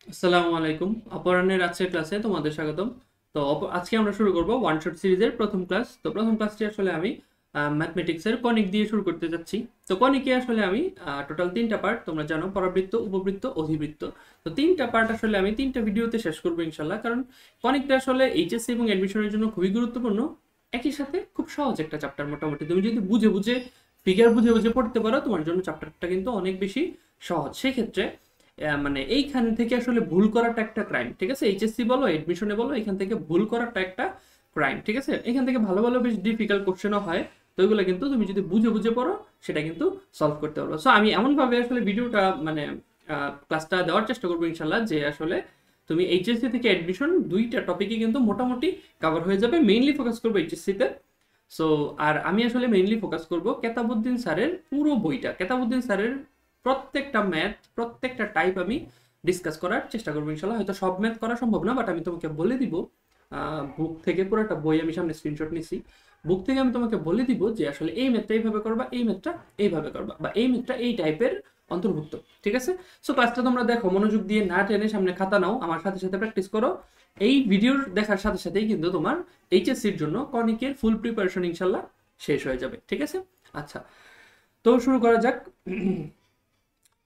আসসালামু আলাইকুম। অপরাহ্নের আজকের ক্লাসে তোমাদের স্বাগতম। তো আজকে আমরা শুরু করব ওয়ান শট সিরিজের প্রথম ক্লাস। তো প্রথম ক্লাসটি আসলে আমি ম্যাথমেটিক্সের কনিক দিয়ে শুরু করতে যাচ্ছি। তো কনিকে আসলে আমি টোটাল তিনটা পার্ট তোমরা জানো, পরাবৃত্ত, উপবৃত্ত, অধিবৃত্ত। তো তিনটা পার্ট আসলে আমি তিনটা ভিডিওতে শেষ করবো ইনশাল্লাহ, কারণ কনিকটা আসলে এইচএসসি এবং অ্যাডমিশনের জন্য খুবই গুরুত্বপূর্ণ। একই সাথে খুব সহজ একটা চ্যাপ্টার, মোটামুটি তুমি যদি বুঝে বুঝে ফিগার বুঝে বুঝে পড়তে পারো তোমার জন্য চ্যাপ্টারটা কিন্তু অনেক বেশি সহজ। সেক্ষেত্রে মানে এইখান থেকে আসলে ভুল করাটা একটা ক্রাইম, ঠিক আছে? এইচএসসি বলো, এডমিশনে বলো, এখান থেকে ভুল করাটা একটা ক্রাইম, ঠিক আছে? এখান থেকে ভালো ভালো বেশ ডিফিকাল্ট কোশ্চেনও হয়। তো ওইগুলো কিন্তু তুমি যদি বুঝে বুঝে পড়ো সেটা কিন্তু সলভ করতে পারবো। সো আমি এমনভাবে আসলে ভিডিওটা মানে ক্লাসটা দেওয়ার চেষ্টা করবো ইনশাল্লাহ, যে আসলে তুমি এইচএসসি থেকে এডমিশন দুইটা টপিকই কিন্তু মোটামুটি কভার হয়ে যাবে। মেইনলি ফোকাস করবো এইচএসসিতে। সো আর আমি আসলে মেইনলি ফোকাস করব কেতাবুদ্দিন স্যারের পুরো বইটা, কেতাবুদ্দিন স্যারের প্রত্যেকটা ম্যাথ, প্রত্যেকটা টাইপ আমি ডিসকাস করার চেষ্টা করবো ইনশাল্লাহ। হয়তো সব ম্যাথ করা সম্ভব না, বাট আমি তোমাকে বলে দিব বুক থেকে, পুরোটা বই আমি সামনে স্ক্রিনশট নিছি, বুক থেকে আমি তোমাকে বলে দিব যে আসলে এই ম্যাথটা এইভাবে করবা, এই ম্যাথটা এইভাবে করবা, বা এই ম্যাথটা এই টাইপের অন্তর্ভুক্ত, ঠিক আছে? সো ক্লাসটা তোমরা দেখো মনোযোগ দিয়ে, না টেনে সামনে খাতা নাও, আমার সাথে সাথে প্র্যাকটিস করো। এই ভিডিওর দেখার সাথে সাথেই কিন্তু তোমার এইচএসসির জন্য কনিকের ফুল প্রিপারেশন ইনশাল্লাহ শেষ হয়ে যাবে, ঠিক আছে? আচ্ছা, তো শুরু করা যাক।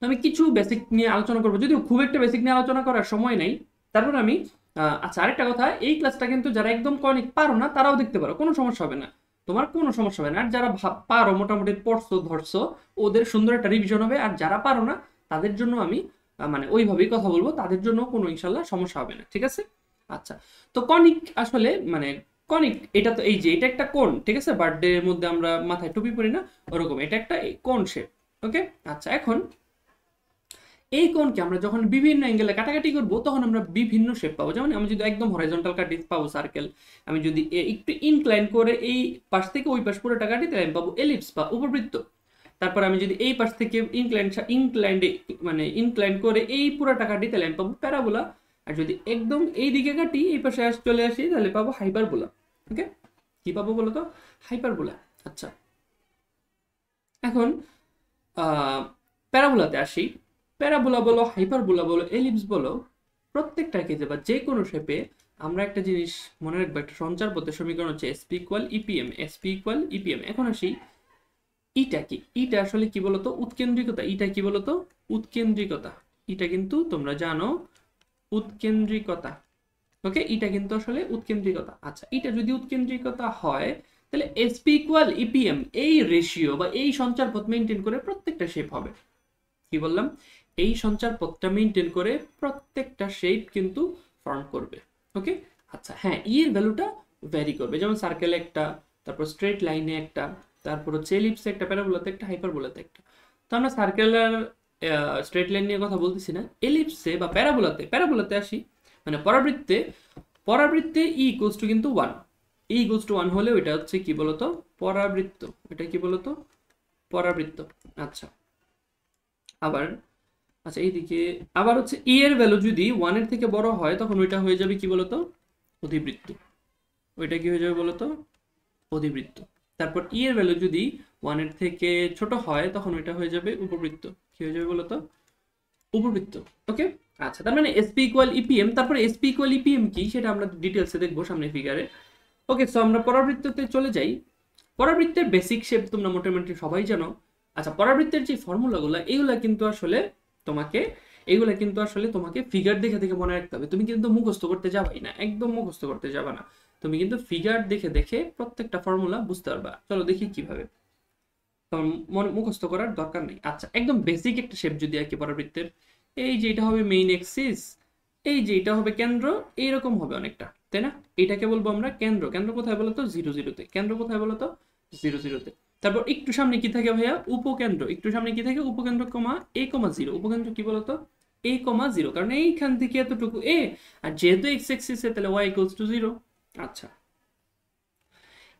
আমি কিছু বেসিক নিয়ে আলোচনা করবো, যদিও খুব একটা বেসিক নিয়ে আলোচনা করার সময় নেই। তারপর আমি আচ্ছা, আরেকটা কথা, এই ক্লাসটা কিন্তু যারা একদম কনিক পারো না তারাও দেখতে পারো, কোনো সমস্যা হবে না, তোমার কোনো সমস্যা হবে না। আর যারা পারো, মোটামুটি পড়ছো ধরছো, ওদের সুন্দর একটা রিভিশন হবে। আর যারা পারো না তাদের জন্য আমি মানে ওইভাবেই কথা বলবো, তাদের জন্য কোনো ইনশাল্লাহ সমস্যা হবে না, ঠিক আছে? আচ্ছা, তো কনিক আসলে মানে কনিক, এটা তো এই যে এটা একটা কোণ, ঠিক আছে? বার্থডে এর মধ্যে আমরা মাথায় টুপি পরি না, ওরকম এটা একটা কোণ শেপ। ওকে, আচ্ছা, এখন এই কোণকে আমরা যখন বিভিন্ন অ্যাঙ্গেলে কাটাকাটি করব তখন আমরা বিভিন্ন শেপ পাবো। যেমন আমি যদি একদম হরাইজন্টাল কাটি পাবো সার্কেল, আমি যদি একটু ইনক্লাইন করে এই পাশ থেকে ওই পাশ পুরোটা কাটি তাহলে আমি পাবো এলিপস বা উপবৃত্ত। তারপর আমি যদি এই পাশ থেকে ইনক্লাইন করে এই পুরোটা কাটি তাহলে আমি পাবো প্যারাবোলা। আর যদি একদম এই দিকে কাটি, এই পাশে চলে আসি, তাহলে পাবো হাইপারবোলা। ওকে, কি পাবো বলো তো? হাইপারবোলা। আচ্ছা, এখন প্যারাবোলাতে আসি। প্যারাবোলা বলো, হাইপারবোলা বলো, এলিপস বলো, প্রত্যেকটা কেসে বা যে কোনো শেপে আমরা একটা জিনিস মনে রাখবো, একটা সঞ্চার পথের সমীকরণ হচ্ছে SP equal EPM. SP equal EPM. এখন আসি, ইটা কি? ইটা আসলে কি বলতো? উৎকেন্দ্রিকতা। ইটা কি বলতো? উৎকেন্দ্রিকতা। ইটা কিন্তু তোমরা জানো উৎকেন্দ্রিকতা। ওকে, এটা কিন্তু আসলে উৎকেন্দ্রিকতা। আচ্ছা, এটা যদি উৎকেন্দ্রিকতা হয় তাহলে এসপি ইকুয়াল ইপিএম, এই রেশিও বা এই সঞ্চার পথ মেনটেন করে প্রত্যেকটা শেপ হবে। কি বললাম? এই সঞ্চার পথটা মেনটেন করে প্রত্যেকটা শেপ কিন্তু ফর্ম করবে। ওকে, আচ্ছা, হ্যাঁ, ই এর ভ্যালুটা ভ্যারি করবে, যেমন সার্কেলে একটা, তারপর স্ট্রেট লাইনে একটা, তারপর হচ্ছে এলিপসে একটা, প্যারাবোলাতে একটা, হাইপারবোলাতে একটা। তো আমরা সার্কেলার স্ট্রেট লাইন নিয়ে কথা বলতেছি না, এলিপসে বা প্যারাবোলাতে, প্যারাবোলাতে আসি, মানে পরাবৃত্তে। পরাবৃত্তে ই ইকুয়ালস টু কিন্তু one, E equals to one হলে ওইটা হচ্ছে কি বলতো? পরাবৃত্ত। এটা কি বলতো? পরাবৃত্ত। আচ্ছা, আবার, আচ্ছা এইদিকে আবার হচ্ছে ই এর ভ্যালু যদি ওয়ানের থেকে বড় হয় তখন ওইটা হয়ে যাবে কি বলতো? অধিবৃত্ত। ওইটা কি হয়ে যাবে বলতো? অধিবৃত্ত। তারপর ই এর ভ্যালু যদি ওয়ানের থেকে ছোট হয় তখন ওইটা হয়ে যাবে উপবৃত্ত। কি হয়ে যাবে বলতো? উপবৃত্ত। ওকে, আচ্ছা, তার মানে এসপি ইকুয়াল ইপিএম। তারপরে এসপি ইকুয়াল ইপিএম কি সেটা আমরা ডিটেলসে দেখবো সামনে ফিগারে। ওকে, সো আমরা পরাবৃত্ততে চলে যাই। পরাবৃত্তের বেসিক শেপ তোমরা মোটামুটি সবাই জানো। আচ্ছা, পরাবৃত্তের যে ফর্মুলাগুলো, এইগুলা কিন্তু আসলে তোমাকে ফিগার দেখে দেখে মনে রাখতে হবে। তুমি কিন্তু মুখস্থ করতে যাবাই না, একদম মুখস্থ করতে যাবা না। তুমি কিন্তু ফিগার দেখে দেখে প্রত্যেকটা ফর্মুলা বুঝতে পারবা। চলো দেখি কিভাবে। তোমার মনে মুখস্থ করার দরকার নেই। আচ্ছা, একদম বেসিক একটা শেপ যদি আঁকি পরাবৃত্তের, এই যে এটা হবে মেইন এক্সিস, এই যে এটা হবে কেন্দ্র, এইরকম হবে অনেকটা, তাই না? এটাকে বলবো আমরা কেন্দ্র। কেন্দ্র কোথায় বলতো? জিরো জিরোতে। কেন্দ্র কোথায় বলতো? জিরো জিরোতে। তারপর একটু সামনে কি থাকে ভাইয়া? উপকেন্দ্র। একটু সামনে কি থাকে? উপকেন্দ্র কমা এ কমা জিরো। উপকেন্দ্র কি বলতো? এ কমা জিরো, কারণ এইখান থেকে এতটুকু এ, আর যেহেতু এক্স এক্সিসে তাহলে ওয়াই ইকুয়ালস টু জিরো। আচ্ছা,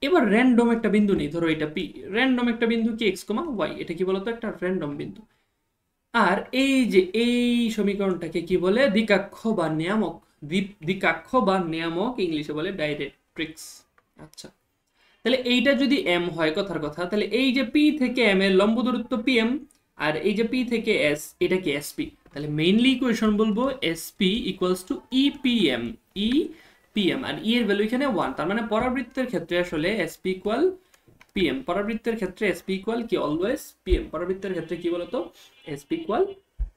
এবার র্যান্ডম একটা বিন্দু নেই, ধরো এটা পি। র্যান্ডম একটা বিন্দু কি? এক্স কমা ওয়াই। এটা কি বলতো? একটা র্যান্ডম বিন্দু। আর এই যে এই সমীকরণটাকে কি বলে? দ্বিকাক্ষ বা নিয়ামক। দ্বিকাক্ষ বা নিয়ামক ইংলিশে বলে ডাইরেক্ট্রিক্স। আচ্ছা, তাহলে এইটা যদি এম হয় কথার কথা, তাহলে এই যে পি থেকে এম এর লম্ব দূরত্ব পি এম, আর এই যে পি থেকে এস, এটা কি এসপি, তাহলে মেইনলি ইকুয়েশন বলবো SP equals to EPM, EPM, আর ই এর ভ্যালু এখানে 1, তার মানে পরাবৃত্তের ক্ষেত্রে আসলে এসপি ইকুয়াল পিএম, পরাবৃত্তের ক্ষেত্রে এসপি ইকুয়াল কি অলওয়েজ পিএম, পরাবৃত্তের ক্ষেত্রে কি বলতো এসপি ইকুয়াল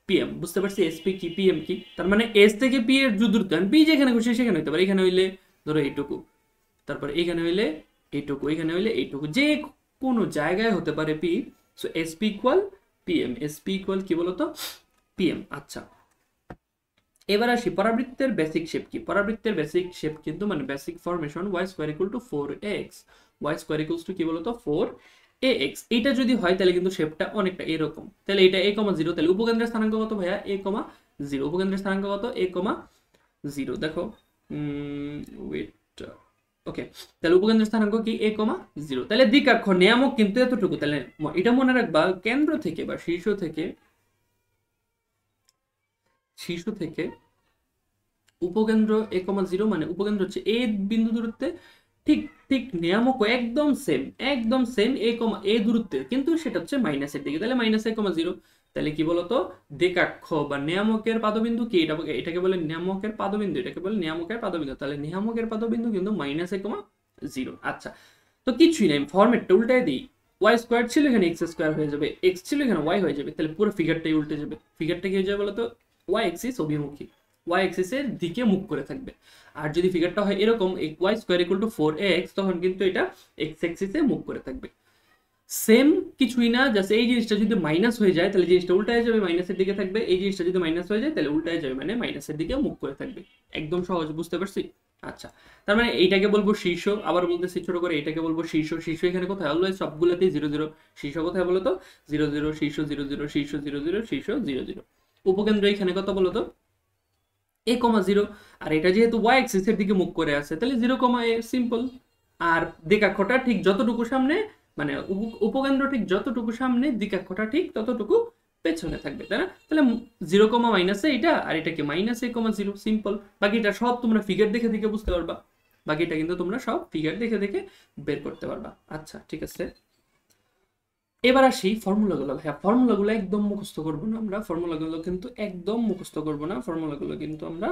পিএম। বুঝতে পারছি এসপি কি পিএম কি, তার মানে এস থেকে পি এর দূরত্ব, পি যেখানে খুশি সেখানে হইতে পারে, এখানে হইলে ধরো এইটুকু, তারপর এখানে হইলে এইটুকু, এখানে হইলে এইটুকু, যে কোনো জায়গায় হতে পারে P. So SP equal PM, SP equal কি বলতো পিএম। আচ্ছা, এবার আসি পরাবৃত্তের বেসিক শেপ কি। পরাবৃত্তের বেসিক শেপ কিন্তু মানে basic formation y square equal to 4ax, y square equals to কি বলতো 4ax। এইটা যদি হয় তাহলে কিন্তু শেপটা অনেকটা এরকম। তাহলে এটা a, 0, তাহলে উপকেন্দ্রের স্থানাঙ্ক কত ভাইয়া a, 0, উপকেন্দ্রের স্থানাঙ্ক কত a, 0। দেখো ওয়েট, ওকে, তাহলে উপকেন্দ্রের স্থানাঙ্ক কি a, 0। তাহলে দ্বিকাক্ষ নিয়ামক কিন্তু এতটুকু। তাহলে এটা মনে রাখবা, কেন্দ্র থেকে বা শীর্ষ থেকে উপকেন্দ্র a, 0, মানে উপকেন্দ্র হচ্ছে a বিন্দু দূরত্বে, ঠিক ঠিক নিয়ামক একদম সেম, একদম সেম a দূরত্বে, কিন্তু সেটা হচ্ছে মাইনাসের দিকে। তাহলে মাইনাস a, 0, তাহলে কি বলতো দ্বিকাক্ষ বা নিয়ামকের পাদবিন্দু কি, এটাকে বলে নিয়ামকের পাদবিন্দু, এটাকে বলে নিয়ামকের পাদবিন্দু। তাহলে নিয়ামকের পাদবিন্দু কিন্তু মাইনাস a, 0। আচ্ছা, তো কিছুই নাই, ফরম্যাটটা উল্টায় দিই, y স্কয়ার ছিল এখানে x স্কয়ার হয়ে যাবে, x ছিল এখানে y হয়ে যাবে, তাহলে পুরো ফিগারটাই উল্টে যাবে। ফিগারটা কি হয়ে যাবে বলতো y অ্যাক্সিস অভিমুখী, y অ্যাক্সিসের দিকে মুখ করে থাকবে। আর যদি ফিগারটা হয় এরকম y square equal to 4x, তখন কিন্তু এটা x অ্যাক্সিসে মুখ করে থাকবে। সেম কিছুই না, জাস্ট এই জিনিসটা যদি মাইনাস হয়ে যায় তাহলে জিনিসটা উল্টায় যাবে, মাইনাসের দিকে থাকবে। এই জিনিসটা যদি মাইনাস হয়ে যায় তাহলে উল্টায় যাবে, মানে মাইনাসের দিকে মুখ করে থাকবে। একদম সহজ, বুঝতে পারছি? আচ্ছা, তার মানে এইটাকে বলবো শীর্ষ, আবার বলতেছি ছোট করে, এটাকে বলবো শীর্ষ। শীর্ষ এখানে কোথায়, অলওয়েজ সবগুলোতেই 0, 0। শীর্ষ কোথায় বলো তো 0, 0, শীর্ষ 0, 0, শীর্ষ 0, 0, শীর্ষ 0, 0। উপকেন্দ্র এখানে কত বলো তো a, 0, আর এটা যেহেতু y অ্যাক্সিসের দিকে মুখ করে আছে তাহলে 0, a, সিম্পল। আর দ্বিকাক্ষটা ঠিক যতটুকু সামনে, মানে উপকেন্দ্র ঠিক যতটুকু সামনে, দ্বিকাক্ষটা ঠিক ততটুকু পেছনে থাকবে, তাই না? তাহলে 0, মাইনাস এ এটা, আর এটা কি মাইনাস a, 0, সিম্পল। বাকিটা সব তোমরা ফিগার দেখে দেখে বুঝতে পারবা, বাকিটা কিন্তু তোমরা সব ফিগার দেখে দেখে বের করতে পারবা। আচ্ছা, ঠিক আছে, এবার আসি ফর্মুলাগুলো। ভাইয়া ফর্মুলাগুলো একদম মুখস্থ করবো না আমরা, ফর্মুলাগুলো কিন্তু একদম মুখস্থ করবো না, ফর্মুলাগুলো কিন্তু আমরা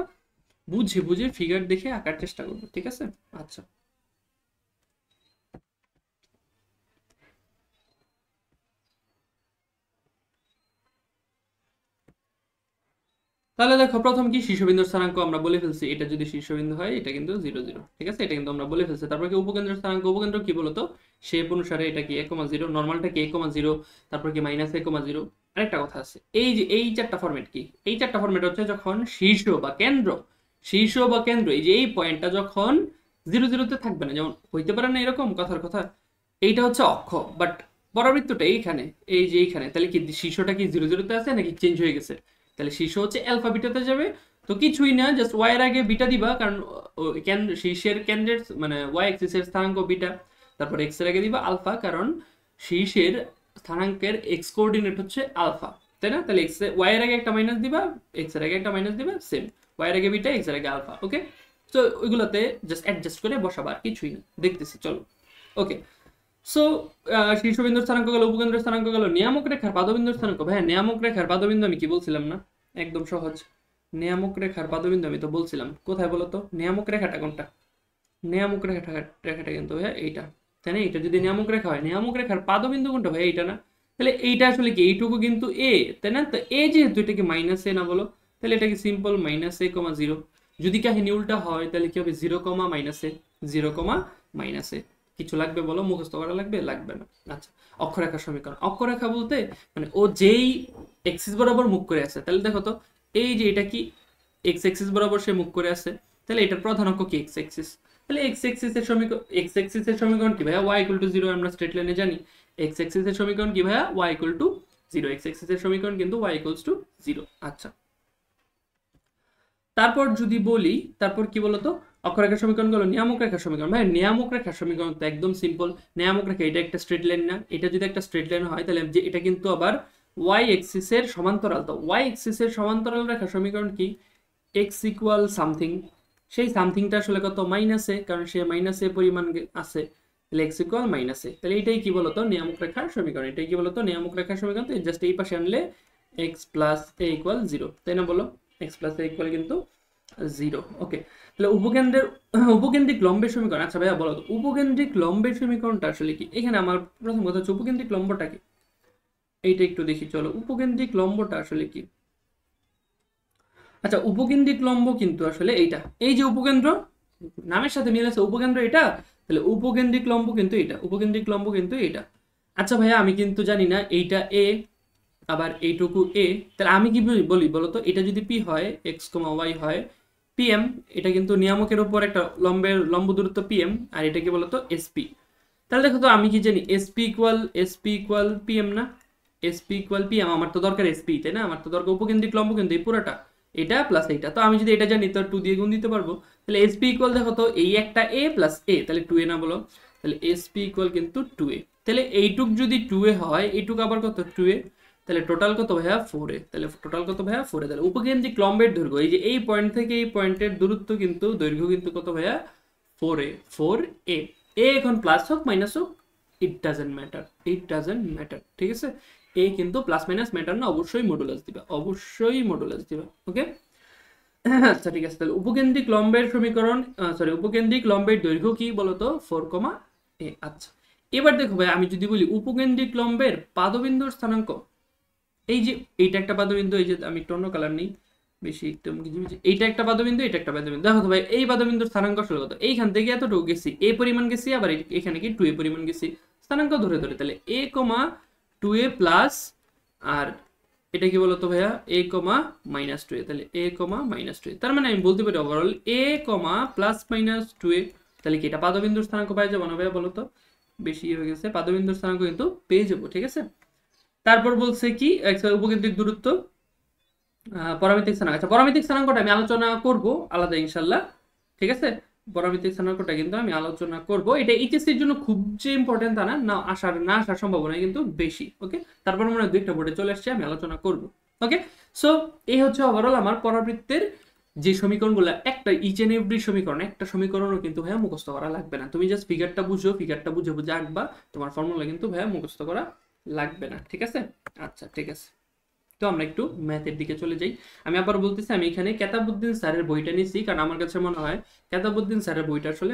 বুঝে বুঝে ফিগার দেখে আঁকার চেষ্টা করবো, ঠিক আছে? আচ্ছা, তাহলে দেখো প্রথম কি শীর্ষবিন্দুর স্থানাঙ্ক আমরা বলে ফেলছি, এটা যদি শীর্ষবিন্দু হয় এটা কিন্তু 0, 0, ঠিক আছে, এটা কিন্তু আমরা বলে ফেলছি। তারপর কি উপকেন্দ্রের স্থানাঙ্ক, উপকেন্দ্র কি বলতো শেপ অনুসারে এটা কি a, 0, নরমালটা কি a, 0, তারপর কি মাইনাস a, 0। আরেকটা কথা আছে, এই যে এই চারটা ফরম্যাট কি, এই চারটা ফরম্যাট হচ্ছে যখন শীর্ষ বা কেন্দ্র, এই যে এই পয়েন্টটা যখন 0, 0-তে থাকবে না, যেমন হইতে পারে না এরকম কথার কথা, এইটা হচ্ছে অক্ষ, বাট পরাবৃত্তটা এইখানে, এই যে এইখানে, তাহলে কি শীর্ষটা কি 0, 0-তে আছে নাকি চেঞ্জ হয়ে গেছে? তাহলে শীর্ষ হচ্ছে অ্যালফা বিটাতে যাবে, তো কিছুই না, জাস্ট ওয়াই এর আগে বিটা দিবা, কারণ শীর্ষের কেন্দ্রের মানে ওয়াই অ্যাক্সিসের স্থানাঙ্ক বিটা, তারপর এক্স এর আগে দিবা আলফা, কারণ শীর্ষের স্থানাঙ্কের এক্স কোঅর্ডিনেট হচ্ছে আলফা, তাই না? তাহলে এক্স ওয়াই এর আগে একটা মাইনাস দিবা, এক্স এর আগে একটা মাইনাস দিবা, সেম ওয়াই এর আগে বিটা, এক্স এর আগে আলফা, ওকে। তো ওইগুলোতে জাস্ট অ্যাডজাস্ট করে বসাবা, আর কিছুই না, দেখতেছি চলো, ওকে। সো শীর্ষবিন্দুর স্থানাঙ্ক গেল, উপকেন্দ্রের স্থানাঙ্ক গেল, নিয়ামক রেখার পাদবিন্দুর স্থানাঙ্ক। ভাই নিয়ামক রেখার পাদবিন্দু আমি কি বলছিলাম না, একদম সহজ। নিয়ামক রেখার পাদবিন্দু আমি তো বলছিলাম, কোথায় বলো তো নিয়ামক রেখাটা কোনটা, নিয়ামক রেখাটা কিন্তু ভাই এইটা, তাই না? এটা যদি নিয়ামক রেখা হয়, নিয়ামক রেখার পাদবিন্দু কোনটা ভাই, এইটা না? তাহলে এইটা আসলে কি, এইটুকু কিন্তু এ, তাই না? তো এ যেহেতু, এটা কি মাইনাস এ না বলো, তাহলে এটা কি সিম্পল মাইনাস a, 0। যদি কাহিনী উল্টা হয় তাহলে কি হবে 0, মাইনাস এ, 0, মাইনাস এ। কিছু লাগবে বলো, মুখস্থ করা লাগবে? লাগবে না। আচ্ছা, অক্ষরেখার সমীকরণ, অক্ষরেখা বলতে মানে ও যেই এক্সিস বরাবর মুখ করে আছে, তাহলে দেখো তো এই যে এটা কি এক্স এক্সিস বরাবর সে মুখ করে আছে, তাহলে এটার প্রধান অক্ষ কি এক্স এক্সিস, তাহলে এক্স এক্সিসের সমীকরণ কি ভাইয়া, y ইকুয়াল টু 0, আমরা স্ট্রেট লাইনে জানি। এক্স এক্সিসের সমীকরণ কি ভাইয়া, y ইকুয়াল টু 0, এক্স এক্সিসের সমীকরণ কিন্তু y ইকুয়ালস টু 0। আচ্ছা, তারপর যদি বলি, তারপর কি বলতো অক্ষরেখার সমীকরণ গুলো, নিয়ামক রেখার সমীকরণ। ভাই নিয়ামক রেখার সমীকরণ তো একদম সিম্পল। নিয়ামক রেখা এটা একটা স্ট্রেট লাইন না, এটা যদি একটা স্ট্রেট লাইন হয় তাহলে যে এটা কিন্তু আবার y এক্সিসের সমান্তরাল, তো y এক্সিসের সমান্তরাল রেখার সমীকরণ কি, x ইকুয়াল সামথিং, সেই সামথিংটা আসলে কত, মাইনাসে, কারণ সে মাইনাসে পরিমাণ আছে, তাহলে x ইকুয়াল মাইনাস এ, তাহলে এটাই কি বলতো নিয়ামক রেখার সমীকরণ, এটাই কি বলতো নিয়ামক রেখার সমীকরণ। তো জাস্ট এই পাশে আনলে x প্লাস এ ইকুয়াল 0, তাই না বলো? x প্লাস এ ইকুয়াল কিন্তু 0। ওকে, তাহলে উপকেন্দ্রিক লম্বের সমীকরণ। আচ্ছা ভাইয়া বলো তো উপকেন্দ্রিক লম্বের সমীকরণটা আসলে কি? এখানে আমার প্রথম কথা হচ্ছে উপকেন্দ্রিক লম্বটা কি, এইটা একটু দেখি চলো। উপকেন্দ্রিক লম্বটা আসলে কি? আচ্ছা, উপকেন্দ্রিক লম্ব কিন্তু আসলে এইটা, এই যে উপকেন্দ্র নামের সাথে মিল আছে, উপকেন্দ্র এটা, তাহলে উপকেন্দ্রিক লম্ব কিন্তু এটা, উপকেন্দ্রিক লম্ব কিন্তু এটা। আচ্ছা ভাইয়া আমি কিন্তু জানি না এইটা এ আবার এইটুকু এ, তাহলে আমি কি বলি বলতো, এটা যদি পি হয় এক্স কমা ওয়াই হয় পিএম, এটা কিন্তু নিয়ামকের উপর একটা লম্ব দূরত্ব পিএম, আর এটা কি বলতো এসপি। তাহলে দেখো তো আমি কি জানি এসপি ইকুয়াল পিএম না, এসপি ইকুয়াল পিএম, আমার তো দরকার এসপি, তাই না? আমার তো দরকার উপকেন্দ্রিক লম্ব কিন্তু এই পুরোটা, এটা প্লাস এইটা। তো আমি যদি এটা জানি তো 2 দিয়ে গুণ দিতে পারবো। তাহলে এসপি ইকুয়াল দেখো তো এই একটা এ প্লাস এ, তাহলে 2a না বলো? তাহলে এসপি ইকুয়াল কিন্তু 2a। তাহলে এইটুক যদি 2a হয়, এইটুক আবার কত 2a, তাহলে টোটাল কত ভাইয়া 4a। তাহলে টোটাল কত ভাইয়া 4a। তাহলে উপকেন্দ্রিক লম্বের দৈর্ঘ্য, এই যে এই পয়েন্ট থেকে এই পয়েন্টের দূরত্ব কিন্তু দৈর্ঘ্য কিন্তু কত ভাইয়া 4a। এ এখন প্লাস হোক মাইনাস হোক, ইট ডাজেন্ট ম্যাটার, ঠিক আছে? এ কিন্তু প্লাস মাইনাস ম্যাটার না, অবশ্যই মডুলাস দিবা, অবশ্যই মডুলাস দিবা। ওকে, আচ্ছা ঠিক আছে। তাহলে উপকেন্দ্রিক লম্বের সমীকরণ, উপকেন্দ্রিক লম্বের দৈর্ঘ্য কি বলতো 4a। আচ্ছা, এবার দেখো ভাই আমি যদি বলি উপকেন্দ্রিক লম্বের পাদবিন্দুর স্থানাঙ্ক, এই যে এইটা একটা পাদবিন্দু, এই যে আমি একটু অন্য কালার নেই বেশি একটু, এইটা একটা পাদবিন্দু, এটা একটা পাদবিন্দু। দেখো তো ভাই এই পাদবিন্দুর স্থানাঙ্ক আসলে কত, এইখান থেকে এতটুকু গেছি এ পরিমাণ গেছি, আবার এখানে কি 2a পরিমাণ গেছি, স্থানাঙ্ক ধরে ধরে। তাহলে a, 2a প্লাস, আর এটা কি বলতো ভাইয়া a, মাইনাস 2a, তাহলে a, মাইনাস 2a। তার মানে আমি বলতে পারি overall a, plus minus 2a। তাহলে কি এটা পাদবিন্দুর স্থানাঙ্ক পাই যাবো না ভাইয়া বলো তো? বেশি হয়ে গেছে, পাদবিন্দুর স্থানাঙ্ক কিন্তু পেয়ে যাবো, ঠিক আছে? তারপর বলছে কি উপকেন্দ্রিক দূরত্ব, পরামিতিক স্থানাঙ্ক। আচ্ছা পরামিতিক স্থানাঙ্কটা আমি আলোচনা করব আলাদা ইনশাল্লাহ, ঠিক আছে? পরামিতিক স্থানাঙ্কটা কিন্তু আমি আলোচনা করব, এটা এইচএসসি এর জন্য খুব যে ইম্পর্টেন্ট তা না, না আসার সম্ভাবনা কিন্তু বেশি। ওকে, তারপর মনে হয় দুইটা বোর্ডে চলে আসছে, আমি আলোচনা করব। ওকে, সো এই হচ্ছে ওভারঅল আমার পরাবৃত্তের যে সমীকরণগুলো, একটা ইচ এন্ড এভরি সমীকরণ, একটা সমীকরণও কিন্তু ভাইয়া মুখস্থ করা লাগবে না, তুমি জাস্ট ফিগারটা বুঝো, ফিগারটা বুঝে বুঝে আঁকবা, তোমার ফর্মুলা কিন্তু ভাইয়া মুখস্থ করা লাগবে না, ঠিক আছে? আচ্ছা ঠিক আছে, তো আমরা একটু ম্যাথের দিকে চলে যাই। আমি আবার বলতেছি আমি এখানে কেতাবউদ্দিন স্যারের বইটা নিয়েছি, কারণ আমার কাছে মনে হয় কেতাবউদ্দিন স্যারের বইটা আসলে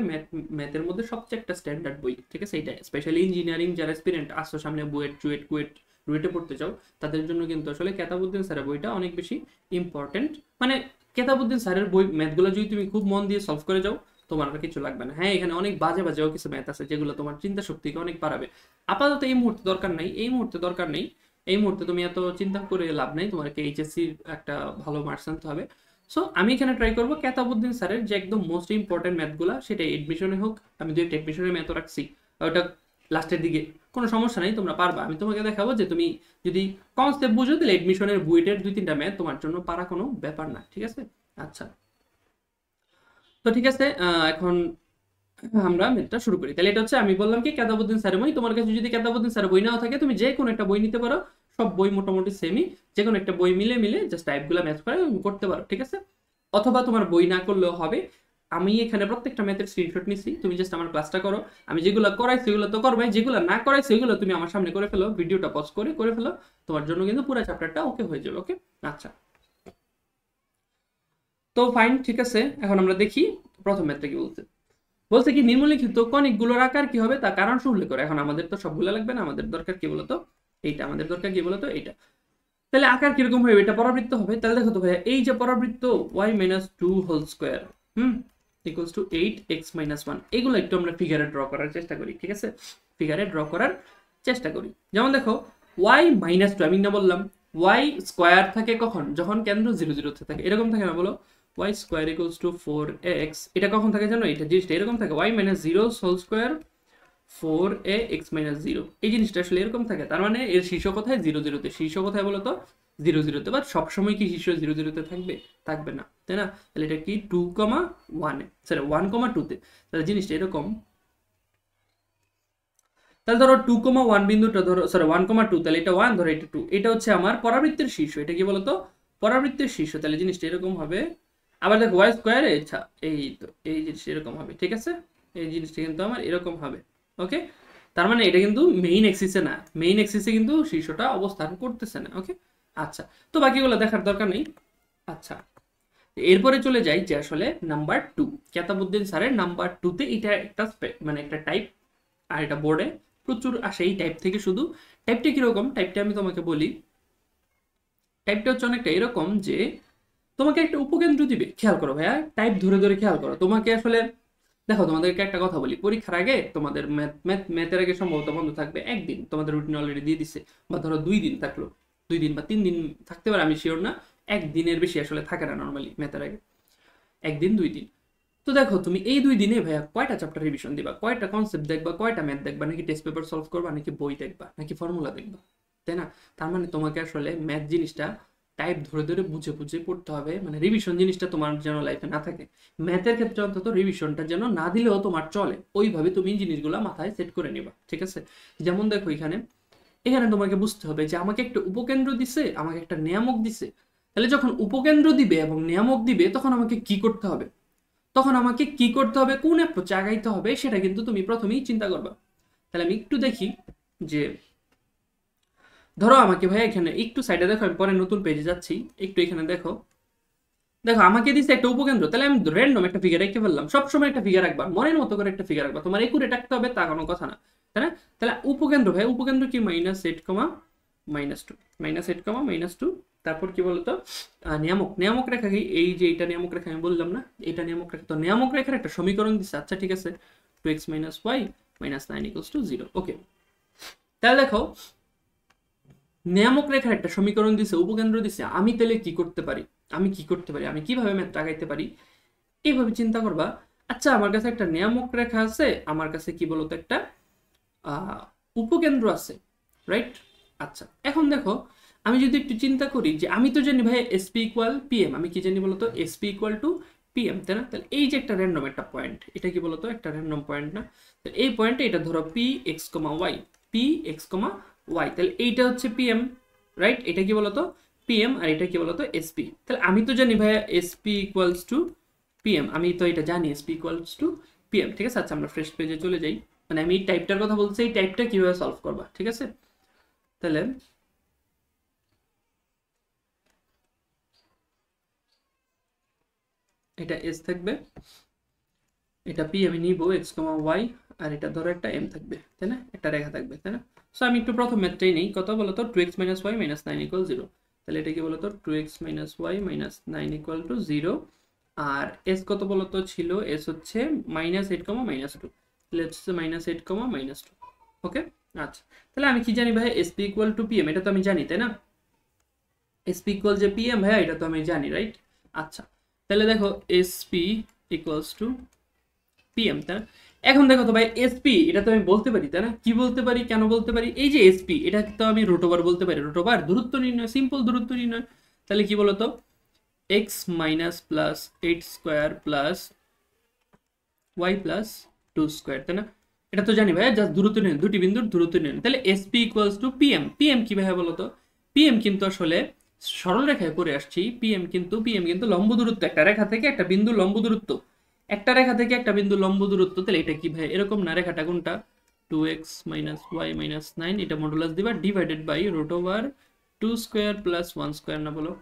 ম্যাথের মধ্যে সবচেয়ে একটা স্ট্যান্ডার্ড বই, ঠিক আছে? এটা স্পেশালি ইঞ্জিনিয়ারিং যারা অ্যাসপিরেন্ট আসছো সামনে, বুয়েট চুয়েট কুয়েট রুয়েটে পড়তে চাও, তাদের জন্য কিন্তু আসলে কেতাবউদ্দিন স্যারের বইটা অনেক বেশি ইম্পর্টেন্ট। মানে কেতাবউদ্দিন স্যারের বই ম্যাথগুলো যদি তুমি খুব মন দিয়ে সলভ করে যাও, তোমার আর কিছু লাগবে না। হ্যাঁ এখানে অনেক বাজে বাজেও কিছু ম্যাথ আছে যেগুলো তোমার চিন্তা শক্তিকে অনেক বাড়াবে। আপাতত এই মুহূর্তে দরকার নাই, এই মুহূর্তে তুমি এত চিন্তা করে লাভ নেই, তোমাকে এইচএসসি একটা ভালো মার্কস আনতে হবে। সো আমি এখানে ট্রাই করবো কেতাবউদ্দিন স্যারের যে একদম মোস্ট ইম্পর্টেন্ট ম্যাথগুলো, সেটা এডমিশনে হোক, আমি যদি এডমিশনের ম্যাথও রাখছি ওটা লাস্টের দিকে, কোনো সমস্যা নাই, তোমরা পারবা। আমি তোমাকে দেখাবো যে তুমি যদি কনসেপ্ট বুঝো তাহলে এডমিশনের বুয়েটের 2-3টা ম্যাথ তোমার জন্য পারা কোনো ব্যাপার না, ঠিক আছে? আচ্ছা, তো ঠিক আছে, এখন আমরা ম্যাথটা শুরু করি। তাহলে এটা হচ্ছে আমি বললাম কি কেতাবউদ্দিন স্যারের বই, তোমার কাছে যদি কেতাবউদ্দিন স্যারের বই নাও থাকে তুমি যে কোনো একটা বই নিতে পারো, সব বই মোটামুটি সেমই, যে কোনো একটা বই মিলে মিলে জাস্ট টাইপগুলো ম্যাচ করে করতে পারো, ঠিক আছে? অথবা তোমার বই না করলেও হবে, আমি এখানে প্রত্যেকটা ম্যাথের স্ক্রিনশট নিছি, তুমি জাস্ট আমার ক্লাসটা করো, আমি যেগুলো করাই সেগুলো তো করবাই, যেগুলো না করাই সেগুলো তুমি আমার সামনে করে ফেলো, ভিডিওটা পজ করে ফেলো, তোমার জন্য কিন্তু পুরো চ্যাপ্টারটা ওকে হয়ে যাবে। ওকে, আচ্ছা, তো ফাইন, ঠিক আছে, এখন আমরা দেখি প্রথম ম্যাথটা কি বলছে। বলছে কি নিম্নলিখিত কণিকগুলোর আকার কি হবে তা কারণ উল্লেখ করে। এখন আমাদের তো সবগুলো লাগবে না, আমাদের দরকার কি বলতো এইটা, আমাদের দরকার কি বলতো এইটা। তাহলে আকার কিরকম হবে, এটা পরাবৃত্ত হবে। তাহলে দেখো তো ভাইয়া এই যে পরাবৃত্ত y minus 2 whole square equals to 8x minus 1, এগুলো একটু আমরা ফিগারে ড্র করার চেষ্টা করি, ঠিক আছে? ফিগারে ড্র করার চেষ্টা করি। যেমন দেখো y মাইনাস 2, আমি না বললাম y স্কোয়ার থাকে কখন, যখন কেন্দ্র 0 0 তে থাকে, এরকম থাকে না বলো? y square equals to 4x, এটা কখন থাকে জানো? এটা জিনিসটা এরকম থাকে, y minus 0 whole square 4ax minus 0, এই জিনিসটা আসলে এরকম থাকে। তার মানে এর শীর্ষ কোথায় 0 0 তে, শীর্ষ কোথায় বলো তো 0 0 তে। বাট সবসময় কি শীর্ষ 0 0 তে থাকবে? থাকবে না, তাই না? তাহলে এটা কি 2,1 সরি 1,2 তে, তাহলে জিনিসটা এরকম। তাহলে ধরো 2,1 বিন্দুটা ধরো, সরি 1,2, তাহলে এটা 1 ধরো, এটা 2, এটা হচ্ছে আমার পরাবৃত্তের শীর্ষ, এটা কি বলতো পরাবৃত্তের শীর্ষ। তাহলে জিনিসটা এরকম হবে। আবার দেখো y স্কোয়ারে, আচ্ছা এই তো এই জিনিসটা এরকম হবে, ঠিক আছে? এই জিনিসটা কিন্তু আমার এরকম হবে। ওকে, তার মানে এটা কিন্তু মেইন এক্সিসে না, মেইন এক্সিসে কিন্তু শীর্ষটা অবস্থান করতেছে না। ওকে, আচ্ছা, তো বাকিগুলো দেখার দরকার নেই। আচ্ছা, এরপরে চলে যাই যে আসলে নাম্বার 2, কেতাবুদ্দিন স্যারের নাম্বার 2তে এটা একটা মানে একটা টাইপ, আর এটা বোর্ডে প্রচুর আসে এই টাইপ থেকে। শুধু টাইপটা কিরকম, টাইপটা আমি তোমাকে বলি। টাইপটা হচ্ছে অনেকটা এরকম যে তোমাকে একটা উপকেন্দ্র দিবে, খেয়াল করো ভাইয়া, টাইপ ধরে ধরে খেয়াল করো। তোমাকে আসলে দেখো, তোমাদেরকে একটা কথা বলি, পরীক্ষার আগে তোমাদের ম্যাথের আগে সম্ভবত বন্ধ থাকবে একদিন, তোমাদের রুটিন অলরেডি দিয়ে দিছে, বা ধরো 2 দিন থাকলো, 2 দিন বা 3 দিন থাকতে পারে, আমি শিওর না। একদিনের বেশি আসলে থাকে না নর্মালি ম্যাথের আগে, 1 দিন 2 দিন। তো দেখো, তুমি এই 2 দিনে ভাইয়া কয়টা চ্যাপ্টার রিভিশন দিবা, কয়টা কনসেপ্ট দেখবা, কয়টা ম্যাথ দেখবা, নাকি টেস্ট পেপার সলভ করবা, নাকি বই দেখবা, নাকি ফর্মুলা দেখবা, তাই না? তার মানে তোমাকে আসলে ম্যাথ জিনিসটা টাইপ ধরে ধরে বুঝে বুঝে পড়তে হবে, মানে রিভিশন জিনিসটা তোমার যেন লাইফে না থাকে। ম্যাথের ক্ষেত্রে অন্তত রিভিশনটা যেন না দিলেও তোমার চলে, ওইভাবে তুমি জিনিসগুলো মাথায় সেট করে নিবা, ঠিক আছে? যেমন দেখো, এখানে এখানে তোমাকে বুঝতে হবে যে আমাকে একটা উপকেন্দ্র দিছে, আমাকে একটা নিয়ামক দিছে। তাহলে যখন উপকেন্দ্র দিবে এবং নিয়ামক দিবে, তখন আমাকে কি করতে হবে, তখন আমাকে কি করতে হবে, কোন অ্যাপ্রোচে আগাইতে হবে, সেটা কিন্তু তুমি প্রথমেই চিন্তা করবা। তাহলে আমি একটু দেখি যে, ধরো আমাকে ভাই এখানে একটু সাইডে দেখো, আমি পরে নতুন পেজে যাচ্ছি, একটু এখানে দেখো। দেখো, আমাকে দিচ্ছে একটা উপকেন্দ্র, তাহলে আমি র্যান্ডম একটা ফিগার রেখে ফেললাম। সবসময় একটা ফিগার রাখবা, মনের মতো করে একটা ফিগার রাখবা, তোমার একুরেট রাখতে হবে তা কোনো কথা না, তাই না? তাহলে উপকেন্দ্র ভাই, উপকেন্দ্র কি -8, -8, তারপর কি বলতো, নিয়ামক, নিয়ামক রেখা কি, এই যে এইটা নিয়ামক রেখা আমি বললাম না, এটা নিয়ামক রেখা। তো নিয়ামক রেখার একটা সমীকরণ দিচ্ছে, আচ্ছা ঠিক আছে, 2x - y - 9 = 0। ওকে, তাহলে দেখো, নিয়ামক রেখার একটা সমীকরণ দিছে, উপকেন্দ্র দিছে, আমি তাহলে কি করতে পারি, আমি কি করতে পারি, আমি কিভাবে ম্যাথটা আগাইতে পারি, এইভাবে চিন্তা করবা। আচ্ছা, আমার কাছে একটা নিয়ামক রেখা আছে, আমার কাছে কি বলতো একটা উপকেন্দ্র আছে, রাইট? আচ্ছা, এখন দেখো, আমি যদি একটু চিন্তা করি যে আমি তো জানি ভাই এসপি ইকুয়াল পিএম, আমি কি জানি বলতো, এসপি ইকুয়াল টু পিএম, তাই না? তাহলে এই যে একটা র্যান্ডম একটা পয়েন্ট, এটা কি বলতো, একটা র্যান্ডম পয়েন্ট না? তো এই পয়েন্টে এটা ধরো পি এক্স কমা ওয়াই, পি এক্স কমা ওয়াই, তাহলে এইটা হচ্ছে পিএম, রাইট? এটা কি বলতো, পিএম, আর এটা কি বলতো, এসপি। তাহলে আমি তো জানি ভাইয়া এসপি ইকুয়ালস টু পিএম, আমি তো এটা জানি এসপি ইকুয়ালস টু পিএম, ঠিক আছে? আচ্ছা, আমরা ফ্রেশ পেজে চলে যাই, মানে আমি এই টাইপটার কথা বলছি, এই টাইপটা কিভাবে সলভ করবা, ঠিক আছে? তাহলে এটা এস থাকবে, এটা পি আমি নিব এক্স কমা ওয়াই, আর এটা ধরো একটা এম থাকবে, তাই না? একটা রেখা থাকবে, তাই না? সো আমি একটু প্রথম ম্যাথটাই নেই, কত বলতো, 2x - y - 9 = 0। তাহলে এটা কি বলতো, 2x - y - 9 = 0। আর এস কত বলতো ছিল, এস হচ্ছে -8, -2, তাহলে হচ্ছে -8, -2। ওকে, আচ্ছা, তাহলে আমি কি জানি ভাই, এসপি ইকুয়াল টু পিএম, এটা তো আমি জানি, তাই না? এসপি ইকুয়াল যে পিএম ভাইয়া, এটা তো আমি জানি, রাইট? আচ্ছা, তাহলে দেখো, এসপি ইকুয়ালস টু পিএম, তাই না? এখন দেখো তো ভাই, এসপি এটা তো আমি বলতে পারি, তাই না? কি বলতে পারি, কেন বলতে পারি, এই যে এসপি, এটা তো আমি রুট ওভার বলতে পারি, রুট ওভার দূরত্ব নির্ণয়, সিম্পল দূরত্ব নির্ণয়। তাহলে কি বলতো, x minus plus 8 square plus y plus 2 square, তাই না? এটা তো জানি ভাই, জাস্ট দূরত্ব নির্ণয়, দুটি বিন্দুর দূরত্ব নির্ণয়। তাহলে SP equals to PM, PM কি ভাই বলতো, পিএম কিন্তু আসলে সরল রেখায় করে আসছি, পিএম কিন্তু লম্ব দূরত্ব, একটা রেখা থেকে একটা বিন্দু লম্ব দূরত্ব, একটা রেখা থেকে একটা বিন্দু লম্ব দূরত্ব। তাহলে এটা কি ভাই, এরকম না, রেখাটা কোনটা, 2x - y - 9, এটা মডুলাস দিবা, divided by root over 2 square plus 1 square, না বলো?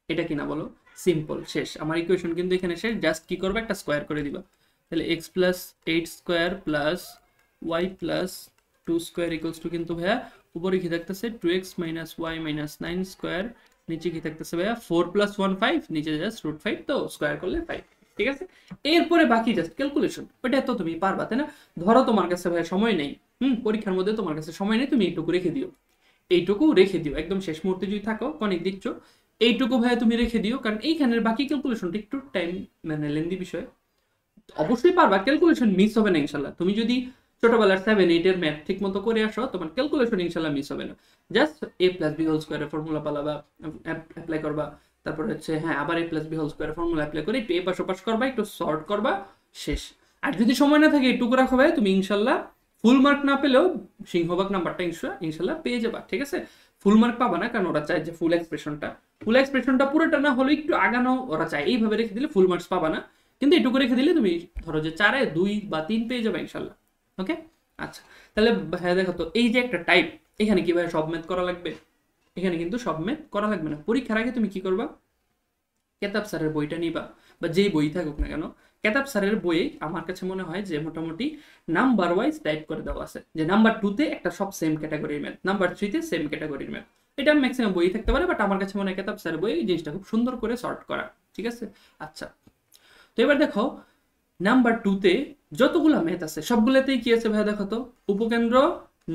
এটা কি না বলো? সিম্পল, শেষ, আমার ইকুয়েশন কিন্তু এখানে শেষ, জাস্ট কি করবে, একটা স্কোয়ার করে দিবা। তাহলে x plus 8 square plus y plus 2 square equals to, কিন্তু ভাইয়া উপরে কি থাকতেছে, 2x - y - 9 স্কোয়ার, নিচে কি থাকতেছে ভাইয়া, 4 + 1 5, নিচে জাস্ট √5, তো স্কোয়ার করলে 5, ঠিক আছে? এরপরে বাকি জাস্ট ক্যালকুলেশন, ওইটা তো তুমি পারবা, তাই না? ধরো তোমার কাছে ভাইয়া সময় নেই, পরীক্ষার মধ্যে তোমার কাছে সময় নেই, তুমি এইটুকু রেখে দিও, এইটুকু রেখে দিও, একদম শেষ মুহূর্তে যদি থাকো, অনেক দিচ্ছ, এইটুকু ভাইয়া তুমি রেখে দিও, কারণ এইখানের বাকি ক্যালকুলেশনটা একটু টাইম, মানে লেন্দি বিষয়। অবশ্যই পারবা, ক্যালকুলেশন মিস হবে না ইনশাল্লাহ। তুমি যদি ছোটবেলার 7 8 এর ম্যাথ ঠিক মতো করে আসো, তোমার ক্যালকুলেশন ইনশাল্লাহ মিস হবে না। জাস্ট a + b হোল স্কয়ারের ফর্মুলা পালাবা, অ্যাপ্লাই করবা, তারপর হচ্ছে হ্যাঁ, আবার a + b হোল স্কয়ারের ফর্মুলা অ্যাপ্লাই করে একটু এপাশ ওপাশ করবা, একটু সর্ট করবা, শেষ। আর যদি সময় না থাকে, একটু রাখো ভাই, তুমি ইনশাল্লাহ ফুল মার্ক না পেলেও সিংহভাগ নাম্বারটা ইনশাল্লাহ পেয়ে যাবা, ঠিক আছে? ফুল মার্ক পাবা না, কারণ ওরা চায় যে ফুল এক্সপ্রেশনটা পুরোটা না হলে একটু আগানো ওরা চায়, এইভাবে রেখে দিলে ফুল মার্কস পাবা না। কিন্তু এটুকু রেখে দিলে তুমি ধরো যে 4-এ 2 বা 3 পেয়ে যাবে ইনশাল্লাহ। ওকে আচ্ছা, তাহলে ভাইয়া দেখো তো এই যে একটা টাইপ, এখানে কি ভাইয়া সব ম্যাথ করা লাগবে? এখানে কিন্তু সব ম্যাথ করা লাগবে না। পরীক্ষার আগে তুমি কি করবা, কেতাব স্যারের বইটা নিবা, বা যেই বই থাকুক না কেন, কেতাব স্যারের বইয়ে আমার কাছে মনে হয় যে মোটামুটি নাম্বার ওয়াইজ টাইপ করে দেওয়া আছে, যে নাম্বার 2-তে একটা সব সেম ক্যাটাগরির ম্যাথ, নাম্বার 3-তে সেম ক্যাটাগরির ম্যাথ। এটা ম্যাক্সিমাম বই থাকতে পারে, বাট আমার কাছে মনে হয় কেতাব স্যারের বই এই জিনিসটা খুব সুন্দর করে সর্ট করা। ঠিক আছে আচ্ছা, তো এবার দেখো নাম্বার 2-তে যতগুলো ম্যাথ আছে সবগুলোতেই কি আছে ভাইয়া দেখো তো, উপকেন্দ্র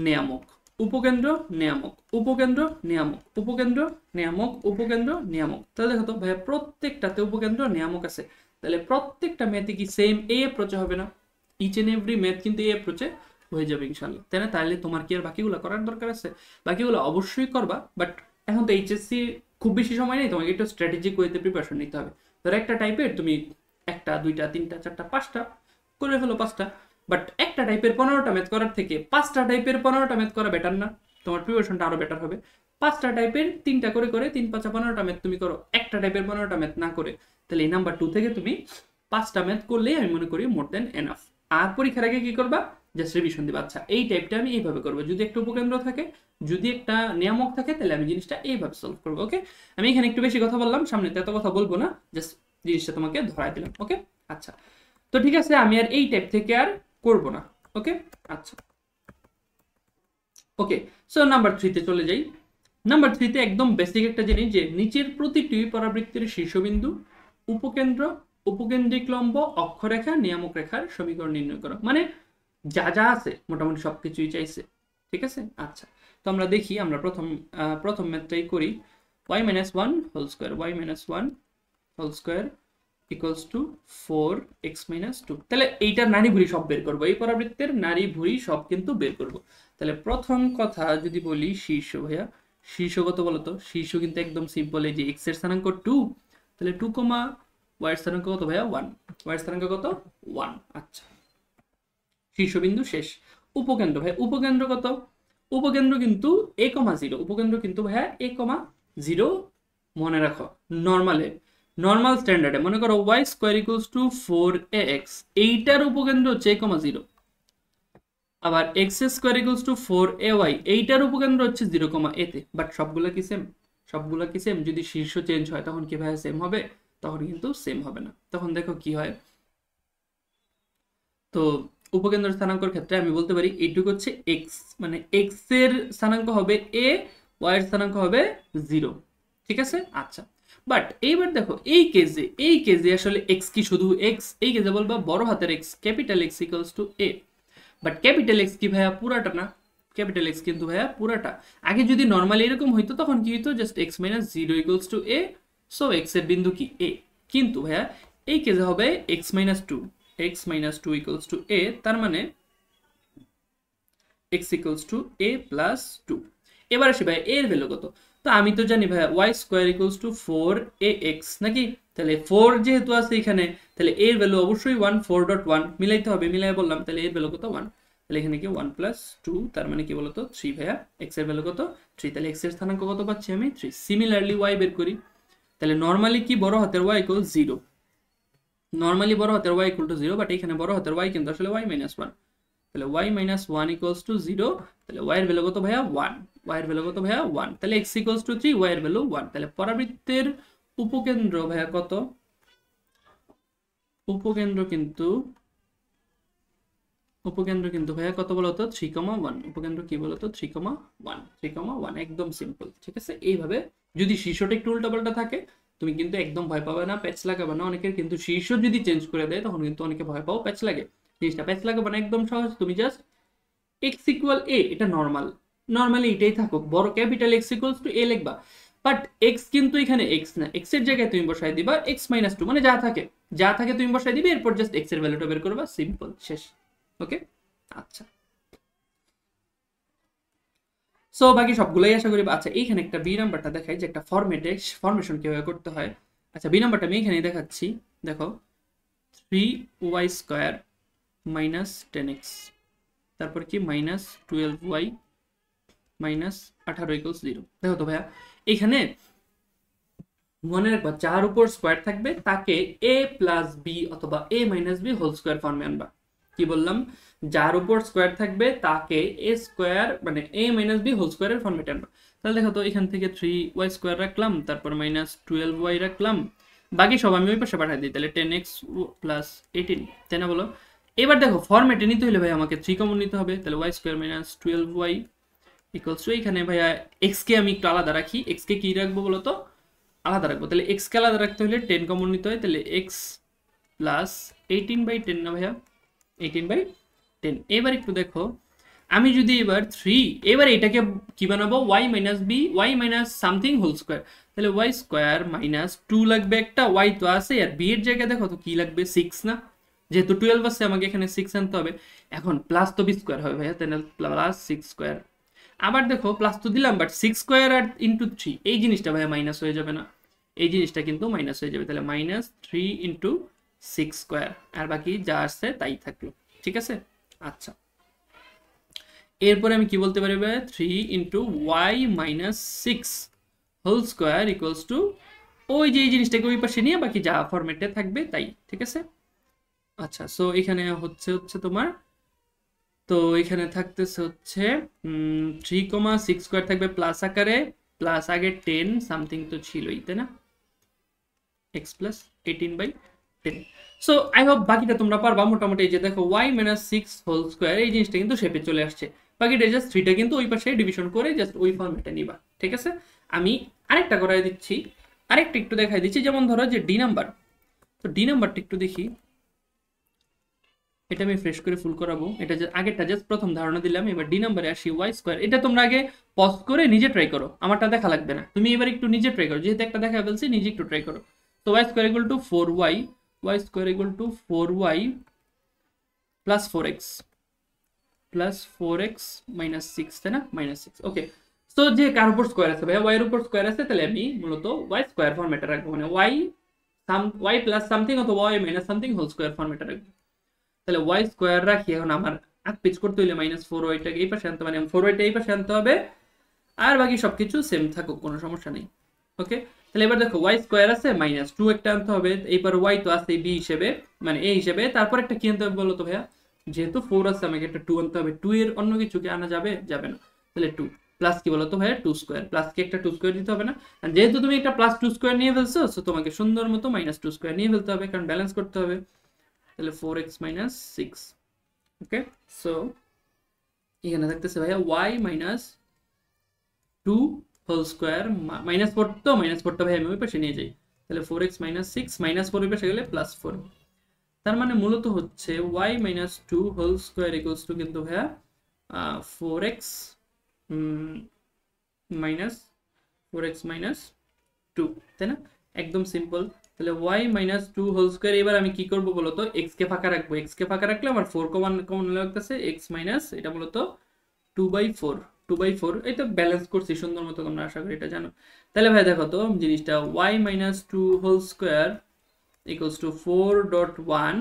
নিয়ামক, উপকেন্দ্র নিয়ামক, উপকেন্দ্র নিয়ামক, উপকেন্দ্র নিয়ামক, উপকেন্দ্র নিয়ামক। তাহলে দেখো তো ভাইয়া প্রত্যেকটাতে উপকেন্দ্র নিয়ামক আছে, তাহলে প্রত্যেকটা ম্যাথে কি সেম এই অ্যাপ্রোচে হবে না? ইচ এন্ড এভরি ম্যাথ কিন্তু এই অ্যাপ্রোচে হয়ে যাবে ইনশাআল্লাহ, তাই না? তাহলে তোমার কি আর বাকিগুলো করার দরকার আছে? বাকিগুলো অবশ্যই করবা, বাট এখন তো এইচএসসি খুব বেশি সময় নেই, তোমাকে একটু স্ট্র্যাটেজিক ওয়েতে প্রিপারেশন নিতে হবে। ধরো একটা টাইপের তুমি একটা, দুইটা, তিনটা, চারটা, পাঁচটা করে ফেলো, পাঁচটা। বাট একটা টাইপের 15টা ম্যাথ করার থেকে 5টা টাইপের 15টা ম্যাথ করা বেটার না? তোমার প্রিপারেশনটা আরো বেটার হবে। 5টা টাইপের 3টা করে করে 3 5 15টা ম্যাথ তুমি করো, একটা টাইপের 15টা ম্যাথ না করে। তাহলে এই নাম্বার 2 থেকে তুমি 5টা ম্যাথ করলেই আমি মনে করি মোর দেন এনাফ। আর পরীক্ষার আগে কি করবা, জাস্ট রিভিশন দিবা। আচ্ছা এই টাইপটা আমি এইভাবে করবো, যদি একটা উপকেন্দ্র থাকে, যদি একটা নিয়ামক থাকে, তাহলে আমি জিনিসটা এইভাবে সলভ করবো। ওকে, আমি এখানে একটু বেশি কথা বললাম, সামনে এত কথা বলবো না, জাস্ট জিনিসটা তোমাকে ধরাই দিলাম। ওকে আচ্ছা, তো ঠিক আছে, আমি আর এই টাইপ থেকে আর করব না। ওকে আচ্ছা, ওকে সো নাম্বার 3-তে চলে যাই। নাম্বার 3-তে একদম বেসিক একটা জিনিস, যে নিচের প্রতিটি পরাবৃত্তের শীর্ষবিন্দু, উপকেন্দ্র, উপকেন্দ্রিক লম্ব, অক্ষরেখা, নিয়ামক রেখার সমীকরণ নির্ণয় করো। মানে যা যা আছে মোটামুটি সবকিছুই চাইছে। ঠিক আছে আচ্ছা, তো আমরা দেখি, আমরা প্রথম ম্যাথটাই করি। y - 1 whole square, y - 1 whole square equals to 4x - 2। তাহলে এইটার নারী ভুঁড়ি সব বের করবো, এই পরাবৃত্তের নারী ভুঁড়ি সব কিন্তু বের করব। তাহলে প্রথম কথা যদি বলি শীর্ষ, ভাইয়া শীর্ষ কত বলতো? শীর্ষ কিন্তু একদম সিম্পল, এই যে x এর স্থানাঙ্ক 2, তাহলে 2, y এর স্থানাঙ্ক কত ভাইয়া 1, y এর স্থানাঙ্ক কত 1। আচ্ছা শীর্ষবিন্দু শেষ। উপকেন্দ্র ভাই, উপকেন্দ্র কত? উপকেন্দ্র কিন্তু a, 0, উপকেন্দ্র কিন্তু ভাইয়া a, 0। মনে রাখো নর্মালে, নর্মাল স্ট্যান্ডার্ডে মনে করো y square equals two 4ax, এইটার উপকেন্দ্র হচ্ছে a, 0। আবার x square equals two 4ay, এইটার উপকেন্দ্র হচ্ছে 0, a তে। বাট সবগুলা কি সেম? সবগুলা কি সেম? যদি শীর্ষ চেঞ্জ হয় তখন কি ভাইয়া সেম হবে? তখন কিন্তু সেম হবে না। তখন দেখো কি হয়, তো উপকেন্দ্র স্থানাঙ্কর ক্ষেত্রে আমি বলতে পারি এইটুকু হচ্ছে x, মানে x এর স্থানাঙ্ক হবে a, y এর স্থানাঙ্ক হবে 0। ঠিক আছে আচ্ছা, বাট এইবার দেখো এই কেজে আসলে x কি শুধু x? এই কেজে বলবা বড় হাতের x, capital x equals to a। But capital x কি ভাইয়া পুরাটা না? ক্যাপিটাল x কিন্তু ভাইয়া পুরাটা। আগে যদি নরমালি এরকম হইতো তখন কি হইতো, just x - 0 equals to a, so x এর বিন্দু কি a। কিন্তু ভাইয়া এই কেজে হবে x - 2, x - 2 equals to a, তার মানে x equals to a plus 2। এবার আসি ভাই এর ভ্যালু কত? তো আমি তো জানি ভাই y square equals to 4ax নাকি? তাহলে 4 যেহেতু আছে এখানে, তাহলে এর ভ্যালু অবশ্যই 1, 4.1 মিলাইতে হবে, মিলাই বললাম। তাহলে এর ভ্যালু কত 1, তাহলে এখানে কি 1 plus 2, তার মানে কি বলতো 3 ভাইয়া। x এর ভ্যালু কত 3, তাহলে x এর স্থানাঙ্ক কত পাচ্ছি আমি 3। সিমিলারলি y বের করি, তাহলে নরমালি কি বড় হাতের y equals 0, নরমালি বড় হাতের y equal to 0, বাট এখানে বড় হাতের y কিন্তু আসলে y - 1। তাহলে y - 1 equals to 0, তাহলে y এর ভ্যালু কত ভাইয়া 1, y এর ভ্যালু কত ভাইয়া 1, তাহলে x equals to 3, y এর ভ্যালু 1। তাহলে পরাবৃত্তের উপকেন্দ্র ভাইয়া কত? উপকেন্দ্র কিন্তু ভাইয়া কত বলতো 3,1। উপকেন্দ্র কি বলতো 3,1, 3,1 একদম সিম্পল। ঠিক আছে, এইভাবে যদি শীর্ষটা একটু উল্টাপাল্টা থাকে তুমি কিন্তু একদম ভয় পাবে না, প্যাচ লাগাবে না। অনেকের কিন্তু শীর্ষ যদি চেঞ্জ করে দেয় তখন কিন্তু অনেকে ভয় পাও, প্যাচ লাগে। জিনিসটা প্যাচ লাগাবে না, একদম সহজ। তুমি জাস্ট x ইকুয়াল a, এটা নরমাল, নরমালি এটাই থাকুক, বড় capital x equals to a লিখবা। বাট x কিন্তু এখানে x না, x এর জায়গায় তুমি বসাই দিবা x - 2, মানে যা থাকে তুমি বসাই দিবে, এরপর জাস্ট x এর ভ্যালুটা বের করবা, সিম্পল, শেষ। ওকে আচ্ছা, সো বাকি সবগুলোই আশা করি। আচ্ছা এইখানে একটা বি নাম্বারটা দেখাই, যে একটা ফরমেশন কিভাবে করতে হয়। আচ্ছা বি নাম্বারটা আমি এখানেই দেখাচ্ছি, দেখো 3y স্কয়ার মাইনাস 10x, তারপর কি -12y -18 ইকুয়ালস 0। দেখো তো ভাইয়া এখানে মনে রাখবা যার উপর স্কয়ার থাকবে তাকে a প্লাস বি অথবা a minus b whole square ফর্মে আনবা। কি বললাম, যার উপর স্কোয়ার থাকবে তাকে এ স্কোয়ার মানে এ মাইনাস বি হোল স্কোয়ারের ফর্মেটে আনবো। তাহলে দেখো তো এখান থেকে 3y স্কোয়ার রাখলাম, তারপর -12y রাখলাম, বাকি সব আমি ওই পাশে পাঠাই দিই, তাহলে 10x প্লাস 18, তাই না বলো? এবার দেখো ফর্মেটে নিতে হলে ভাই আমাকে 3 কমন নিতে হবে, তাহলে y square -12y equals to, এখানে ভাইয়া x কে আমি একটু আলাদা রাখি, x কে কি রাখবো বলো তো, আলাদা রাখবো। তাহলে x কে আলাদা রাখতে হলে 10 কমন নিতে হয়, তাহলে x প্লাস 18/10 না ভাইয়া, 18/10। এবার একটু দেখো, আমি যদি এবার 3, এবার এটাকে কি বানাবো, y minus b y minus something whole square, তাহলে y স্কোয়ার -2 লাগবে একটা, y তো আছে, আর b এর জায়গায় দেখো তো কি লাগবে 6 না, যেহেতু 12 আছে আমাকে এখানে 6 আনতে হবে। এখন প্লাস তো বি স্কোয়ার হবে ভাইয়া, তাহলে প্লাস 6 স্কোয়ার। আবার দেখো প্লাস তো দিলাম, বাট 6 স্কোয়ার আর ইন্টু 3 এই জিনিসটা ভাইয়া মাইনাস হয়ে যাবে না, এই জিনিসটা কিন্তু মাইনাস হয়ে যাবে, তাহলে -3 ইন্টু 6 স্কোয়ার, আর বাকি যা আসছে তাই থাকলো, ঠিক আছে। আচ্ছা, এরপরে আমি কি বলতে পারি ভাই, 3 into y minus 6 whole square equals to, ওই যে এই জিনিসটাকে ওই পাশে নিয়ে বাকি যা ফরম্যাটে থাকবে তাই, ঠিক আছে। আচ্ছা, সো এখানে হচ্ছে হচ্ছে তোমার, তো এখানে থাকতেছে হচ্ছে 3,6 স্কোয়ার থাকবে প্লাস আকারে, প্লাস আগে 10 সামথিং তো ছিলই, তাই না, x plus 18/10। So I hope বাকিটা তোমরা পারবা মোটামুটি। এই যে দেখো y মাইনাস 6 হোল স্কোয়ার এই জিনিসটা কিন্তু শেপে চলে আসছে, বাকিটা জাস্ট 3টা কিন্তু ওই পাশে ডিভিশন করে জাস্ট ওই ফর্মেটে নিবা, ঠিক আছে। আমি আরেকটা করাই দিচ্ছি, আরেকটা একটু দেখাই দিচ্ছি, যেমন ধরো যে ডি নাম্বার, তো ডি নাম্বারটা একটু দেখি, এটা আমি ফ্রেশ করে ফুল করাবো, এটা যে আগেরটা জাস্ট প্রথম ধারণা দিলাম, এবার ডি নাম্বারে আসি ওয়াই স্কোয়ার। এটা তোমরা আগে পজ করে নিজে ট্রাই করো, আমারটা দেখা লাগবে না, তুমি এবার একটু নিজে ট্রাই করো, যেহেতু একটা দেখা ফেলছি নিজে একটু ট্রাই করো। তো y square equal to 4y, y square equal to 4y plus 4x plus 4x minus 6, তাই না, -6, ওকে। তো যে কার উপর স্কোয়ার আছে ভাইয়া, ওয়াই এর উপর স্কোয়ার আছে, তাহলে আমি মূলত ওয়াই স্কোয়ার ফরম্যাটে রাখবো, মানে ওয়াই প্লাস সামথিং অথবা y minus something whole square ফরম্যাটে রাখবো। তাহলে ওয়াই স্কোয়ার রাখি, এখন আমার আগ পেজ করতে হইলে -4yটাকে এই পাশে আনতে, মানে 4yটা এই পাশে আনতে হবে, আর বাকি সবকিছু সেম থাকুক, কোনো সমস্যা নেই, ওকে। তাহলে এবার দেখো ওয়াই স্কোয়ার আছে, -2 একটা আনতে হবে, এইবার ওয়াই তো আছে বি হিসেবে মানে এ হিসেবে, তারপর একটা কি আনতে হবে বলো তো ভাইয়া, যেহেতু 4 আছে আমাকে একটা 2 আনতে হবে, 2 এর অন্য কিছু কি আনা যাবে, যাবে না, তাহলে 2 প্লাস কি বলো তো ভাইয়া 2 স্কোয়ার, প্লাস কি একটা 2 স্কোয়ার দিতে হবে না, আর যেহেতু তুমি একটা +2 স্কোয়ার নিয়ে ফেলছো, সো তোমাকে সুন্দর মতো -2 স্কোয়ার নিয়ে ফেলতে হবে, কারণ ব্যালেন্স করতে হবে। তাহলে 4x মাইনাস 6, ওকে। সো এখানে থাকতেছে ভাইয়া y মাইনাস 2 হোল স্কোয়ার, -4, তো -4টা ভাই আমি ওই পাশে নিয়ে যাই, তাহলে 4x মাইনাস 6 -4 ওই পাশে গেলে +4, তার মানে মূলত হচ্ছে y minus 2 whole square equals to কিন্তু ভাইয়া 4x মাইনাস 4x মাইনাস 2, তাই না, একদম সিম্পল। তাহলে y মাইনাস 2 হোল স্কোয়ার, এবার আমি কি করবো বলতো, x কে ফাঁকা রাখবো, x কে ফাঁকা রাখলে আমার 4 কমন কমন লাগতেছে, x মাইনাস এটা মূলত 2/4, 2/4, এই তো ব্যালেন্স করছি সুন্দর মতো, তোমরা আশা করি এটা জানো। তাহলে ভাই দেখো তো জিনিসটা y minus 2 whole square equals to 4.1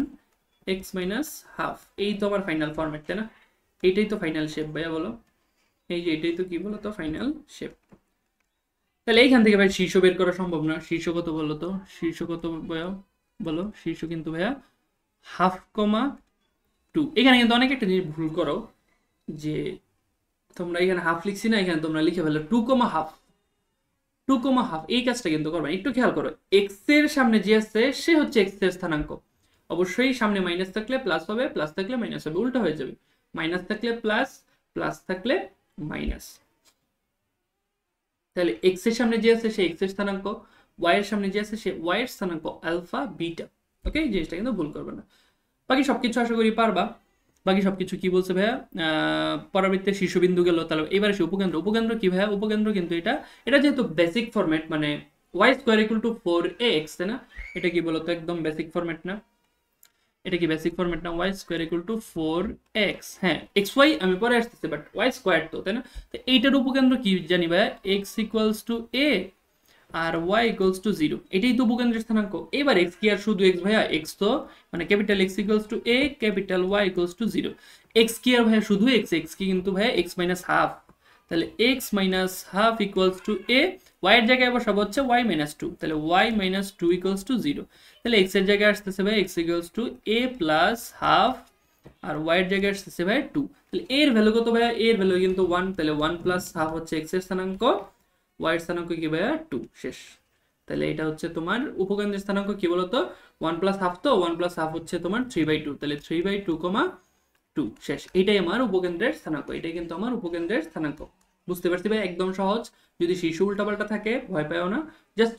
x minus half, এই তো আমার ফাইনাল ফরম্যাট, তাই না, এইটাই তো ফাইনাল শেপ ভাইয়া বলো, এই যে এটাই তো কি বলো তো ফাইনাল শেপ। তাহলে এইখান থেকে ভাই শীর্ষ বের করা সম্ভব না, শীর্ষ কত বলো তো, শীর্ষ কত ভাইয়া বলো, শীর্ষ কিন্তু ভাইয়া 1/2, এখানে কিন্তু অনেক একটা জিনিস ভুল করো, যে তোমরা এখানে হাফ লিখছি না, এখানে তোমরা লিখে ফেলো 2,5, 2,5, এই কাজটা কিন্তু করবে, একটু খেয়াল করো, এক্স এর সামনে যে আছে সে হচ্ছে এক্স এর স্থানাঙ্ক, অবশ্যই সামনে মাইনাস থাকলে প্লাস হবে, প্লাস থাকলে মাইনাস হবে, উল্টা হয়ে যাবে, মাইনাস থাকলে প্লাস, প্লাস থাকলে মাইনাস। তাহলে এক্স এর সামনে যে আছে সে এক্স এর স্থানাঙ্ক, ওয়াই এর সামনে যে আছে সে ওয়াই এর স্থানাঙ্ক আলফা বিটা, ওকে, এই জিনিসটা কিন্তু ভুল করবে না। বাকি সবকিছু আশা করি পারবা। বাকি সবকিছু কি বলছে ভাইয়া, পরবর্তীতে শীর্ষবিন্দু গেল, তাহলে এবার আসে উপকেন্দ্র। উপকেন্দ্র কি ভাইয়া, উপকেন্দ্র কিন্তু এটা এটা যেহেতু বেসিক ফরম্যাট, মানে y square equal to 4x, তাই না, এটা কি বলতো একদম বেসিক ফরম্যাট না, এটা কি বেসিক ফরম্যাট না, y square equal to 4x, হ্যাঁ এক্স ওয়াই আমি পরে আসতেছি, বাট ওয়াই স্কোয়ার তো, তাই না। তো এইটার উপকেন্দ্র কি জানি ভাইয়া, x ইকুয়ালস টু a আর y ইকুয়ালস টু 0, এটাই তো উপকেন্দ্রের স্থানাঙ্ক। এবার x কি আর শুধু x ভাইয়া, x তো মানে capital x equals to a, capital y equals to 0, x কি আর ভাইয়া শুধু x, x কি কিন্তু ভাইয়া x মাইনাস হাফ, তাহলে x minus half equals to a, y এর জায়গায় আবার সব হচ্ছে y মাইনাস 2, তাহলে y মাইনাস 2 ইকুয়ালস টু 0, তাহলে x এর জায়গায় আসতেছে ভাই x equals to a plus half আর y এর জায়গায় আসছে ভাই 2, তাহলে এর ভ্যালু কত ভাইয়া, এর ভ্যালু কিন্তু 1, তাহলে 1 প্লাস হাফ হচ্ছে x এর স্থানাঙ্ক, y এর স্থানাঙ্ক কি ভাইয়া 2, শেষ। তাহলে এটা হচ্ছে তোমার উপকেন্দ্রের স্থানাঙ্ক কি বলতো, 1 প্লাস হাফ, তো 1 প্লাস হাফ হচ্ছে তোমার 3/2, তাহলে 3/2, শেষ। এটাই আমার উপকেন্দ্রের স্থানাঙ্ক, এটাই কিন্তু আমার উপকেন্দ্রের স্থানাঙ্ক। বুঝতে পারছি ভাই, একদম সহজ। যদি শীর্ষ উল্টাপাল্টা থাকে ভয় পাও না, just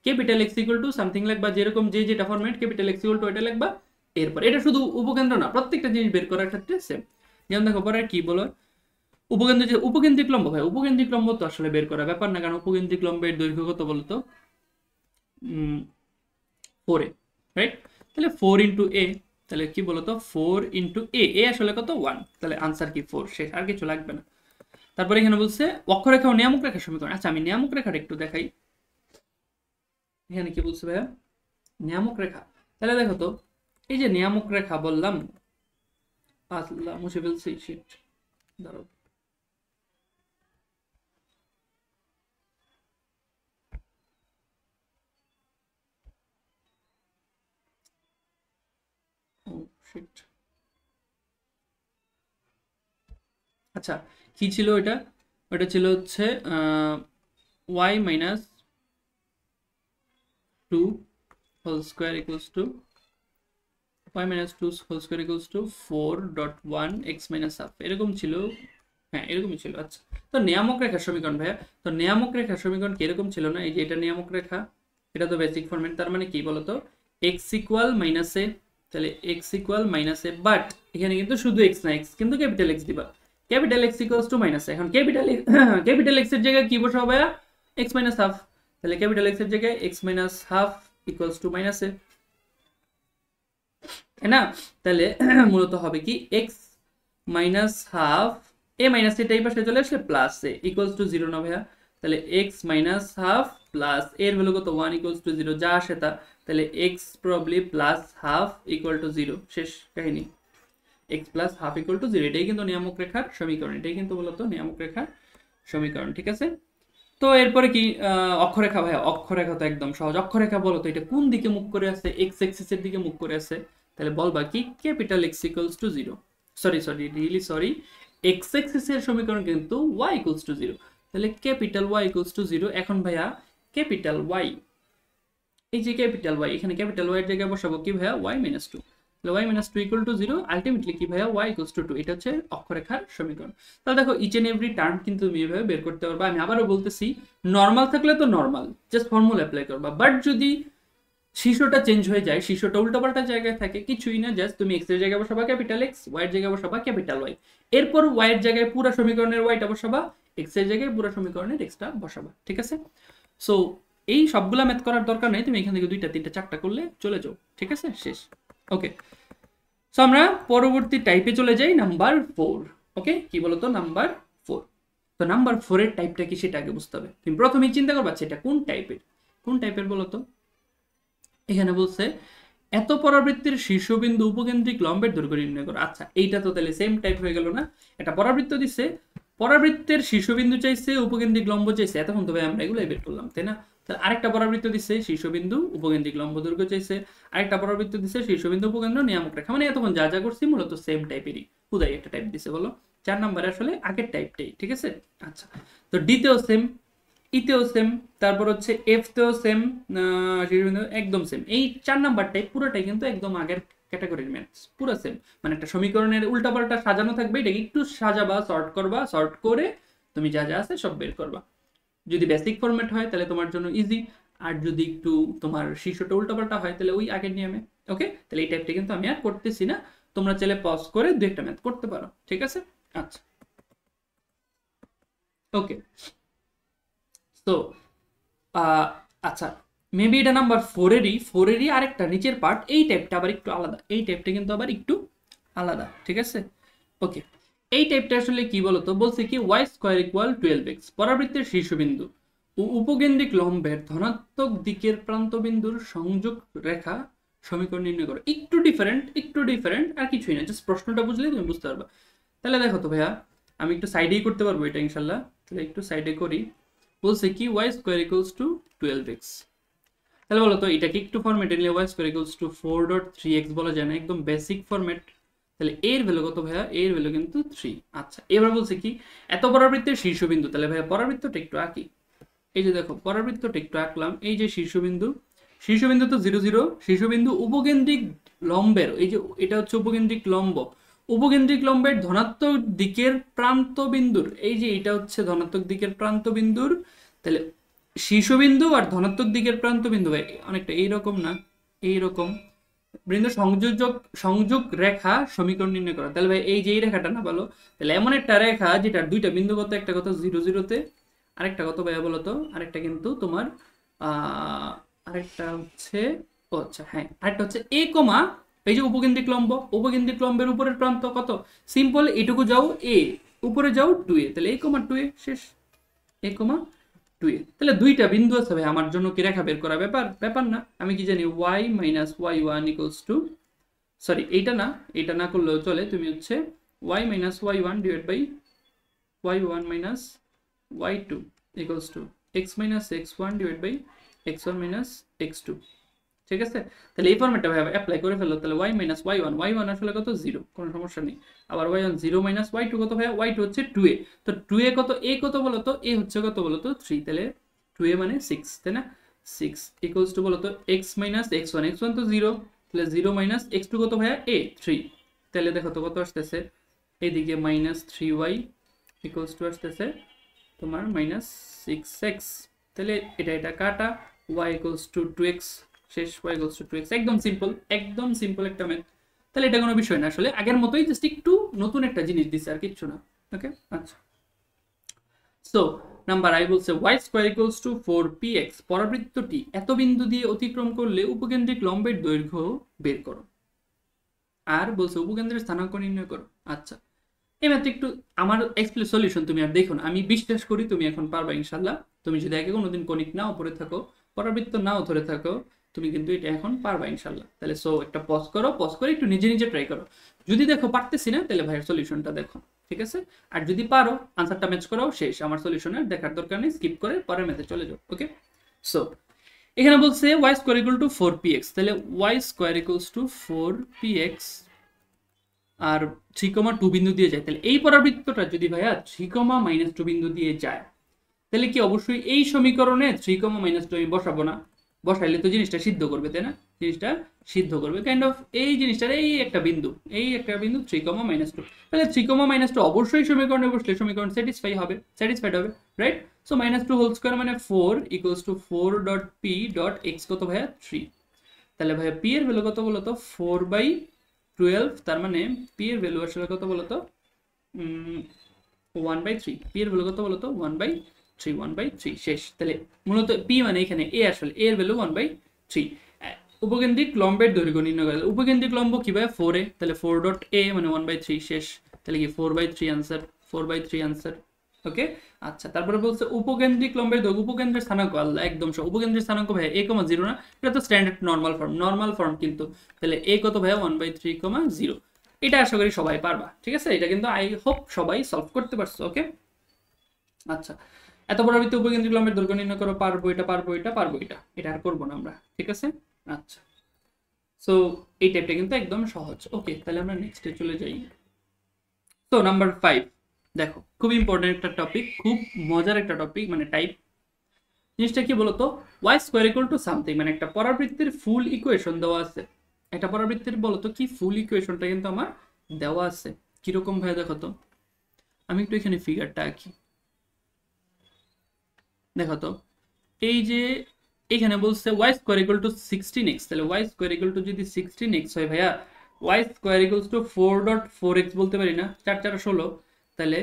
capital X equal to something লাগবা, যেরকম যে যেটা format capital X equal to এটা লাগবা। এরপর এটা শুধু উপকেন্দ্র না, প্রত্যেকটা জিনিস বের করার ক্ষেত্রে সেম। যেমন দেখো পরে কি বলো, উপকেন্দ্র যে উপকেন্দ্রিক লম্ব ভাই, উপকেন্দ্রিক লম্ব তো আসলে বের করা ব্যাপার না, কারণ উপকেন্দ্রিক লম্বের দৈর্ঘ্য কত বলতো 4a, রাইট? তাহলে 4 ইন্টু এ, তাহলে কি বলতো 4 ইন্টু এ, এ আসলে কত 1, তাহলে আনসার কি 4, শেষ, আর কিছু লাগবে না। তারপরে এখানে বলছে অক্ষরেখা ও নিয়ামক রেখার সমীকরণ। আচ্ছা আমি নিয়ামক রেখাটা একটু দেখাই, এখানে কি বলছে ভাইয়া নিয়ামক রেখা। তাহলে দেখো তো এই যে নিয়ামক রেখা বললাম, আল্লাহ মুছে ফেলছি, শিট, দাঁড়াও। আচ্ছা কি ছিল এটা, ওটা ছিল হচ্ছে y minus 2 whole square equals to y minus 2 whole square equals to 4.1 x minus half, এরকম ছিল। হ্যাঁ এরকমই ছিল। আচ্ছা তো নিয়ামক রেখার সমীকরণ ভাইয়া, তো নিয়ামক রেখার সমীকরণ কিরকম ছিল না, এই যে এটা নিয়ামক রেখা, এটা তো বেসিক ফরম্যাট, তার মানে কি বলতো x ইকুয়াল মাইনাস এ, তাহলে x equal minus a, but এখানে কিন্তু শুধু x না, x কিন্তু ক্যাপিটাল x দিবা, capital x equals to minus, এখন ক্যাপিটাল x এর জায়গায় কি বসাবো ভাইয়া x মাইনাস হাফ, তাহলে ক্যাপিটাল x এর জায়গায় x minus half equals to minus a, তাই না? তাহলে মূলত হবে কি x minus half, a minus এটাই পাশে চলে আসলে প্লাস এ ইকুয়ালস টু 0 না ভাইয়া, তাহলে x মাইনাস হাফ প্লাস এর ভ্যালু কত 1 ইকুয়ালস টু 0, যা আসে তা, তাহলে x probably plus half equal to 0, শেষ কাহিনী। x plus half equal to 0, এটাই কিন্তু নিয়ামক রেখার সমীকরণ, এটাই কিন্তু মূলত নিয়ামক রেখার সমীকরণ, ঠিক আছে? তো এরপরে কি অক্ষরেখা ভাইয়া, অক্ষরেখা তো একদম সহজ। অক্ষরেখা বলো তো এটা কোন দিকে মুখ করে আছে, এক্স এক্সিস এর দিকে মুখ করে আছে, তাহলে বলবা কি capital x equals to 0, sorry x axis এর সমীকরণ কিন্তু y ইকুয়ালস টু 0, তাহলে ক্যাপিটাল y ইকুয়ালস টু 0। এখন ভাইয়া ক্যাপিটাল y, এই যে ক্যাপিটাল y, এখানে ক্যাপিটাল y এর জায়গায় বসাবো কি ভাইয়া y মাইনাস 2, তাহলে y minus 2 equal to 0, ultimately কি ভাইয়া y ইকুয়ালস টু 2, এটা হচ্ছে অক্ষরেখার সমীকরণ। তাহলে দেখো ইচ এন্ড এভরি টার্ম কিন্তু তুমি এভাবে বের করতে পারবা। আমি আবারও বলতেছি, নর্মাল থাকলে তো নর্মাল, জাস্ট ফর্মুলা অ্যাপ্লাই করবা, বাট যদি শীর্ষটা চেঞ্জ হয়ে যায়, শীর্ষটা উল্টাপাল্টা জায়গায় থাকে, কিছুই না, জাস্ট তুমি x এর জায়গায় বসাবা ক্যাপিটাল x, y এর জায়গায় বসাবা ক্যাপিটাল y, এরপর y এর জায়গায় পুরো সমীকরণের y-টা বসাবা, x এর জায়গায় পুরো সমীকরণের x-টা বসাবা, ঠিক আছে? সো এই সবগুলা ম্যাথ করার দরকার নেই, তুমি এখান থেকে 2টা 3টা 4টা করলে চলে যাও, ঠিক আছে, শেষ। ওকে, সো আমরা পরবর্তী টাইপে চলে যাই, নাম্বার 4। ওকে, কি বলতো নাম্বার 4। তো নাম্বার 4 এর টাইপটা কি সেটা আগে বুঝতে হবে। তুমি প্রথমেই চিন্তা করবা এটা কোন টাইপের বলতো। এখানে বলছে এত পরাবৃত্তের শীর্ষবিন্দু উপকেন্দ্রিক লম্বের দৈর্ঘ্য নির্ণয় করো। আচ্ছা এইটা তো তাহলে সেম টাইপ হয়ে গেল না, এটা পরাবৃত্ত দিচ্ছে, পরাবৃত্তের শীর্ষবিন্দু চাইছে, উপকেন্দ্রিক লম্ব চাইছে, এতক্ষণ তো ভাই আমরা এগুলাই বের করলাম, তাই না? তাহলে আরেকটা পরাবৃত্ত দিচ্ছে শীর্ষবিন্দু উপকেন্দ্রিক লম্ব দৈর্ঘ্য চাইছে, আরেকটা পরাবৃত্ত দিচ্ছে শীর্ষবিন্দু উপকেন্দ্র নিয়ামক রেখা, মানে এতক্ষণ যা যা করছি মূলত সেম টাইপেরই, খুদাই একটা টাইপ দিছে বলো। 4 নম্বরে আসলে আগের টাইপটাই, ঠিক আছে? আচ্ছা তো ডিতেও সেম, ইতেও সেম, তারপর হচ্ছে এফ তেও সেম, একদম সেম। এই 4 নাম্বার টাইপ পুরোটাই কিন্তু একদম আগের ক্যাটাগরির ম্যাথস, পুরো সেম। মানে একটা সমীকরণের উল্টাপাল্টা সাজানো থাকবে, এটাকে একটু সাজাবা, সর্ট করবা, সর্ট করে তুমি যা যা আছে সব বের করবা। যদি বেসিক ফরম্যাট হয় তাহলে তোমার জন্য ইজি, আর যদি একটু তোমার শীর্ষটা উল্টাপাল্টা হয় তাহলে ওই আগের নিয়মে। ওকে, তাহলে এই টাইপটা কিন্তু আমি আর করতেছি না, তোমরা চাইলে পজ করে 2-একটা ম্যাথ করতে পারো, ঠিক আছে? আচ্ছা ওকে, তো আচ্ছা মেবি এটা নাম্বার 4-এরই আরেকটা নিচের পার্ট, এই টাইপটা আবার একটু আলাদা, এই টাইপটা কিন্তু আবার একটু আলাদা, ঠিক আছে? ওকে, এই টাইপটা আসলে কি বলতো, বলছে কি y স্কয়ার ইকুয়াল 12x, পরাবৃত্তের শীর্ষবিন্দু ও উপকেন্দ্রিক লম্বের ধনাত্মক দিকের প্রান্তবিন্দুর সংযোগ রেখা সমীকরণ নির্ণয় করো। একটু ডিফারেন্ট আর কিছুই না, জাস্ট প্রশ্নটা বুঝলে তুমি বুঝতে পারবা। তাহলে দেখো তো ভাইয়া, আমি একটু সাইডেই করতে পারবো এটা ইনশাল্লাহ, তাহলে একটু সাইডে করি। বলছে কি y square equals two 12x, তাহলে বলো তো এটাকে একটু ফরম্যাটে নিলে y square equals two 4.3x বলা যায় না, একদম বেসিক ফরম্যাট। তাহলে এর ভ্যালু কত ভাইয়া? এর ভ্যালু কিন্তু 3। আচ্ছা, এবার বলছে কি এত পরাবৃত্তের শীর্ষবিন্দু, তাহলে ভাইয়া পরাবৃত্তটা একটু আঁকি। এই যে দেখো পরাবৃত্তটা একটু আঁকলাম, এই যে শীর্ষবিন্দু, শীর্ষবিন্দু তো 0 0, শীর্ষবিন্দু উপকেন্দ্রিক লম্বের, এই যে এটা হচ্ছে উপকেন্দ্রিক লম্ব, উপকেন্দ্রিক লম্বের ধনাত্মক দিকের প্রান্ত বিন্দুর, এই যে এটা হচ্ছে ধনাত্মক দিকের প্রান্ত বিন্দুর, তাহলে শীর্ষবিন্দু আর ধনাত্মক দিকের প্রান্ত বিন্দু ভাই অনেকটা এইরকম না, এইরকম বৃন্দ সংযোজক সংযোগ রেখা সমীকরণ নির্ণয় করা। তাহলে ভাই এই যে এই রেখাটা না বলো, তাহলে এমন একটা রেখা যেটার দুইটা বিন্দু কত, একটা কত 0 0-তে, আরেকটা কত ভাইয়া বলো তো, আরেকটা কিন্তু তোমার আরেকটা হচ্ছে, ও আচ্ছা হ্যাঁ, আরেকটা হচ্ছে এ কমা, এই যে উপকেন্দ্রিক লম্ব, উপকেন্দ্রিক লম্বের উপরের প্রান্ত কত, সিম্পল এটুকু যাও এ, উপরে যাও 2a, তাহলে এ কমা 2a শেষ, এ কমা 2a। তাহলে দুইটা বিন্দু আছে ভাই, আমার জন্য কি রেখা বের করা ব্যাপার? ব্যাপার না, আমি কি জানি y minus y1 equals to, sorry এইটা না, এটা না করলেও চলে, তুমি হচ্ছে y minus y1 divide by y1 minus y2 equals to x minus x1 divide by x1 minus x2। ঠিক আছে, তাহলে এই ফরম্যাটটা ভাই অ্যাপ্লাই করে ফেলো। তাহলে y মাইনাস y1, y1 আসলে কত 0, কোনো সমস্যা নেই। আবার y1 0 মাইনাস y2 কত ভাই? y2 হচ্ছে 2a, তো 2a কত, a কত বলো তো, a হচ্ছে কত বলো তো 3, তাহলে 2a মানে 6, তাই না? 6 ইকুয়ালস টু বলো তো x মাইনাস x1, x1 তো 0, তাহলে 0 মাইনাস x2 কত ভাইয়া? a 3, তাহলে দেখো তো কত আসতেছে, এদিকে মাইনাস 3y ইকুয়ালস টু আসতেছে তোমার মাইনাস 6x, তাহলে এটা এটা কাটা, y ইকুয়ালস টু 2x শেষ, y ইকুয়ালস টু 2x, একদম সিম্পল, একদম সিম্পল একটা ম্যাথ। তাহলে এটা কোনো বিষয় না আসলে, আগের মতোই, জাস্ট একটু নতুন একটা জিনিস দিচ্ছে আর কিচ্ছু না। ওকে আচ্ছা, সো নাম্বার আই বলছে y square equals two 4px, পরাবৃত্তটি এত বিন্দু দিয়ে অতিক্রম করলে উপকেন্দ্রিক লম্বের দৈর্ঘ্য বের করো। আর বলছে উপকেন্দ্রের স্থানাঙ্ক নির্ণয় করো। আচ্ছা, এই ম্যাথটা একটু আমার এক্সপ্লেন সলিউশন তুমি আর দেখো না, আমি বিশ্বাস করি তুমি এখন পারবা ইনশাল্লাহ। তুমি যদি আগে কোনোদিন কনিক নাও পড়ে থাকো, পরাবৃত্ত নাও ধরে থাকো, তুমি কিন্তু এটা এখন পারবা ইনশাল্লাহ। তাহলে সো একটা পজ করো, পজ করে একটু নিজে নিজে ট্রাই করো। যদি দেখো পারতেছি না, তাহলে ভাইয়ের সলিউশনটা দেখো, ঠিক আছে? আর যদি পারো আনসারটা ম্যাচ করাও শেষ, আমার সলিউশনের দেখার দরকার নেই, স্কিপ করে পরের ম্যাথে চলে যাও। ওকে, সো এখানে বলছে y square equal to 4px, তাহলে y square equals two 4px আর 3,2 বিন্দু দিয়ে যায়, তাহলে এই পরাবৃত্তটা যদি ভাইয়া 3,-2 বিন্দু দিয়ে যায়, তাহলে কি অবশ্যই এই সমীকরণে 3,-2 আমি বসাবো না? বসাইলে তো জিনিসটা সিদ্ধ করবে, তাই না? জিনিসটা সিদ্ধ করবে কাইন্ড অফ, এই জিনিসটার এই একটা বিন্দু, এই একটা বিন্দু 3,-2, তাহলে 3,-2 অবশ্যই সমীকরণে বসলে সমীকরণ স্যাটিসফাইড হবে, রাইট? সো -2 হোল স্কয়ার মানে 4 equals to 4 dot P dot x কত ভাইয়া? 3। তাহলে ভাইয়া পি এর ভ্যালু কত বলতো? 4/12, তার মানে পি এর ভ্যালু আসলে কত বলতো? 1/3। পি এর ভ্যালু কত বলতো? 1/3, 1/3 শেষ। তাহলে মূলত পি মানে এখানে এ, আসলে এ এর ভ্যালু 1/3। উপকেন্দ্রিক লম্বের দৈর্ঘ্য নির্ণয় করা, উপকেন্দ্রিক লম্ব কি ভাই? 4a, তাহলে 4 ডট এ মানে 1/3 শেষ, তাহলে কি 4/3 আনসার, 4/3 আনসার। ওকে আচ্ছা, তারপরে বলছে উপকেন্দ্রিক লম্বের দৈর্ঘ্য, উপকেন্দ্রের স্থানাঙ্ক আল্লাহ একদম সব, উপকেন্দ্রের স্থানাঙ্ক ভাই a,0 না, এটা তো স্ট্যান্ডার্ড নর্মাল ফর্ম কিন্তু, তাহলে a কত ভাইয়া? 1/3,0। এটা আশা করি সবাই পারবা, ঠিক আছে? এটা কিন্তু আই হোপ সবাই সলভ করতে পারছো। ওকে আচ্ছা, এত পরাবৃত্ত উপকেন্দ্রিক লম্বের দৈর্ঘ্য নির্ণয় করো, পারবো এটা, পারবো এটা, পারবো এটা, এটা আর করবো না আমরা, ঠিক আছে? আচ্ছা, সো এই টাইপটা কিন্তু একদম সহজ। ওকে, তাহলে আমরা নেক্সটে চলে যাই। তো নাম্বার 5 দেখো, খুব ইম্পর্টেন্ট একটা টপিক, খুব মজার একটা টপিক, মানে টাইপ। জিনিসটা কি বলতো? y square equal to something, মানে একটা পরাবৃত্তের ফুল ইকুয়েশন দেওয়া আছে। একটা পরাবৃত্তের বলতো কি ফুল ইকুয়েশনটা কিন্তু আমার দেওয়া আছে। কিরকম ভাই দেখো তো, আমি একটু এখানে ফিগারটা আঁকি, দেখো তো, এই যে এখানে বলছে y square equal to 16x, তাহলে y স্কয়ার ইকুয়াল টু যদি 16x হয় ভাইয়া, y square equals two 4.4x বলতে পারি না, 4 4 16, তাহলে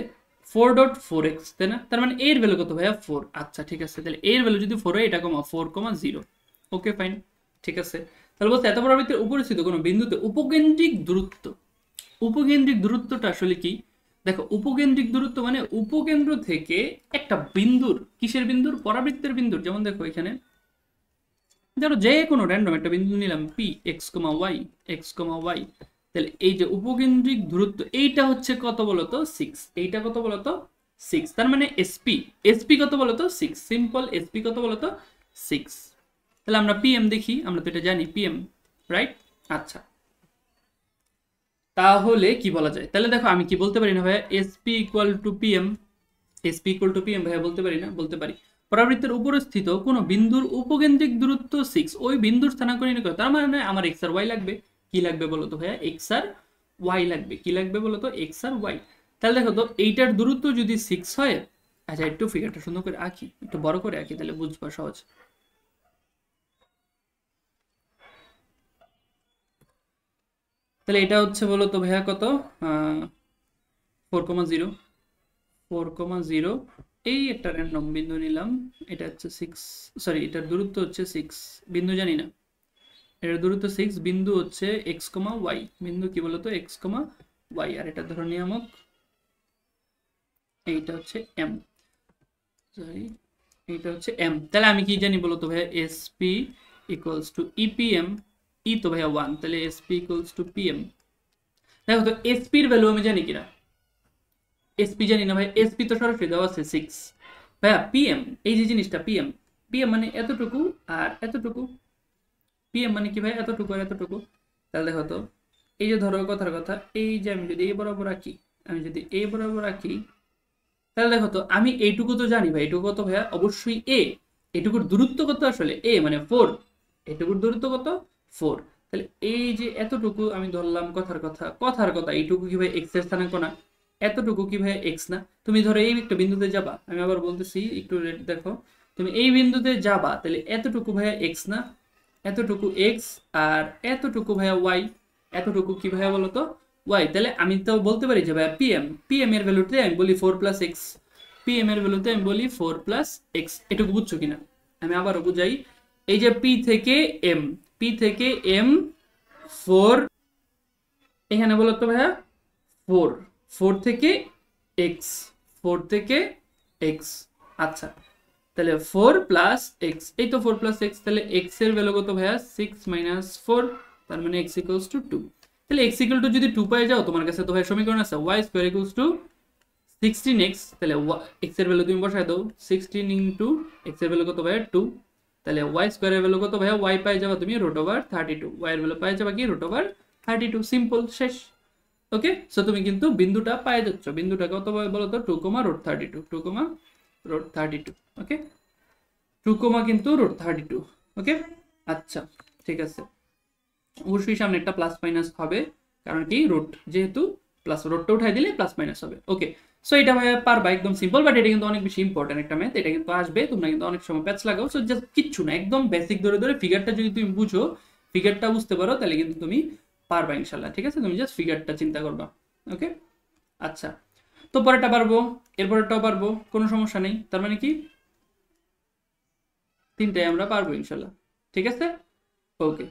4.4x, তাই না? তার মানে এর ভ্যালু কত ভাইয়া? 4। আচ্ছা ঠিক আছে, তাহলে এর ভ্যালু যদি 4 হয়, এটা কমা 4,0। ওকে ফাইন, ঠিক আছে। তাহলে বলতে এত পরাবৃত্তের উপরিস্থিত কোনো বিন্দুতে উপকেন্দ্রিক দূরত্ব, উপকেন্দ্রিক দূরত্বটা আসলে কি? দেখো, উপকেন্দ্রিক দূরত্ব মানে উপকেন্দ্র থেকে একটা বিন্দুর, কিসের বিন্দুর? পরাবৃত্তের বিন্দুর। যেমন দেখো এখানে ধরো যে কোনো র্যান্ডম একটা বিন্দু নিলাম পি এক্স কমা ওয়াই, তাহলে এই যে উপকেন্দ্রিক দূরত্ব, এইটা হচ্ছে কত বলতো? 6। এইটা কত বলতো? 6। তার মানে এসপি কত বলতো? 6। সিম্পল, এসপি কত বলতো? 6। তাহলে আমরা পিএম দেখি, আমরা তো এটা জানি পিএম, রাইট? আচ্ছা, তাহলে কি বলা যায়? তাহলে দেখো আমি কি বলতে পারি না ভাইয়া, SP equal to PM, SP equal to PM ভাইয়া বলতে পারি না? বলতে পারি। পরাবৃত্তের উপরস্থিত কোন বিন্দুর উপকেন্দ্রিক দূরত্ব 6, ওই বিন্দুর স্থানাঙ্ক নির্ণয় করো। তার মানে আমার এক্স আর ওয়াই লাগবে। কি লাগবে বলো তো ভাইয়া? এক্স আর ওয়াই লাগবে। কি লাগবে বলো তো? এক্স আর ওয়াই। তাহলে দেখো তো এইটার দূরত্ব যদি 6 হয়, আচ্ছা একটু ফিগারটা সুন্দর করে আঁকি, একটু বড় করে আঁকি, তাহলে বুঝবা সহজ। তাহলে এটা হচ্ছে বলো তো ভাইয়া কত? 4,0, 4,0। এই একটা র্যান্ডম বিন্দু নিলাম, এটা হচ্ছে 6, সরি এটার দূরত্ব হচ্ছে 6, বিন্দু জানি না, এটার দূরত্ব 6, বিন্দু হচ্ছে এক্স কমা ওয়াই, বিন্দু কি বলতো? এক্স কমা ওয়াই। আর এটা ধরো নিয়ামক, এইটা হচ্ছে এম, সরি এইটা হচ্ছে এম। তাহলে আমি কি জানি বলতো ভাইয়া? S P equals to EPM, E তো ভাইয়া 1, তাহলে S P equals to PM. দেখো তো এসপির ভ্যালু আমি জানি কিনা? এসপি জানি না ভাই, এসপি তো সরাসরি দেওয়া আছে 6। ভাইয়া পিএম, এই যে জিনিসটা পিএম, পিএম মানে এতটুকু আর এতটুকু, পিএম মানে কি ভাই? এতটুকু আর এতটুকু। তাহলে দেখো তো, এই যে ধরো কথার কথা, এই যে আমি যদি এই বরাবর আঁকি, আমি যদি এই বরাবর আঁকি, তাহলে দেখো তো আমি এইটুকু তো জানি ভাই, এইটুকু কত ভাইয়া? অবশ্যই এ। এটুকুর দূরত্ব কত আসলে? এ মানে 4। এটুকুর দূরত্ব কত? 4। তাহলে এই যে এতটুকু আমি ধরলাম, কথার কথা, কথার কথা, এইটুকু কি ভাই এক্স এর স্থানাঙ্ক না? এতটুকু কি ভাই এক্স না? তুমি ধরো এই একটা বিন্দুতে যাবা, আমি আবার বলতেছি একটু দেখো, তুমি এই বিন্দুতে যাবা, তাহলে এতটুকু ভাইয়া এক্স না? এতটুকু এক্স, আর এতটুকু ভাইয়া ওয়াই। এতটুকু কি ভাইয়া বলো তো? ওয়াই। তাহলে আমি তো বলতে পারি যে ভাইয়া পিএম, পিএম এর ভ্যালুতে আমি বলি 4 প্লাস এক্স, পিএম এর ভ্যালুতে আমি বলি 4 প্লাস এক্স। এটুকু বুঝছো কিনা? আমি আবারও বুঝাই। এই যে পি থেকে এম, পি থেকে এম 4, এখানে বলো তো ভাইয়া 4, 4 থেকে এক্স, 4 থেকে এক্স। আচ্ছা, তাহলে 4 প্লাস এক্স, এই তো 4 প্লাস এক্স। তাহলে এক্স এর ভ্যালু কত ভাইয়া? 6 মাইনাস 4, তার মানে এক্স ইকুয়ালস টু 2। তাহলে এক্স ইকুয়াল টু যদি 2 পাই যাও, তোমার কাছে তো ভাই সমীকরণ আছে Y square equals two 16x। তাহলে এক্স এর ভ্যালু তুমি বসায় দাও, 16 ইন্টু এক্স এর ভ্যালু কত ভাইয়া? 2। তাহলে ওয়াই স্কোয়ার এর ভ্যালু কত ভাইয়া? ওয়াই পাই যাবা তুমি রুট ওভার 32, ওয়াই এর ভ্যালু পাই যাবা কি? Root over 32। সিম্পল, শেষ। ওকে, সো তুমি কিন্তু বিন্দুটা পাই যাচ্ছ। বিন্দুটা কত বলো তো? 2,√32, 2,√32। ওকে, 2, কিন্তু √32। ওকে, আচ্ছা ঠিক আছে। অবশ্যই সামনে একটা প্লাস মাইনাস হবে, কারণ কি রুট যেহেতু, প্লাস রুটটা উঠাই দিলে প্লাস মাইনাস হবে। ওকে, সো এটা ভাই পারবা একদম সিম্পল, বাট এটা কিন্তু অনেক বেশি ইম্পর্টেন্ট একটা ম্যাথ, এটা কিন্তু আসবে, তোমরা কিন্তু অনেক সময় প্যাচ লাগাও। সো জাস্ট কিচ্ছু না, একদম বেসিক ধরে ধরে ফিগারটা যদি তুমি বুঝো, ফিগারটা বুঝতে পারো, তাহলে কিন্তু তুমি পারবা ইনশাল্লাহ। ঠিক আছে, তুমি জাস্ট ফিগারটা চিন্তা করবা। ওকে, আচ্ছা, তো পরেরটা পারবো, এরপরেরটাও পারবো, কোনো সমস্যা নেই। তার মানে কি তিনটাই আমরা পারবো ইনশাল্লাহ। ঠিক আছে, ওকে।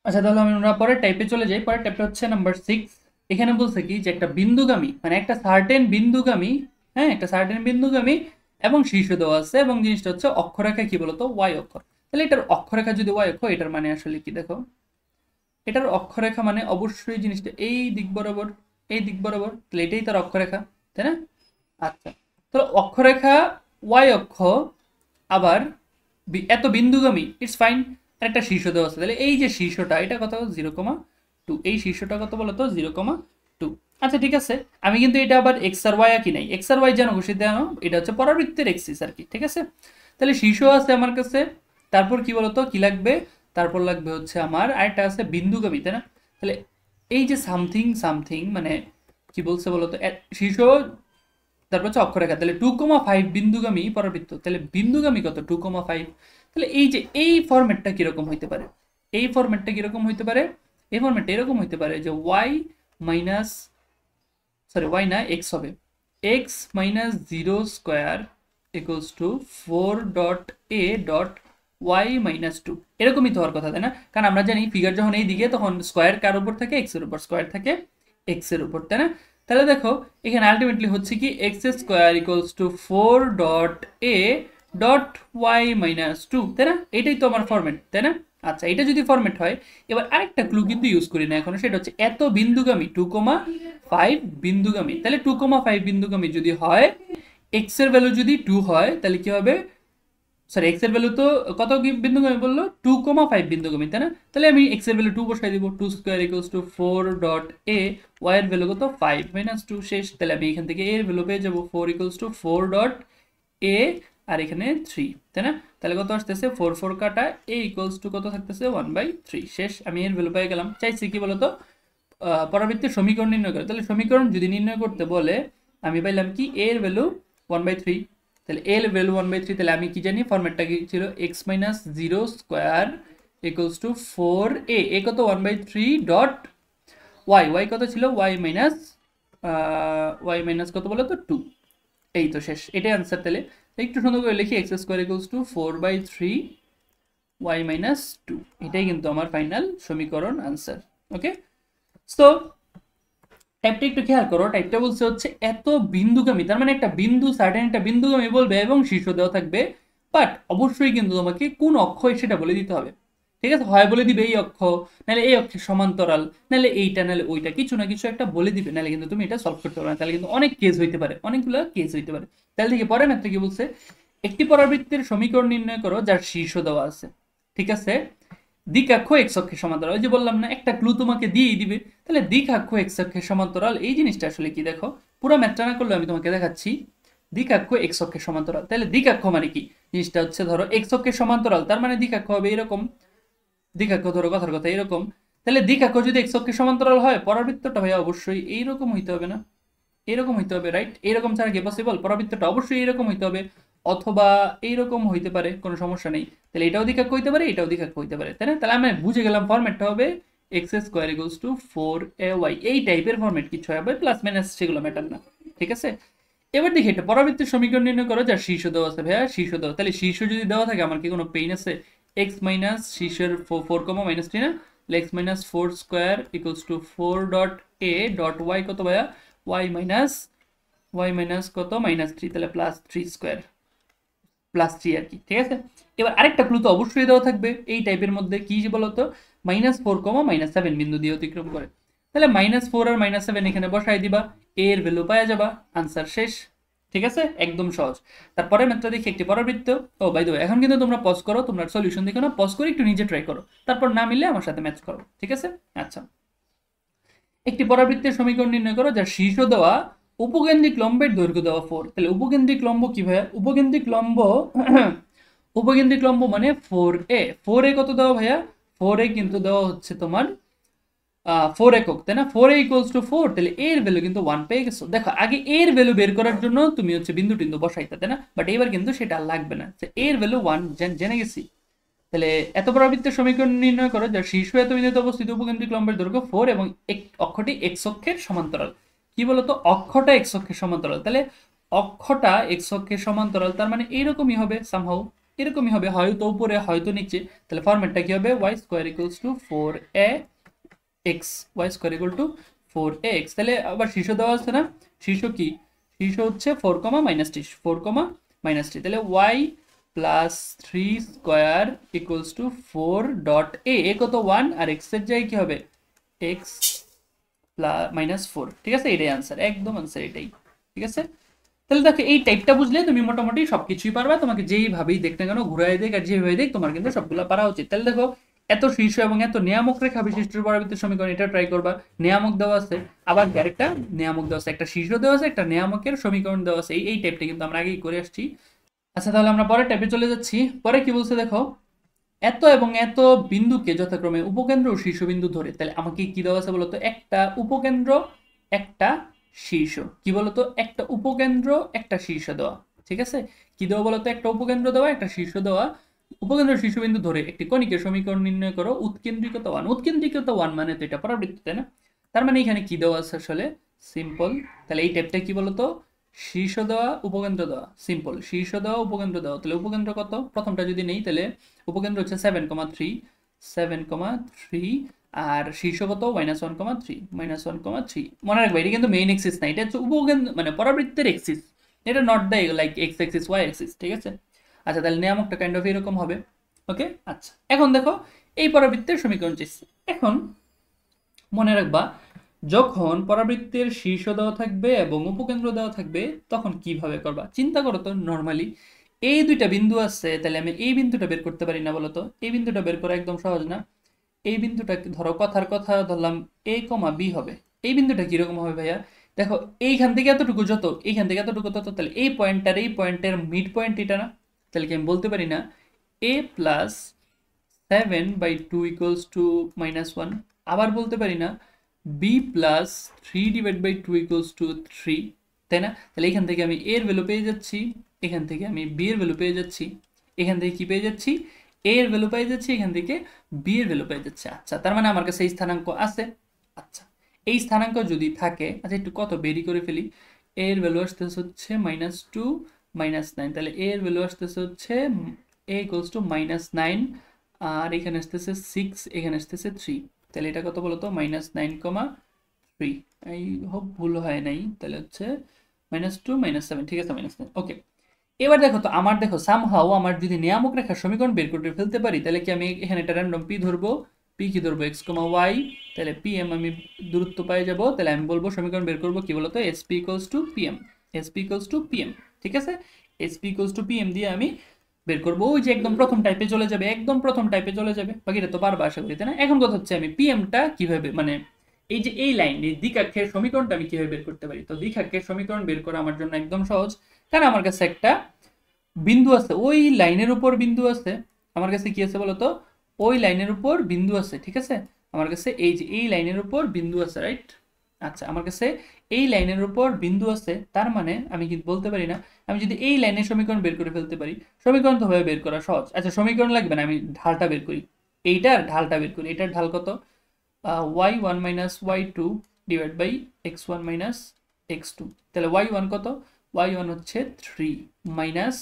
আচ্ছা, তাহলে আমরা পরের টাইপে চলে যাই। পরের টাইপটা হচ্ছে নাম্বার 6। এখানে বলছে কি যে একটা বিন্দুগামী, মানে একটা সার্টেন বিন্দুগামী, হ্যাঁ একটা সার্টেন বিন্দুগামী এবং শীর্ষ দেওয়া আছে, এবং জিনিসটা হচ্ছে অক্ষরেখা কি বলতো? ওয়াই অক্ষ। তাহলে এটার অক্ষরেখা যদি ওয়াই অক্ষ, এটার মানে আসলে কি দেখো, এটার অক্ষরেখা মানে অবশ্যই জিনিসটা এই দিক বরাবর, এই দিক বরাবর, তাহলে এটাই তার অক্ষরেখা, তাই না? আচ্ছা, তো অক্ষরেখা ওয়াই অক্ষ, আবার এত বিন্দুগামী, ইটস ফাইন। আর একটা শীর্ষ দেওয়া আছে, তাহলে এই যে শীর্ষটা, এটা কত? 0,2। এই শীর্ষটা কত বলতো? 0,2। আচ্ছা ঠিক আছে, আমি কিন্তু এটা আবার এক্স আর ওয়াই আঁকি নাই। এক্স আর ওয়াই জানো, ঘুষি জানো, এটা হচ্ছে পরাবৃত্তের এক্সিস আর কি। ঠিক আছে, তাহলে শীর্ষ আছে আমার কাছে, তারপর কি বলতো কি লাগবে? তারপর লাগবে হচ্ছে আমার আরেকটা আছে বিন্দুগামী, তাই না? তাহলে এই যে সামথিং সামথিং, মানে কি বলছে বলতো? শীর্ষ, তারপর হচ্ছে অক্ষরেখা, তাহলে 2,5 বিন্দুগামী পরাবৃত্ত, তাহলে বিন্দুগামী কত? 2,5। তাহলে এই যে এই ফরম্যাটটা কিরকম হইতে পারে? এই ফরম্যাটটা কিরকম হইতে পারে? এই ফরম্যাটটা এরকম হইতে পারে যে ওয়াই মাইনাস, সরি ওয়াই না, এক্স হবে, x minus 0 square equals two 4.a.y-2। এরকমই তো হওয়ার কথা, তাই না? কারণ আমরা জানি ফিগার যখন এই দিকে, তখন স্কোয়ার কার উপর থাকে? এক্স এর উপর, স্কোয়ার থাকে এক্স এর উপর, তাই না? তাহলে দেখো এখানে আলটিমেটলি হচ্ছে কি x square equals two 4.a.y-2, তাই না? এটাই তো আমার ফরম্যাট, তাই না? আচ্ছা, এটা যদি ফরম্যাট হয়, এবার আরেকটা ক্লু কিন্তু ইউজ করি না এখনো, সেটা হচ্ছে এত বিন্দুগামী, 2,5 বিন্দুগামী। তাহলে 2,5 বিন্দুগামী যদি হয়, এক্স এর ভ্যালু যদি 2 হয়, তাহলে কি হবে? সরি এক্স এর ভ্যালু তো কত বিন্দুগামী বললো 2,5 বিন্দুগামী, তাই না? তাহলে আমি এক্স এর ভ্যালু 2 বসাই দিব, 2 square equals to 4 dot a, y এর ভ্যালু কত 5 মাইনাস 2 শেষ। তাহলে আমি এখান থেকে এর ভ্যালু পেয়ে যাবো 4 ইকুয়ালস টু 4 ডট এ আর এখানে 3, তাই না? তাহলে কত আসতেছে 4 4 কাটা এ ইকুয়ালস টু কত থাকতেছে 1/3 শেষ। আমি এর ভ্যালু পেয়ে গেলাম। চাইছি কি বলতো পরবর্তী সমীকরণ নির্ণয় করে। তাহলে সমীকরণ যদি নির্ণয় করতে বলে আমি পাইলাম কি এর ভ্যালু 1/3, তাহলে এর ভ্যালু 1/3, তাহলে আমি কি জানি ফরম্যাটটা কি ছিল x minus 0 square equals to 4 এ কত 1/3 ডট ওয়াই কত ছিল ওয়াই মাইনাস কত বলো তো 2। এই তো শেষ, এটাই আনসার। তাহলে একটু সুন্দর করে লিখি x square equals to 4/3 y minus 2, এটাই কিন্তু আমার ফাইনাল সমীকরণ আনসার। ওকে, সো টাইপটা একটু খেয়াল করো। টাইপটা বলছে হচ্ছে এত বিন্দুগামী, তার মানে একটা বিন্দু সার্টেন একটা বিন্দুগামী বলবে এবং শীর্ষ দেওয়া থাকবে, বাট অবশ্যই কিন্তু তোমাকে কোন অক্ষ সেটা বলে দিতে হবে। ঠিক আছে, হয় বলে দিবে এই অক্ষ, নাহলে এই অক্ষের সমান্তরাল, নাহলে এইটা, নাহলে ওইটা, কিছু না কিছু একটা বলে দিবে, নাহলে কিন্তু তুমি এটা সলভ করতে পারবে না। তাহলে কিন্তু অনেক কেস হইতে পারে, অনেকগুলো কেস হইতে পারে। তাহলে দেখি পরে ম্যাথটা কি বলছে, একটি পরাবৃত্তের সমীকরণ নির্ণয় করো যার শীর্ষ দেওয়া আছে। ঠিক আছে, দ্বিকাক্ষ এক্স অক্ষের সমান্তরাল, ওই যে বললাম না একটা ক্লু তোমাকে দিয়েই দিবে। তাহলে দ্বিকাক্ষ এক্স অক্ষের সমান্তরাল এই জিনিসটা আসলে কি, দেখো পুরো ম্যাথটা না করলে আমি তোমাকে দেখাচ্ছি। দ্বিকাক্ষ এক্স অক্ষের সমান্তরাল, তাহলে দ্বিকাক্ষ মানে কি জিনিসটা হচ্ছে, ধরো এক্স অক্ষের সমান্তরাল তার মানে দ্বিকাক্ষ হবে এরকম, দ্বিকাক্ষ ধরো কথার কথা এরকম। তাহলে দ্বিকাক্ষ যদি এক্স অক্ষের সমান্তরাল হয় পরাবৃত্তটা ভাইয়া অবশ্যই এইরকম হইতে হবে না, এরকম হইতে হবে, রাইট? এরকম ছাড়া কি পসিবল? পরাবৃত্তটা অবশ্যই এরকম হইতে হবে, অথবা এইরকম হইতে পারে, কোনো সমস্যা নেই। তাহলে এটাও দ্বিকাক্ষ হইতে পারে, এটাও দ্বিকাক্ষ হইতে পারে, তাই না? তাহলে আমি বুঝে গেলাম ফরম্যাটটা হবে x square equals two 4ay, এই টাইপের ফরম্যাট কিছু হবে, প্লাস মাইনাস সেগুলো ম্যাটার না। ঠিক আছে, এবার দেখি এটা পরাবৃত্তের সমীকরণ নির্ণয় করো যার শীর্ষ দেওয়া আছে। ভাইয়া শীর্ষ দেওয়া, তাহলে শীর্ষ যদি দেওয়া থাকে আমার কি কোনো পেইন আছে? এক্স মাইনাস শীর্ষের 4 কমা মাইনাস 3 না, x minus 4 square equals to 4 dot a dot y কত ভাইয়া ওয়াই মাইনাস কত -3, তাহলে +3 স্কোয়ার +3 আর কি। ঠিক আছে, এবার আরেকটা ক্লু তো অবশ্যই দেওয়া থাকবে এই টাইপের মধ্যে, কি বলতো -4 -7 বিন্দু দিয়ে অতিক্রম করে। তাহলে -4 আর -7 এখানে বসাই দিবা, এর ভ্যালু পাওয়া যাবা, আনসার শেষ। ঠিক আছে, একদম সহজ। তারপরে ম্যাথটা দেখি একটি পরাবৃত্ত। ও বাই দ্য ওয়ে, এখন কিন্তু তোমরা পজ করো, তোমরা সলিউশন দেখো না, পজ করে একটু নিজে ট্রাই করো, তারপর না মিললে আমার সাথে ম্যাচ করো। ঠিক আছে, আচ্ছা, একটি পরাবৃত্তের সমীকরণ নির্ণয় করো যার শীর্ষ দেওয়া, উপকেন্দ্রিক লম্বের দৈর্ঘ্য দেওয়া 4। তাহলে উপকেন্দ্রিক লম্ব কি ভাইয়া? উপকেন্দ্রিক লম্ব উপকেন্দ্রিক লম্ব মানে 4a। 4a কত দেওয়া ভাইয়া? 4a কিন্তু দেওয়া হচ্ছে তোমার 4 একক, তাই না? 4a ইকুয়ালস টু 4, তাহলে এর ভ্যালু কিন্তু 1 পেয়ে গেছো। দেখো আগে এর ভ্যালু বের করার জন্য তুমি হচ্ছে বিন্দু টিন্দু বসাইতে, তাই না? বাট এবার কিন্তু সেটা লাগবে না, এর ভ্যালু 1 জেনে গেছি। তাহলে এত পরাবৃত্তের সমীকরণ নির্ণয় করো যার শীর্ষ এত বিন্দুতে অবস্থিত, উপকেন্দ্রিক লম্বের দৈর্ঘ্য 4 এবং অক্ষটি এক্স অক্ষের সমান্তরাল। কি বলতো, অক্ষটা এক্স অক্ষের সমান্তরাল, তাহলে অক্ষটা এক্স অক্ষের সমান্তরাল তার মানে এইরকমই হবে, সামহাউ এরকমই হবে, হয়তো উপরে হয়তো নিচে। তাহলে ফরম্যাটটা কি হবে, y square equals to 4a x, y square equal to 4ax। তাহলে আবার শীর্ষ দেওয়া আছে না, শীর্ষ কি, শীর্ষ হচ্ছে 4 -3, তাহলে y plus 3 square equals to 4 dot এ কত 1, আর এক্স এর জায়গায় কি হবে x -4। ঠিক আছে, এটাই আনসার, একদম আনসার এটাই। ঠিক আছে, তাহলে দেখো এই টাইপটা বুঝলে তুমি মোটামুটি সবকিছুই পারবা, তোমাকে যেইভাবেই দেখ না কেন, ঘুরাই দেখ আর যেভাবে দেখ, তোমার কিন্তু সবগুলো পারা উচিত। তাহলে দেখো এত শীর্ষ এবং এত নিয়ামক রেখা বিশিষ্ট পরাবৃত্তের সমীকরণ, এটা ট্রাই করবা। নিয়ামক দেওয়া আছে, আবার আরেকটা নিয়ামক দেওয়া আছে, একটা শীর্ষ দেওয়া আছে, একটা নিয়ামকের সমীকরণ দেওয়া আছে, এই টাইপটা কিন্তু আমরা আগেই করে আসছি। আচ্ছা, তাহলে আমরা পরের টাইপে চলে যাচ্ছি। পরে কি বলছে দেখো, এত এবং এত বিন্দুকে যথাক্রমে উপকেন্দ্র ও শীর্ষবিন্দু ধরে। তাহলে আমাকে কি দেওয়া আছে বলতো, একটা উপকেন্দ্র একটা শীর্ষ, কি বলতো একটা উপকেন্দ্র একটা শীর্ষ দেওয়া। ঠিক আছে, কি দেওয়া বলতো, একটা উপকেন্দ্র দেওয়া একটা শীর্ষ দেওয়া, উপকেন্দ্র শীর্ষবিন্দু ধরে একটি কণিকের সমীকরণ নির্ণয় করো, উৎকেন্দ্রিকতা 1। উৎকেন্দ্রিকতা 1 মানে তো এটা পরাবৃত্ত, তাই না? তার মানে এখানে কি দেওয়া আছে আসলে, সিম্পল। তাহলে এই টাইপটা কি বলতো, শীর্ষ দেওয়া উপকেন্দ্র দেওয়া, সিম্পল, শীর্ষ দেওয়া উপকেন্দ্র দেওয়া। তাহলে উপকেন্দ্র কত, প্রথমটা যদি নেই তাহলে উপকেন্দ্র হচ্ছে 7,3, আর শীর্ষ কত -1,3, -1,3। মনে রাখবে এটা কিন্তু মেইন এক্সিস না, এটা হচ্ছে উপকেন্দ্র মানে পরাবৃত্তের এক্সিস, এটা not the like x axis y axis. ঠিক আছে, আচ্ছা, তাহলে নিয়ামকটা কাইন্ড অফ এরকম হবে। ওকে, আচ্ছা, এখন দেখো এই পরাবৃত্তের সমীকরণ চাইছি। এখন মনে রাখবা যখন পরাবৃত্তের শীর্ষ দেওয়া থাকবে এবং উপকেন্দ্র দেওয়া থাকবে তখন কিভাবে করবা, চিন্তা করো তো। নর্মালি এই দুইটা বিন্দু আছে, তাহলে আমি এই বিন্দুটা বের করতে পারি না বলতো? এই বিন্দুটা বের করা একদম সহজ না? এই বিন্দুটা ধরো কথার কথা ধরলাম a, b হবে। এই বিন্দুটা কিরকম হবে ভাইয়া? দেখো এইখান থেকে এতটুকু যত, এইখান থেকে এতটুকু তত, তাহলে এই পয়েন্টের মিড পয়েন্ট এটা না? তাহলে কি আমি বলতে পারি না a প্লাস 7/2 ইকুয়ালস টু -1? আবার বলতে পারি না b প্লাস 3/2 ইকুয়ালস টু 3? তাই না? তাহলে এখান থেকে আমি এর ভ্যালু পেয়ে যাচ্ছি, এখান থেকে আমি b এর ভ্যালু পেয়ে যাচ্ছি, এখান থেকে কি পেয়ে যাচ্ছি? a এর ভ্যালু পেয়ে যাচ্ছি, এখান থেকে b এর ভ্যালু পেয়ে যাচ্ছে। আচ্ছা, তার মানে আমার কাছে এই স্থানাঙ্ক আছে। আচ্ছা, এই স্থানাঙ্ক যদি থাকে, আচ্ছা একটু কত বেরি করে ফেলি। a এর ভ্যালু আসতেছে হচ্ছে -2 -9, তাহলে a এর ভ্যালু আসতেছে হচ্ছে a ইকুয়ালস টু -9, আর এখানে আসতেছে 6, এখানে আসতেছে 3। তাহলে এটা কত বলতো? -9,3। আই হোপ ভুল হয় নাই। তাহলে হচ্ছে -2 -7, ঠিক আছে, -9। ওকে, এবার দেখো তো আমার, দেখো সামহাও আমার যদি নিয়ামক রেখার সমীকরণ বের করে ফেলতে পারি, তাহলে কি আমি এখানে একটা র্যান্ডম পি ধরবো, পি কি ধরবো? x, y, তাহলে pm আমি দূরত্ব পেয়ে যাব। তাহলে আমি বলবো সমীকরণ বের করবো কি বলতো? sp equals to pm, sp equals to pm, ঠিক আছে? sp ইকুয়ালস টু pm দিয়ে আমি বের করবো। ওই যে একদম প্রথম টাইপে চলে যাবে, একদম প্রথম টাইপে চলে যাবে, বাকিটা তো পারবা আশা করি, তাই না? এখন কথা হচ্ছে আমি পিএমটা কিভাবে, মানে এই যে এই লাইন, এই দ্বিঘাক্ষের সমীকরণটা আমি কিভাবে বের করতে পারি? তো দ্বিঘাক্ষের সমীকরণ বের করা আমার জন্য একদম সহজ, কারণ আমার কাছে একটা বিন্দু আছে, ওই লাইনের উপর বিন্দু আছে। আমার কাছে কি আছে বলতো? ওই লাইনের উপর বিন্দু আছে, ঠিক আছে? আমার কাছে এই যে এই লাইনের উপর বিন্দু আছে, রাইট? আচ্ছা, আমার কাছে এই লাইনের উপর বিন্দু আছে, তার মানে আমি কি বলতে পারি না আমি যদি এই লাইনের সমীকরণ বের করে ফেলতে পারি? সমীকরণ তো ভাবে বের করা সহজ। আচ্ছা, সমীকরণ লাগবে না, আমি ঢালটা বের করি। এইটার ঢালটা বের করি। এটার ঢাল কত? y1 - y2 divide by x1 - x2। তাহলে y1 কত? y1 হচ্ছে 3 মাইনাস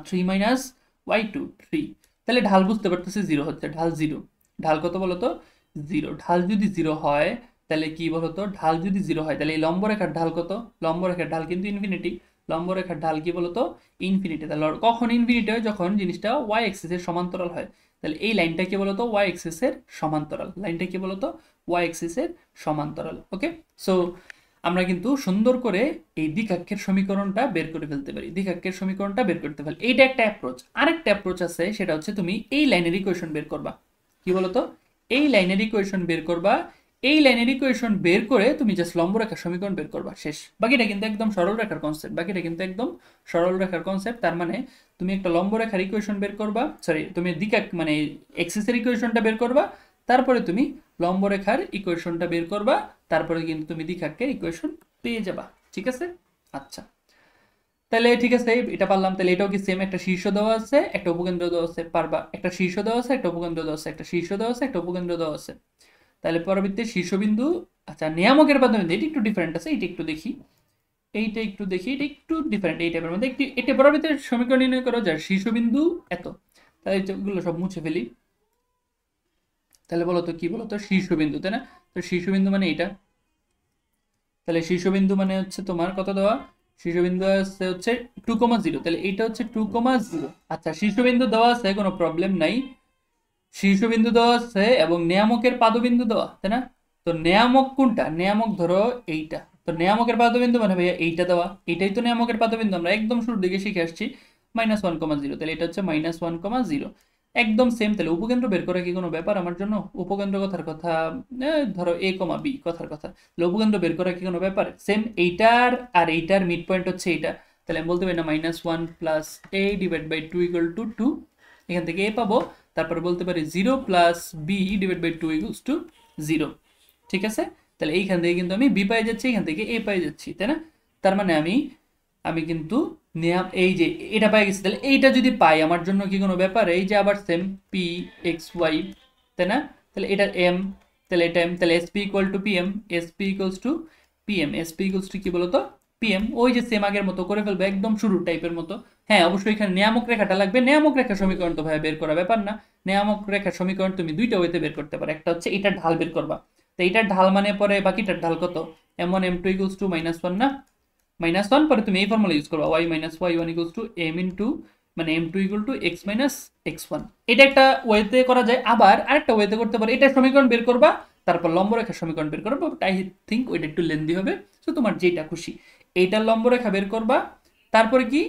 3 - y2 3। তাহলে ঢাল বুঝতে পারতেছি 0 হচ্ছে, ঢাল 0। ঢাল কত বলতো? 0। ঢাল যদি 0 হয় তাহলে কি বলতো? ঢাল যদি 0 হয় তাহলে এই লম্বরেখার ঢাল কত? লম্বরেখার ঢাল কিন্তু ইনফিনিটি। লম্বরেখার ঢাল কি বলতো? ইনফিনিটি। তাহলে কখন ইনফিনিটি হয়? যখন জিনিসটা y অ্যাক্সিস এর সমান্তরাল হয়। তাহলে এই লাইনটা কি বলতো? y অ্যাক্সিস এর সমান্তরাল। লাইনটা কি বলতো? y অ্যাক্সিস এর সমান্তরাল। ওকে, সো আমরা কিন্তু সুন্দর করে এই দ্বিঘাক্ষের সমীকরণটা বের করে ফেলতে পারি, দ্বিঘাক্ষের সমীকরণটা বের করতে পারি। এইটা একটা অ্যাপ্রোচ। আরেকটা অ্যাপ্রোচ আছে, সেটা হচ্ছে তুমি এই লাইনের ইকুয়েশন বের করবা। কি বলতো? এই লাইনের ইকুয়েশন বের করবা। এই লাইনের ইকুয়েশন বের করে তুমি জাস্ট লম্বরেখার সমীকরণ বের করবা, শেষ। বাকিটা কিন্তু একদম সরল রেখার কনসেপ্ট, বাকিটা কিন্তু একদম সরল রেখার কনসেপ্ট। তার মানে তুমি একটা লম্বরেখার ইকুয়েশন বের করবা, সরি তুমি দ্বিঘাক মানে এক্সিসের ইকুয়েশনটা বের করবা, তারপরে তুমি লম্বরেখার ইকুয়েশনটা বের করবা, তারপরে কিন্তু তুমি দ্বিঘাকের ইকুয়েশন পেয়ে যাবা, ঠিক আছে? আচ্ছা, তাহলে ঠিক আছে, এটা পারলাম। তাহলে এটাও কি সেম, একটা শীর্ষ দেওয়া আছে, একটা উপকেন্দ্র দেওয়া আছে, পারবা? একটা শীর্ষ দেওয়া আছে, একটা উপকেন্দ্র দেওয়া আছে, একটা শীর্ষ দেওয়া আছে, একটা উপকেন্দ্র দেওয়া আছে। তাহলে পরবর্তী শীর্ষবিন্দু, আচ্ছা নিয়ামকের পাদবিন্দু, এটা একটু ডিফারেন্ট আছে, এটা একটু দেখি, এইটা একটু দেখি, এটা একটু ডিফারেন্ট। এই টাইপের মধ্যে একটি, এটা পরবর্তী সমীকরণ নির্ণয় করো যার শীর্ষবিন্দু এত। তাহলে এগুলো সব মুছে ফেলি। তাহলে বলো তো কি বলো তো? শীর্ষবিন্দু, তাই না? তো শীর্ষবিন্দু মানে এটা। তাহলে শীর্ষবিন্দু মানে হচ্ছে তোমার কত দেওয়া? শীর্ষবিন্দু আছে হচ্ছে 2,0। তাহলে এইটা হচ্ছে 2,0। আচ্ছা, শীর্ষবিন্দু দেওয়া আছে, কোনো প্রবলেম নাই। শীর্ষবিন্দু দেওয়া আছে এবং নিয়ামকের পাদবিন্দু দেওয়া, তাই না? তো নিয়ামক কোনটা? নিয়ামক ধরো এইটা। তো নিয়ামকের পাদবিন্দু মানে ভাইয়া এইটা দেওয়া, এটাই তো নিয়ামকের পাদবিন্দু। আমরা একদম শুরুর দিকে শিখে আসছি -1,0। তাহলে এটা হচ্ছে -1,0, একদম সেম। তাহলে উপকেন্দ্র বের করা কি কোনো ব্যাপার আমার জন্য? উপকেন্দ্র কথার কথা, ধরো a, b কথার কথা, তাহলে উপকেন্দ্র বের করা কি কোনো ব্যাপার? সেম, এইটার আর এইটার মিড পয়েন্ট হচ্ছে এইটা। তাহলে আমি বলতে পারি না -1 + a ডিভাইড বাই 2 = 2? এখান থেকে a পাবো, তারপরে বলতে পারি 0 + b ডিভাইড বাই 2 = 0, ঠিক আছে? তাহলে এইখান থেকে কিন্তু আমি b পাই যাচ্ছি, এখান থেকে a পাই যাচ্ছি, তাই না? তার মানে আমি আমি কিন্তু এই যে এটা পাই গেছি। তাহলে এইটা যদি পাই আমার জন্য কি কোনো ব্যাপার? এই যে আবার সেম p x y, তাই না? তাহলে এটা m, তাহলে এটা m, তাহলে sp = pm, sp = pm, sp = কি বলতো? pm। ওই যে সেম আগের মতো করে ফেলবো, একদম শুরুর টাইপের মতো। হ্যাঁ, অবশ্যই এখানে নিয়ামক রেখাটা লাগবে। নিয়ামক রেখার সমীকরণ তো ভাই বের করা ব্যাপার না। নিয়ামক রেখার সমীকরণ তুমি দুইটা ওয়েতে বের করতে পারো। একটা হচ্ছে এটার ঢাল বের করবা, তো এটার ঢাল মানে পরে বাকিটার ঢাল কত? m1 m2 = -1 না? -1 পরে তুমি এই ফর্মুলা ইউজ করবা, y - y1 = m ইনটু মানে m2 = x - x1। এটা একটা ওয়েতে করা যায়। আবার আরেকটা ওয়েতে করতে পারো, এটা সমীকরণ বের করবা, তারপর লম্বরেখার সমীকরণ বের করবা। আই থিঙ্ক ওইটা একটু লেন্দি হবে, তো তোমার যেটা খুশি। এইটার লম্বরেখা বের করবা, তারপরে কি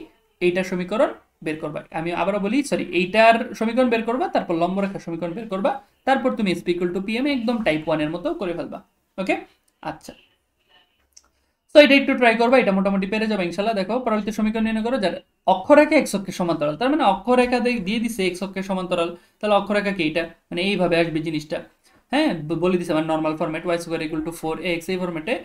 এইটার সমীকরণ বের করবা। আমি আবারও বলি, সরি, এইটার সমীকরণ বের করবা, তারপর লম্ব রেখার সমীকরণ বের করবা, তারপর তুমি SP = PM একদম টাইপ 1 এর মতো করে ফেলবা। ওকে, আচ্ছা, তো এটা একটু ট্রাই করবা, এটা মোটামুটি পেরে যাবে ইনশাল্লাহ। দেখো পরবর্তী সমীকরণ নির্ণয় করো যার অক্ষরেখা x অক্ষের সমান্তরাল, তার মানে অক্ষরেখা দিয়ে দিছে x অক্ষের সমান্তরাল, তাহলে অক্ষরেখা কি এটা, মানে এইভাবে আসবে জিনিসটা। হ্যাঁ, বলে দিছে আমার নর্মাল ফরম্যাট y² = 4x, এই ফরম্যাটে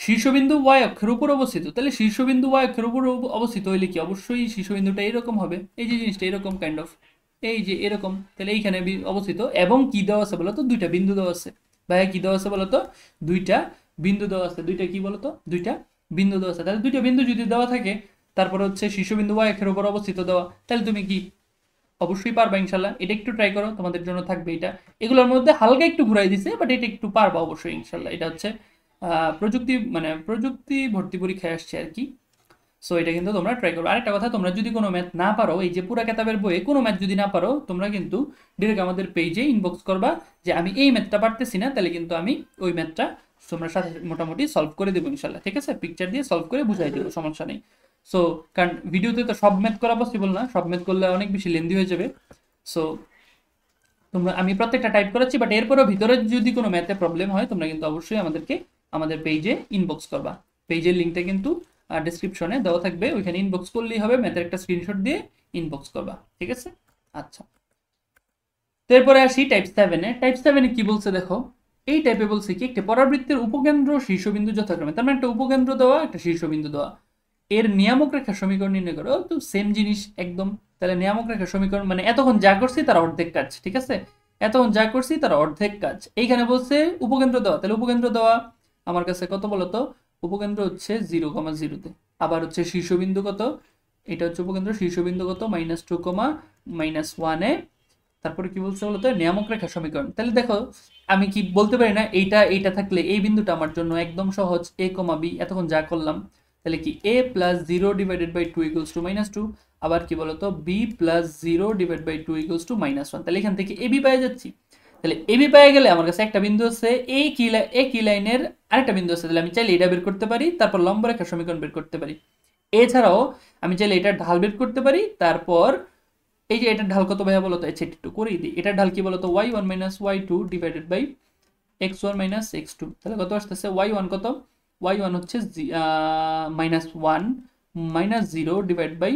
শীর্ষবিন্দু y অক্ষের উপর অবস্থিত, তাহলে শীর্ষবিন্দু y অক্ষের উপর অবস্থিত হইলে কি অবশ্যই শীর্ষবিন্দুটা এরকম হবে, এই যে জিনিসটা এরকম কাইন্ড অফ, এই যে এরকম, তাহলে এইখানে অবস্থিত, এবং কি দেওয়া আছে বলতো, দুইটা বিন্দু দেওয়া আছে। ভাইয়া কি দেওয়া আছে বলতো, দুইটা বিন্দু দেওয়া আছে, দুইটা কি বলতো, দুইটা বিন্দু দেওয়া আছে। তাহলে দুইটা বিন্দু যদি দেওয়া থাকে, তারপরে হচ্ছে শীর্ষবিন্দু y অক্ষের উপর অবস্থিত দেওয়া, তাহলে তুমি কি অবশ্যই পারবা ইনশাল্লাহ। এটা একটু ট্রাই করো, তোমাদের জন্য থাকবে এটা। এগুলোর মধ্যে হালকা একটু ঘুরাই দিছে, বাট এটা একটু পারবা অবশ্যই ইনশাল্লাহ। এটা হচ্ছে প্রযুক্তি ভর্তি পরীক্ষায় আসছে আর কি। সো এটা কিন্তু তোমরা ট্রাই করো। আরেকটা কথা, তোমরা যদি কোনো ম্যাথ না পারো, এই যে পুরা কেতাবের বইয়ে কোনো ম্যাথ যদি না পারো, তোমরা কিন্তু ডিরেক্ট আমাদের পেজে ইনবক্স করবা যে আমি এই ম্যাথটা পারতেছি না, তাহলে কিন্তু আমি ওই ম্যাথটা তোমরা সাথে মোটামুটি সলভ করে দেবো ইনশাল্লাহ। ঠিক আছে, পিকচার দিয়ে সলভ করে বুঝাই দেবো, সমস্যা নেই। সো কারণ ভিডিওতে তো সব ম্যাথ করা পসিবল না, সব ম্যাথ করলে অনেক বেশি লেন্দি হয়ে যাবে। সো তোমরা, আমি প্রত্যেকটা টাইপ করাচ্ছি, বাট এরপরেও ভিতরে যদি কোনো ম্যাথে প্রবলেম হয়, তোমরা কিন্তু অবশ্যই আমাদেরকে আমাদের পেজে ইনবক্স করবা। পেজের লিঙ্কটা কিন্তু ডেসক্রিপশনে দেওয়া থাকবে, ওইখানে ইনবক্স করলেই হবে, ম্যাথের একটা স্ক্রিনশট দিয়ে ইনবক্স করবা। ঠিক আছে, আচ্ছা, তো এরপরে আসি টাইপ 7-এ। টাইপ 7-এ কি বলছে দেখো, এই টাইপে বলছে কি, একটা পরাবৃত্তের উপকেন্দ্র শীর্ষবিন্দু যথাক্রমে, তার মানে একটা উপকেন্দ্র দেওয়া, একটা শীর্ষবিন্দু দেওয়া, এর নিয়ামক রেখার সমীকরণ নির্ণয় করো। তো সেম জিনিস একদম। তাহলে নিয়ামক রেখার সমীকরণ মানে এতক্ষণ যা করছি তার অর্ধেক কাজ। ঠিক আছে, এতক্ষণ যা করছি তার অর্ধেক কাজ। এইখানে বলছে উপকেন্দ্র দেওয়া, তাহলে উপকেন্দ্র দেওয়া আমার কাছে কত বলতো, উপকেন্দ্র হচ্ছে 0,0-তে, আবার হচ্ছে শীর্ষবিন্দু কত, এটা হচ্ছে উপকেন্দ্র, শীর্ষবিন্দু কত -2, -1-এ, তারপরে কি বলছে বলতো, নিয়ামক রেখা সমীকরণ। তাহলে দেখো, আমি কি বলতে পারি না, এইটা থাকলে এই বিন্দুটা আমার জন্য একদম সহজ, a, b, এতক্ষণ যা করলাম, তাহলে কি a + 0/2 = -2, আবার কি বলতো b + 0/2 = -1, তাহলে এখান থেকে ab পেয়ে যাচ্ছি। তাহলে ab পেয়ে গেলে আমার কাছে একটা বিন্দু আছে, এই কি লাইনের আরেকটা বিন্দু আছে, তাহলে আমি চাইলে এটা বের করতে পারি, তারপর লম্ব রেখার সমীকরণ বের করতে পারি। এছাড়াও আমি চাইলে এটার ঢাল বের করতে পারি, তারপর এই যে এটার ঢাল কত ভাইয়া বলো তো, একটু করেই দিই। এটার ঢাল কি বলতো, y1 - y2 / x1 - x2, তাহলে কত আসতেছে, y1 কত, y1 হচ্ছে -1 - 0 /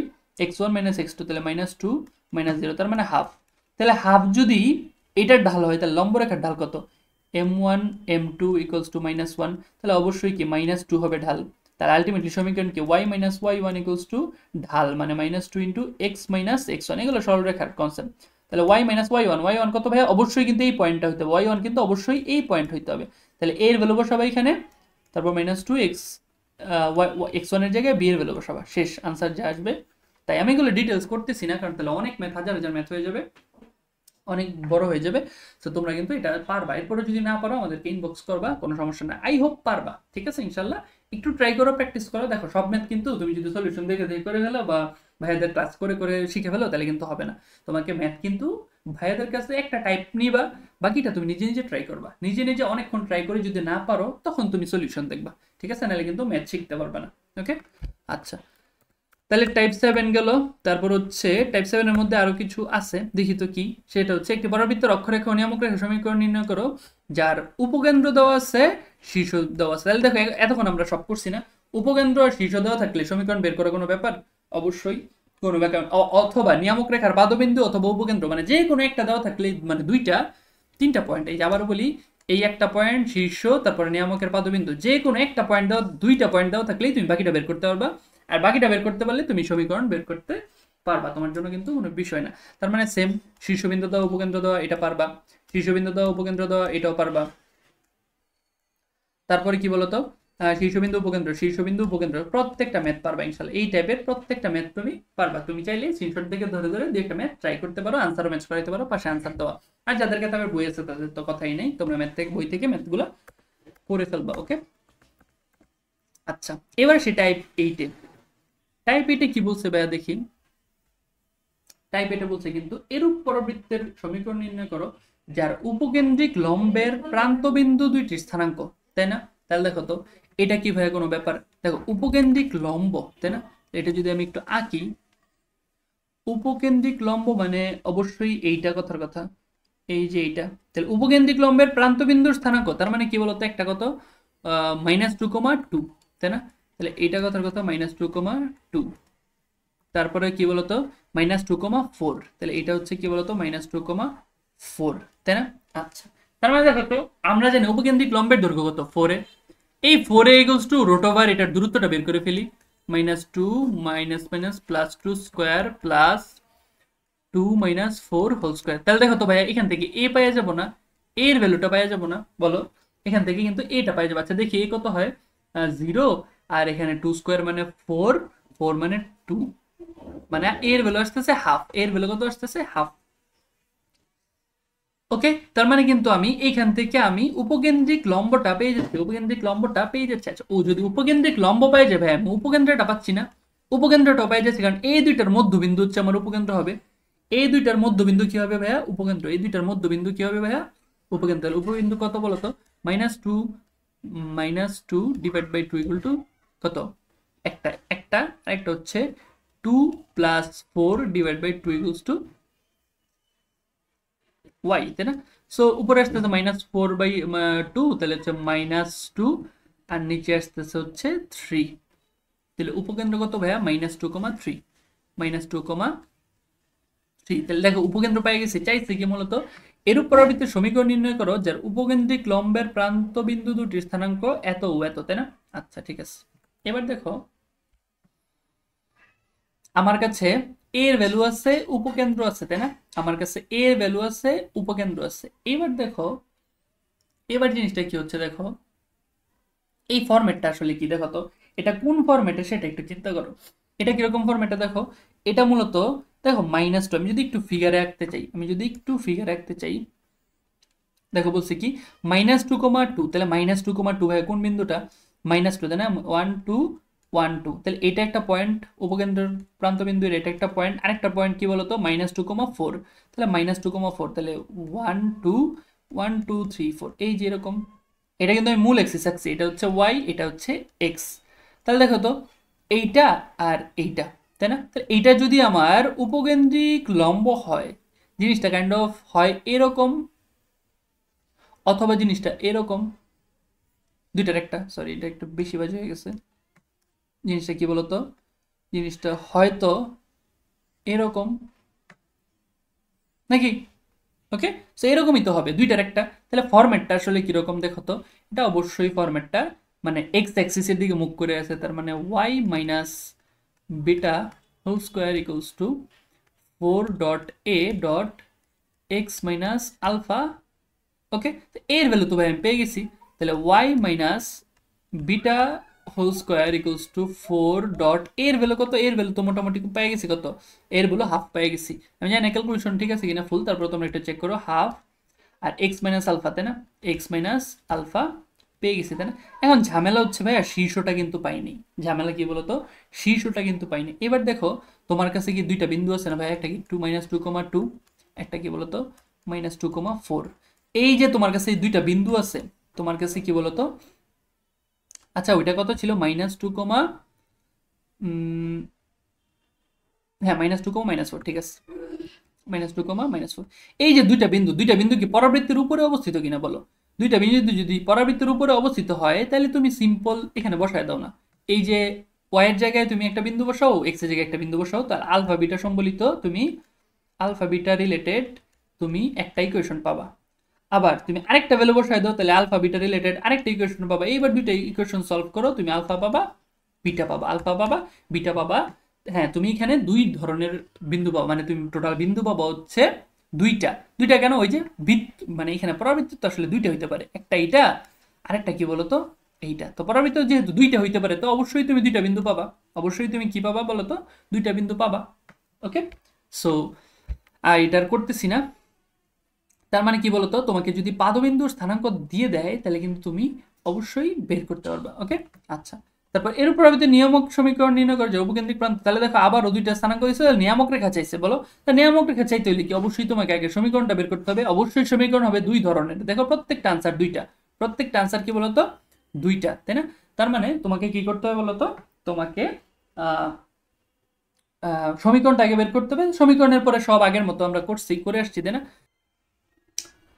x1 - x2, তাহলে -2 - 0, তার মানে হাফ। তাহলে হাফ যদি এটার ঢাল হয়, তাহলে লম্ব রেখার ঢাল কত, m1 m2 = -1, তাহলে অবশ্যই কি -2 হবে ঢাল। তাহলে আলটিমেটলি সমীকরণ কি, y - y1 = ঢাল মানে -2 × x - x1, এগুলো সরলরেখার কনসেপ্ট। তাহলে y - y1 কত ভাইয়া, অবশ্যই কিন্তু এই পয়েন্টটা হইতে হবে, y1 কিন্তু অবশ্যই এই পয়েন্ট হইতে হবে। তাহলে a এর ভ্যালু বসাবা এখানে, তারপর -2x, x1 এর জায়গায় b এর ভ্যালু বসাবা, শেষ আনসার যা আসবে। তাই আমি এগুলো ডিটেলস করতেছি না, কারণ তাহলে অনেক ম্যাথ, হাজার হাজার ম্যাথ হয়ে যাবে, অনেক বড় হয়ে যাবে। তো তোমরা কিন্তু এটা পারবা, এরপরে যদি না পারো আমাদেরকে ইনবক্স করবা, কোনো সমস্যা না। আই হোপ পারবা, ঠিক আছে ইনশাল্লাহ। একটু ট্রাই করো, প্র্যাকটিস করো। দেখো সব ম্যাথ কিন্তু তুমি যদি সলিউশন দেখে দেখে করে ফেলো, বা ভাইয়াদের ক্লাস করে করে শিখে ফেলো, তাহলে কিন্তু হবে না। তোমাকে ম্যাথ কিন্তু ভাইয়াদের কাছে একটা টাইপ নিবা, বাকিটা তুমি নিজে নিজে ট্রাই করবা। নিজে নিজে অনেকক্ষণ ট্রাই করে যদি না পারো, তখন তুমি সলিউশন দেখবা, ঠিক আছে, নাহলে কিন্তু ম্যাথ শিখতে পারবে না। ওকে, আচ্ছা, তাহলে টাইপ 7 গেল। তারপর হচ্ছে টাইপ 7 এর মধ্যে আরো কিছু আছে, দেখি তো কি। সেটা হচ্ছে একটি পরাবৃত্তের অক্ষরেখা ও নিয়ামক রেখা সমীকরণ নির্ণয় করো যার উপকেন্দ্র দেওয়া আছে, শীর্ষ দেওয়া আছে। তাহলে দেখো, এতক্ষণ আমরা সব করছি না, উপকেন্দ্র আর শীর্ষ দেওয়া থাকলে সমীকরণ বের করা কোনো ব্যাপার, অবশ্যই কোনো ব্যাপার। অথবা নিয়ামক রেখার পাদবিন্দু অথবা উপকেন্দ্র, মানে যে কোনো একটা দেওয়া থাকলে, মানে তিনটা পয়েন্ট, এই যে আবারও বলি, এই একটা পয়েন্ট শীর্ষ, তারপরে নিয়ামকের পাদবিন্দু, যে কোনো একটা পয়েন্ট দেওয়া, দুইটা পয়েন্ট দেওয়া থাকলেই তুমি বাকিটা বের করতে পারবা। আর বাকিটা বের করতে পারলে তুমি সমীকরণ বের করতে পারবা, তোমার জন্য কিন্তু কোনো বিষয় না। তার মানে সেম, শীর্ষবিন্দু দেওয়া, উপকেন্দ্র দেওয়া, এটা পারবা, শীর্ষবিন্দু দেওয়া, উপকেন্দ্র দেওয়া, এটাও পারবা। তারপরে কি বলতো, শীর্ষবিন্দু উপকেন্দ্র প্রত্যেকটা ম্যাথ পারবা ইনশাল্লাহ। এই টাইপের প্রত্যেকটা ম্যাথ তুমি পারবা। তুমি চাইলে স্ক্রিনশট দেখে ধরে ধরে দুই একটা ম্যাথ ট্রাই করতে পারো, আনসারও ম্যাচ করাইতে পারো, পাশে আনসার দেওয়া। আর যাদের কাছে আমার বই আছে তাদের তো কথাই নেই, তোমরা বই থেকে ম্যাথগুলো করে ফেলবা। ওকে, আচ্ছা, এবার সে টাইপ 8-এ। টাইপ 8-এ কি বলছে ভাইয়া দেখি। টাইপ 8-এ বলছে কিন্তু, এরূপ পরাবৃত্তের সমীকরণ নির্ণয় করো যার উপকেন্দ্রিক লম্বের প্রান্তবিন্দু দুইটির স্থানাঙ্ক, তাই না? তাহলে দেখো তো, এটা কি ভাইয়া কোনো ব্যাপার? দেখো, উপকেন্দ্রিক লম্ব, তাই না? এটা যদি আমি একটু আঁকি, উপকেন্দ্রিক লম্ব মানে অবশ্যই এইটা কথার কথা, এই যে এইটা। তাহলে উপকেন্দ্রিক লম্বের প্রান্তবিন্দুর স্থানাঙ্ক তার মানে কি বলতো, একটা কত -2,2, তাই না? তাহলে এইটা কথার কথা -2,2, তারপরে কি বলতো -2,4, তাহলে এটা হচ্ছে কি বলতো -2,4, তাই না? আচ্ছা, তার মানে দেখো তো আমরা জানি উপকেন্দ্রিক লম্বের দৈর্ঘ্য কত 4 এ, এই 4 a equals to root over এটার দূরত্বটা বের করে ফেলি, -2 minus minus +2 square plus 2 4 whole square. তাহলে দেখো তো ভাইয়া এখান থেকে এ পাওয়া যাব না, এর ভ্যালুটা পাওয়া যাব না, বলো? এখান থেকে কিন্তু এটা পাওয়া যাবে। আচ্ছা দেখি এ কত হয়, 0, আর এখানে 2 স্কয়ার মানে 4, 4 মানে 2, মানে এর ভ্যালু আসতেছে হাফ, এর ভ্যালু কত আসতেছে হাফ। ওকে, তার মানে কিন্তু আমি এইখান থেকে আমি উপকেন্দ্রিক লম্বটা পেয়ে যাচ্ছি, উপকেন্দ্রিক লম্বটা পেয়ে যাচ্ছি। আচ্ছা, ও যদি উপকেন্দ্রিক লম্ব পাই যাবে, আমি উপকেন্দ্রটা পাচ্ছি না, উপকেন্দ্রটা পাই যাচ্ছি, কারণ এই দুইটার মধ্যবিন্দু হচ্ছে আমার উপকেন্দ্র হবে। এই দুইটার মধ্যবিন্দু কি হবে ভাইয়া, উপকেন্দ্র। এই দুইটার মধ্যবিন্দু কি হবে ভাইয়া, উপকেন্দ্র। উপবিন্দু কত বলতো, -2 ডিভাইড বাই 2 ইকুয়াল টু কত, একটা একটা, আরেকটা হচ্ছে 2 + 4 divide by 2 equals to y, তাই না? সো উপরে আসতেছে -4/2, তাহলে হচ্ছে -2, আর নিচে আসতেছে হচ্ছে 3। তাহলে উপকেন্দ্র কত ভাইয়া, -2,3, -2,3। তাহলে দেখো উপকেন্দ্র পেয়ে গেছে। চাইছে কি মূলত, এরূপ পরাবৃত্তের সমীকরণ নির্ণয় করো যার উপকেন্দ্রিক লম্বের প্রান্ত বিন্দু দুটির স্থানাঙ্ক এত ও এত, তাই না? আচ্ছা ঠিক আছে, এবার দেখো আমার কাছে এর ভ্যালু আছে, উপকেন্দ্র আছে, তাই না? আমার কাছে এর ভ্যালু আছে, উপকেন্দ্র আছে। এবার দেখো, এবার জিনিসটা কি হচ্ছে দেখো, এই ফরম্যাটটা আসলে কি দেখো তো, এটা কোন ফরম্যাটে সেটা একটু চিন্তা করো। এটা কিরকম ফরম্যাটে দেখো, এটা মূলত দেখো -2, আমি যদি একটু ফিগারে আঁকতে চাই, আমি যদি একটু ফিগারে আঁকতে চাই, দেখো বলছি কি -2,2, তাহলে -2,2 ভাই কোন বিন্দুটা, -2, তাই না? 1 2 1 2, তাহলে এটা একটা পয়েন্ট উপকেন্দ্রের প্রান্ত বিন্দুর, এটা একটা পয়েন্ট, আরেকটা পয়েন্ট কি বলতো -2,4, তাহলে -2,4, তাহলে 1 2 1 2 3 4, এই যে এরকম। এটা কিন্তু আমি মূল এক্সিস আঁকছি, এটা হচ্ছে ওয়াই, এটা হচ্ছে এক্স। তাহলে দেখো তো এইটা আর এইটা, তাই না? তাহলে এইটা যদি আমার উপকেন্দ্রিক লম্ব হয়, জিনিসটা কাইন্ড অফ হয় এরকম, অথবা জিনিসটা এরকম, দুইটার একটা, সরি এটা একটু বেশি বাজে হয়ে গেছে। জিনিসটা কি বলতো, জিনিসটা হয়তো এরকম, নাকি? ওকে, সো এরকমই তো হবে, দুইটার একটা। তাহলে ফরম্যাটটা আসলে কিরকম দেখো তো, এটা অবশ্যই ফরম্যাটটা মানে এক্স অ্যাক্সিসের দিকে মুখ করে আছে, তার মানে Y minus beta whole square equals to 4.a.x minus alpha. Okay, তো এর ভ্যালু তো ভাই আমি পেয়ে গেছি, তাহলে Y minus beta whole square equals to 4. এর ভ্যালু কত, এর ভ্যালু তো মোটামুটি পেয়ে গেছি কত, এর ভ্যালু হাফ পেয়ে গেছি। আমি জানি ক্যালকুলেশন ঠিক আছে কিনা ফুল, তারপর তোমরা একটা চেক করো, হাফ আর এক্স মাইনাস আলফা, তাই না? এক্স মাইনাস আলফা পেয়ে গেছি, তাই না? এখন ঝামেলা হচ্ছে ভাইয়া শীর্ষটা কিন্তু পাইনি। ঝামেলা কি বলতো, শীর্ষটা কিন্তু পাইনি। এবার দেখো তোমার কাছে কি দুইটা বিন্দু আছে না ভাই, একটা কি -2,2, একটা কি বলতো -2,4। এই যে তোমার কাছে এই দুইটা বিন্দু আছে, তোমার কাছে কি বলতো, আচ্ছা ওইটা কত ছিল, -2, হ্যাঁ -2, ঠিক আছে, -2, এই যে দুইটা বিন্দু, দুইটা বিন্দু কি পরাবৃত্তের উপরে অবস্থিত কিনা বলো? দুইটা বিন্দু যদি পরাবৃত্তের উপরে অবস্থিত হয়, তাহলে তুমি সিম্পল এখানে বসায় দাও না, এই যে ওয়াই এর জায়গায় তুমি একটা বিন্দু বসাও, এক্স এর জায়গায় একটা বিন্দু বসাও, তার আলফা বিটা সম্বলিত তুমি আলফা বিটা রিলেটেড তুমি একটা ইকুয়েশন পাবা। আবার তুমি আরেকটা ভ্যালু বসায় দাও, তাহলে আলফা বিটা রিলেটেড আরেকটা ইকুয়েশন পাবা। এইবার দুইটা ইকুয়েশন সলভ করো, তুমি আলফা পাবা, বিটা পাবা, আলফা পাবা, বিটা পাবা। হ্যাঁ, তুমি এখানে দুই ধরনের বিন্দু পাবা, মানে তুমি টোটাল বিন্দু পাবা হচ্ছে দুইটা। দুইটা কেন, ওই যে মানে এখানে পরাবৃত্ত তো আসলে দুইটা হইতে পারে, একটা এইটা, আরেকটা কি বলতো এইটা। তো পরাবৃত্ত যেহেতু দুইটা হইতে পারে, তো অবশ্যই তুমি দুইটা বিন্দু পাবা, অবশ্যই তুমি কি পাবা বলতো, দুইটা বিন্দু পাবা। ওকে, সো এটার করতেছি না। তার মানে কি বলতো, তোমাকে যদি পাদবিন্দুর স্থানাঙ্ক দিয়ে দেয়, তাহলে কিন্তু তুমি অবশ্যই বের করতে পারবা। ওকে, আচ্ছা, তারপর এর উপর আমাদের নিয়ামক সমীকরণ নির্ণয় করে যে উপকেন্দ্রিক প্রান্ত, তাহলে দেখো আবারও দুইটা স্থানাঙ্ক দিয়েছে, নিয়ামক রেখা চাইছে, বলো তা নিয়ামক রেখা চাইতে হলে কি অবশ্যই তোমাকে আগে সমীকরণটা বের করতে হবে। অবশ্যই সমীকরণ হবে দুই ধরনের, দেখো প্রত্যেকটা আনসার দুইটা, প্রত্যেকটা আনসার কি বলতো দুইটা, তাই না? তার মানে তোমাকে কি করতে হবে বলতো, তোমাকে সমীকরণটা আগে বের করতে হবে, সমীকরণের পরে সব আগের মতো আমরা করে আসছি, তাই না?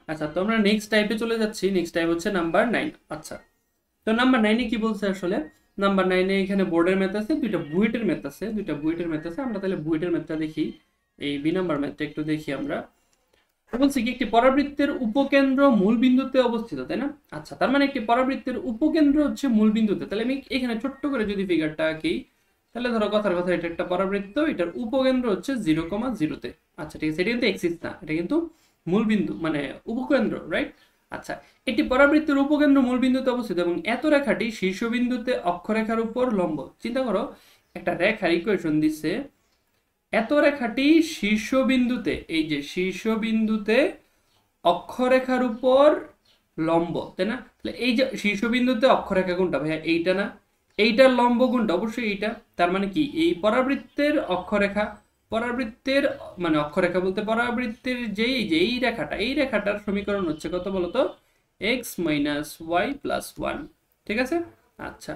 আচ্ছা, তো আমরা নেক্সট টাইপে চলে যাচ্ছি। নেক্সট টাইপ হচ্ছে নাম্বার 9। আচ্ছা, তো নাম্বার 9-এ কি বলছে আসলে? নাম্বার 9-এ এখানে বোর্ডের ম্যাথ আছে, দুইটা বুয়েটের ম্যাথ আছে। আমরা তাহলে বুয়েটের ম্যাথটা দেখি। এই বি নাম্বার ম্যাথটা একটু দেখি আমরা। বলছি কি, একটি পরাবৃত্তের উপকেন্দ্র মূল বিন্দুতে অবস্থিত, তাই না? আচ্ছা, তার মানে একটি পরাবৃত্তের উপকেন্দ্র হচ্ছে মূল বিন্দুতে। তাহলে আমি এখানে ছোট্ট করে যদি ফিগারটা আঁকি, তাহলে ধরো কথার কথা এটা একটা পরাবৃত্ত, এটার উপকেন্দ্র হচ্ছে 0,0-তে। আচ্ছা ঠিক আছে, এটা কিন্তু এক্সিস না, এটা কিন্তু মূল বিন্দু মানে উপকেন্দ্র, রাইট? আচ্ছা, একটি পরাবৃত্তের উপকেন্দ্র মূল বিন্দুতে অবস্থিত এবং এত রেখাটি শীর্ষবিন্দুতে অক্ষরেখার উপর লম্ব। চিন্তা করো, একটা রেখার ইকুয়েশন দিচ্ছে, এত রেখাটি শীর্ষবিন্দুতে, এই যে শীর্ষবিন্দুতে অক্ষরেখার উপর লম্ব, তাই না? তাহলে এই যে শীর্ষবিন্দুতে অক্ষরেখা কোনটা ভাইয়া? এইটা না? এইটার লম্ব কোনটা? অবশ্যই এইটা। তার মানে কি, এই পরাবৃত্তের অক্ষরেখা, পরাবৃত্তের মানে অক্ষরেখা বলতে পরাবৃত্তের যেই যে এই রেখাটা, এই রেখাটার সমীকরণ হচ্ছে কত বলতো? x minus y plus one. ঠিক আছে? আচ্ছা,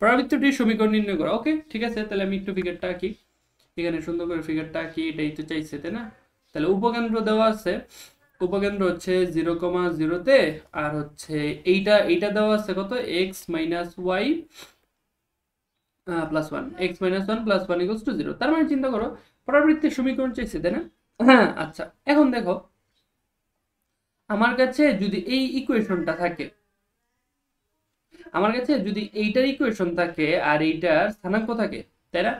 পরাবৃত্তটির সমীকরণ নির্ণয় করা। ওকে, ঠিক আছে, তাহলে আমি একটু ফিগারটা আঁকি। এখানে সুন্দর করে ফিগারটা আঁকি, এটাই তো চাইছে, তাই না? তাহলে উপকেন্দ্র দেওয়া আছে, উপকেন্দ্র হচ্ছে 0,0-তে, আর হচ্ছে এইটা এইটা দেওয়া আছে কত? X minus y plus one, x minus one plus one equals to 0। তার মানে চিন্তা করো, পরাবৃত্তের সমীকরণ চাইছে, তাই না? হ্যাঁ, আচ্ছা, এখন দেখো, আমার কাছে যদি এই ইকুয়েশনটা থাকে, আমার কাছে যদি এইটার ইকুয়েশন থাকে আর এইটার স্থানাঙ্ক থাকে, তাই না?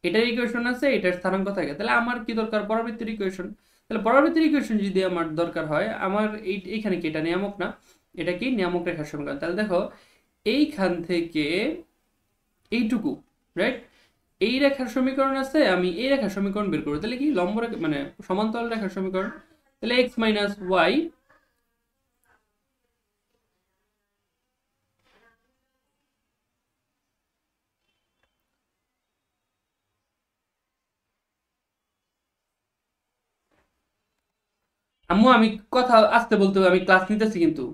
এটার ইকুয়েশন আছে, এটার স্থানাঙ্ক থাকে, তাহলে আমার কি দরকার? পরাবৃত্তের ইকুয়েশন। তাহলে পরাবৃত্তের ইকুয়েশন যদি আমার দরকার হয়, আমার এইখানে কি এটা নিয়ামক না? এটা কি নিয়ামক রেখার সমীকরণ? তাহলে দেখো, এইখান থেকে এইটুকু, রাইট? এই রেখার সমীকরণ আছে, আমি এই রেখার সমীকরণ বের করবো। তাহলে কি লম্ব রেখা মানে সমান্তরাল রেখার সমীকরণ। তাহলে এক্স মাইনাস ওয়াই, আম্মু আমি কথা আস্তে বলতে হবে, আমি ক্লাস নিতেছি কিন্তু।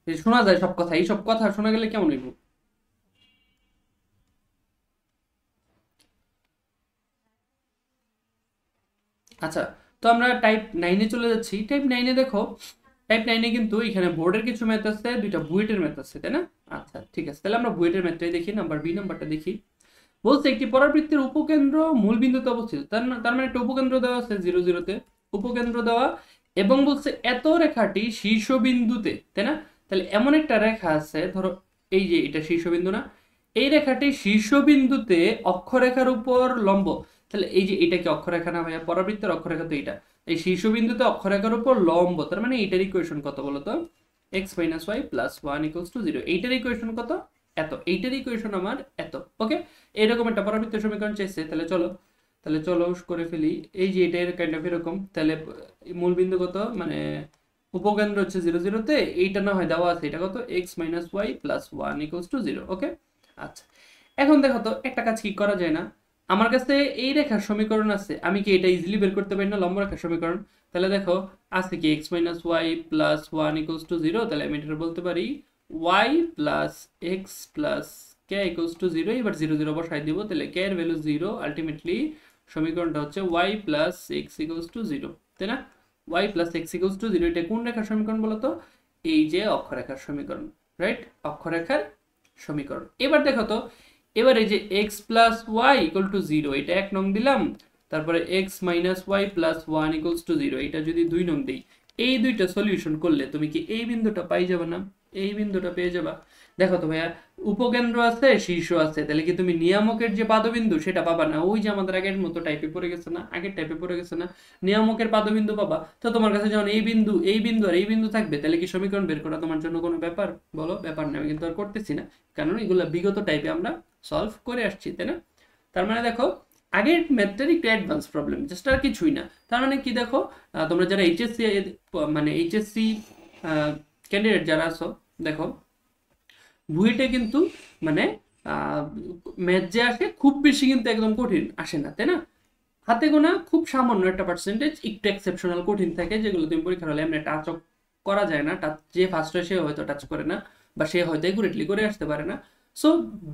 এই শোনা যায় সব কথা, এই সব কথা শোনা গেলে কেমন হইব? আচ্ছা, তো আমরা টাইপ 9-এ চলে যাচ্ছি। টাইপ 9-এ দেখো, টাইপ 9-এ কিন্তু এখানে বোর্ডের কিছু ম্যাথ আছে, দুইটা বুয়েটের ম্যাথ আছে, তাই না? আচ্ছা ঠিক আছে, তাহলে আমরা বুয়েটের ম্যাথটাই দেখি, নাম্বার বি নাম্বারটা দেখি। বলছে একটি পরাবৃত্তের উপকেন্দ্র মূল বিন্দুতে অবস্থিত, তার মানে একটা উপকেন্দ্র দেওয়া আছে 0,0-তে, উপকেন্দ্র দেওয়া, এবং বলছে এত রেখাটি শীর্ষবিন্দুতে, তাই না? তাহলে এমন একটা রেখা আছে, ধরো এই যে এটা শীর্ষবিন্দু না? এই রেখাটি শীর্ষবিন্দুতে অক্ষরেখার উপর লম্ব। তাহলে এই যে এটা কি অক্ষরেখা না ভাইয়া? পরাবৃত্তের অক্ষরেখা তো এটা। এই শীর্ষবিন্দুতে অক্ষরেখার উপর লম্ব, তার মানে এইটার ইকুয়েশন কত বলতো? X minus y plus one equals to 0। এইটার ইকুয়েশন কত? এত। এইটার ইকুয়েশন আমার এত। ওকে, এরকম একটা পরাবৃত্ত সমীকরণ চাইছে। তাহলে চলো করে ফেলি। এই যে এটার কাইন্ড অফ এরকম, তাহলে মূলবিন্দু কত মানে উপকেন্দ্র হচ্ছে 0,0-তে, এইটা না হয় দেওয়া আছে, এটা কত? X minus y plus one equals to 0। Okay, আচ্ছা, এখন দেখো তো, একটা কাজ কি করা যায় না? আমার কাছে এই রেখার সমীকরণ আছে, আমি কি এটা ইজিলি বের করতে পারি না, লম্ব রেখার সমীকরণ? তাহলে দেখো, আছে কি x minus y plus one equals to 0। তাহলে আমি এটা বলতে পারি y plus x plus k equals to 0। এবার 0 0 বসাই দিব, তাহলে কে এর ভ্যালু 0। আলটিমেটলি সমীকরণটা হচ্ছে y plus x equals to 0, তাই না? Y plus x equals to 0, এটা কোন রেখার সমীকরণ বলতো? এই যে অক্ষরেখার সমীকরণ, রাইট? অক্ষরেখার সমীকরণ। এবার দেখো তো, এবার এই যে x plus y equal to 0, এটা 1 নং দিলাম। তারপরে x minus y plus one equals to 0, এটা যদি 2 নং দিই, এই দুইটা সলিউশন করলে তুমি কি এই বিন্দুটা পাই যাবে না? এই বিন্দুটা পেয়ে যাবা। দেখো তো ভাইয়া, উপকেন্দ্র আছে, শীর্ষ আছে, তাহলে কি তুমি নিয়ামকের যে পাদবিন্দু সেটা পাবা না? ওই যে আমাদের আগের মতো টাইপে পড়ে গেছে না, আগের টাইপে পড়ে গেছে না, নিয়ামকের পাদবিন্দু পাবা। তো তোমার কাছে যখন এই বিন্দু আর এই বিন্দু থাকবে, তাহলে কি সমীকরণ বের করা তোমার জন্য কোনো ব্যাপার? বলো, ব্যাপার না। আমি কিন্তু আর করতেছি না, কারণ এগুলো বিগত টাইপে আমরা সলভ করে আসছি, তাই না? তার মানে দেখো, আগের ম্যাথটার একটু অ্যাডভান্স প্রবলেম, জাস্ট আর কিছুই না। তার মানে কি দেখো, তোমরা যারা এইচএসসি মানে এইচএসসি ক্যান্ডিডেট যারা আছো, দেখো বুয়েটে কিন্তু মানে ম্যাথ যে আসে খুব বেশি কিন্তু একদম কঠিন আসে না, তাই না? হাতে গোনা খুব সামান্য একটা পার্সেন্টেজ একটু এক্সেপশনাল কঠিন থাকে, যেগুলো তুমি পরীক্ষার হলে এমনি টাচ করা যায় না। টাচ যে ফার্স্ট হয় সে হয়তো টাচ করে না, বা সে হয়তো একুরেটলি করে আসতে পারে না। সো